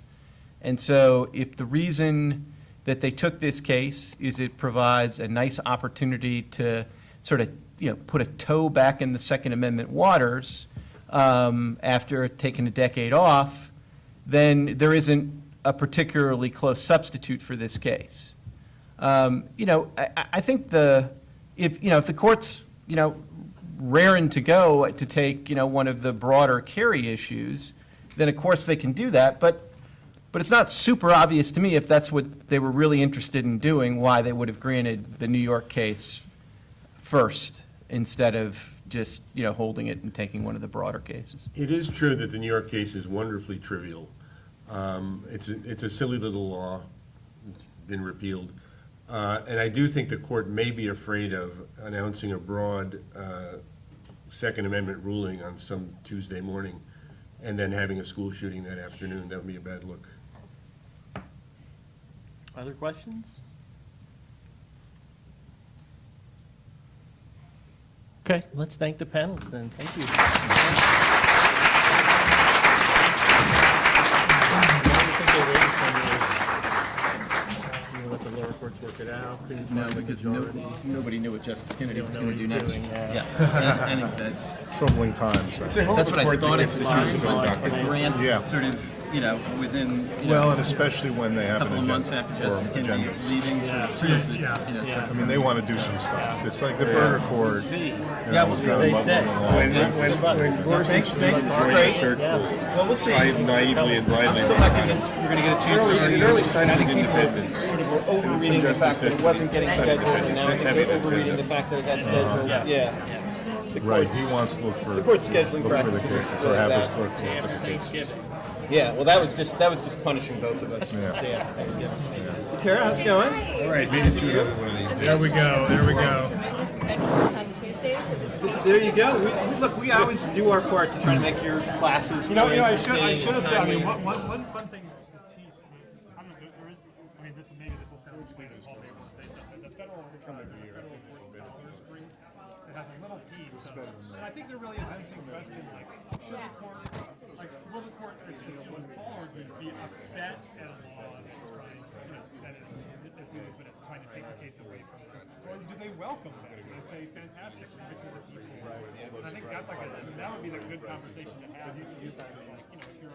And so if the reason that they took this case is it provides a nice opportunity to sort of, put a toe back in the Second Amendment waters after taking a decade off, then there isn't a particularly close substitute for this case. I think if the court's, raring to go to take, one of the broader carry issues, then of course they can do that. But it's not super obvious to me if that's what they were really interested in doing, why they would have granted the New York case first instead of just, holding it and taking one of the broader cases. It is true that the New York case is wonderfully trivial. It's a silly little law, it's been repealed. And I do think the court may be afraid of announcing a broad Second Amendment ruling on some Tuesday morning and then having a school shooting that afternoon. That would be a bad look. Other questions? Okay, let's thank the panelists then. Thank you. Let the lower courts work it out. No, because nobody knew what Justice Kennedy was going to do next. Yeah, I think that's. Troubling times. That's what I thought at the time, but the grant sort of, within, Well, and especially when they have a an couple of months agenda after or Justice Kennedy was agendas. leaving, so it's seriously, I mean, they want to do some stuff. It's like the burger court. Yeah, we'll see what they say. When Gorsuch joined the shirt pool, Well, we'll see. I naively and blindly. I'm still not convinced you're going to get a chance to It early sign of independence. sort of were overreading the fact that it wasn't getting scheduled, and now That's they're heavy, overreading the fact that it got scheduled. Yeah. The Right, court's- he wants to look for. The court's scheduling look for the practices cases, are or have his that. clerk look for the cases. Yeah, well, that was just punishing both of us. Yeah. Day after Thanksgiving. Tara, how's it going? All right, made it to another one of these. There we go, there we go. There you go. Look, we always do our part to try to make your classes You know, more I should interesting, have said, I mean, timely. one fun thing to teach, I don't know, there is, I mean, maybe this will sound sweet, and Paul may want to say something, the federal court scholars group, it has a little piece, and I think there really is an interesting question, like, should the court, like, will the court, as what Paul argues, be upset at a law that is trying, that is, as he would put it, trying to take the case away from them, or do they welcome that, and say, fantastic, give it to the people, and I think that's like, that would be the good conversation to have, is like, if you're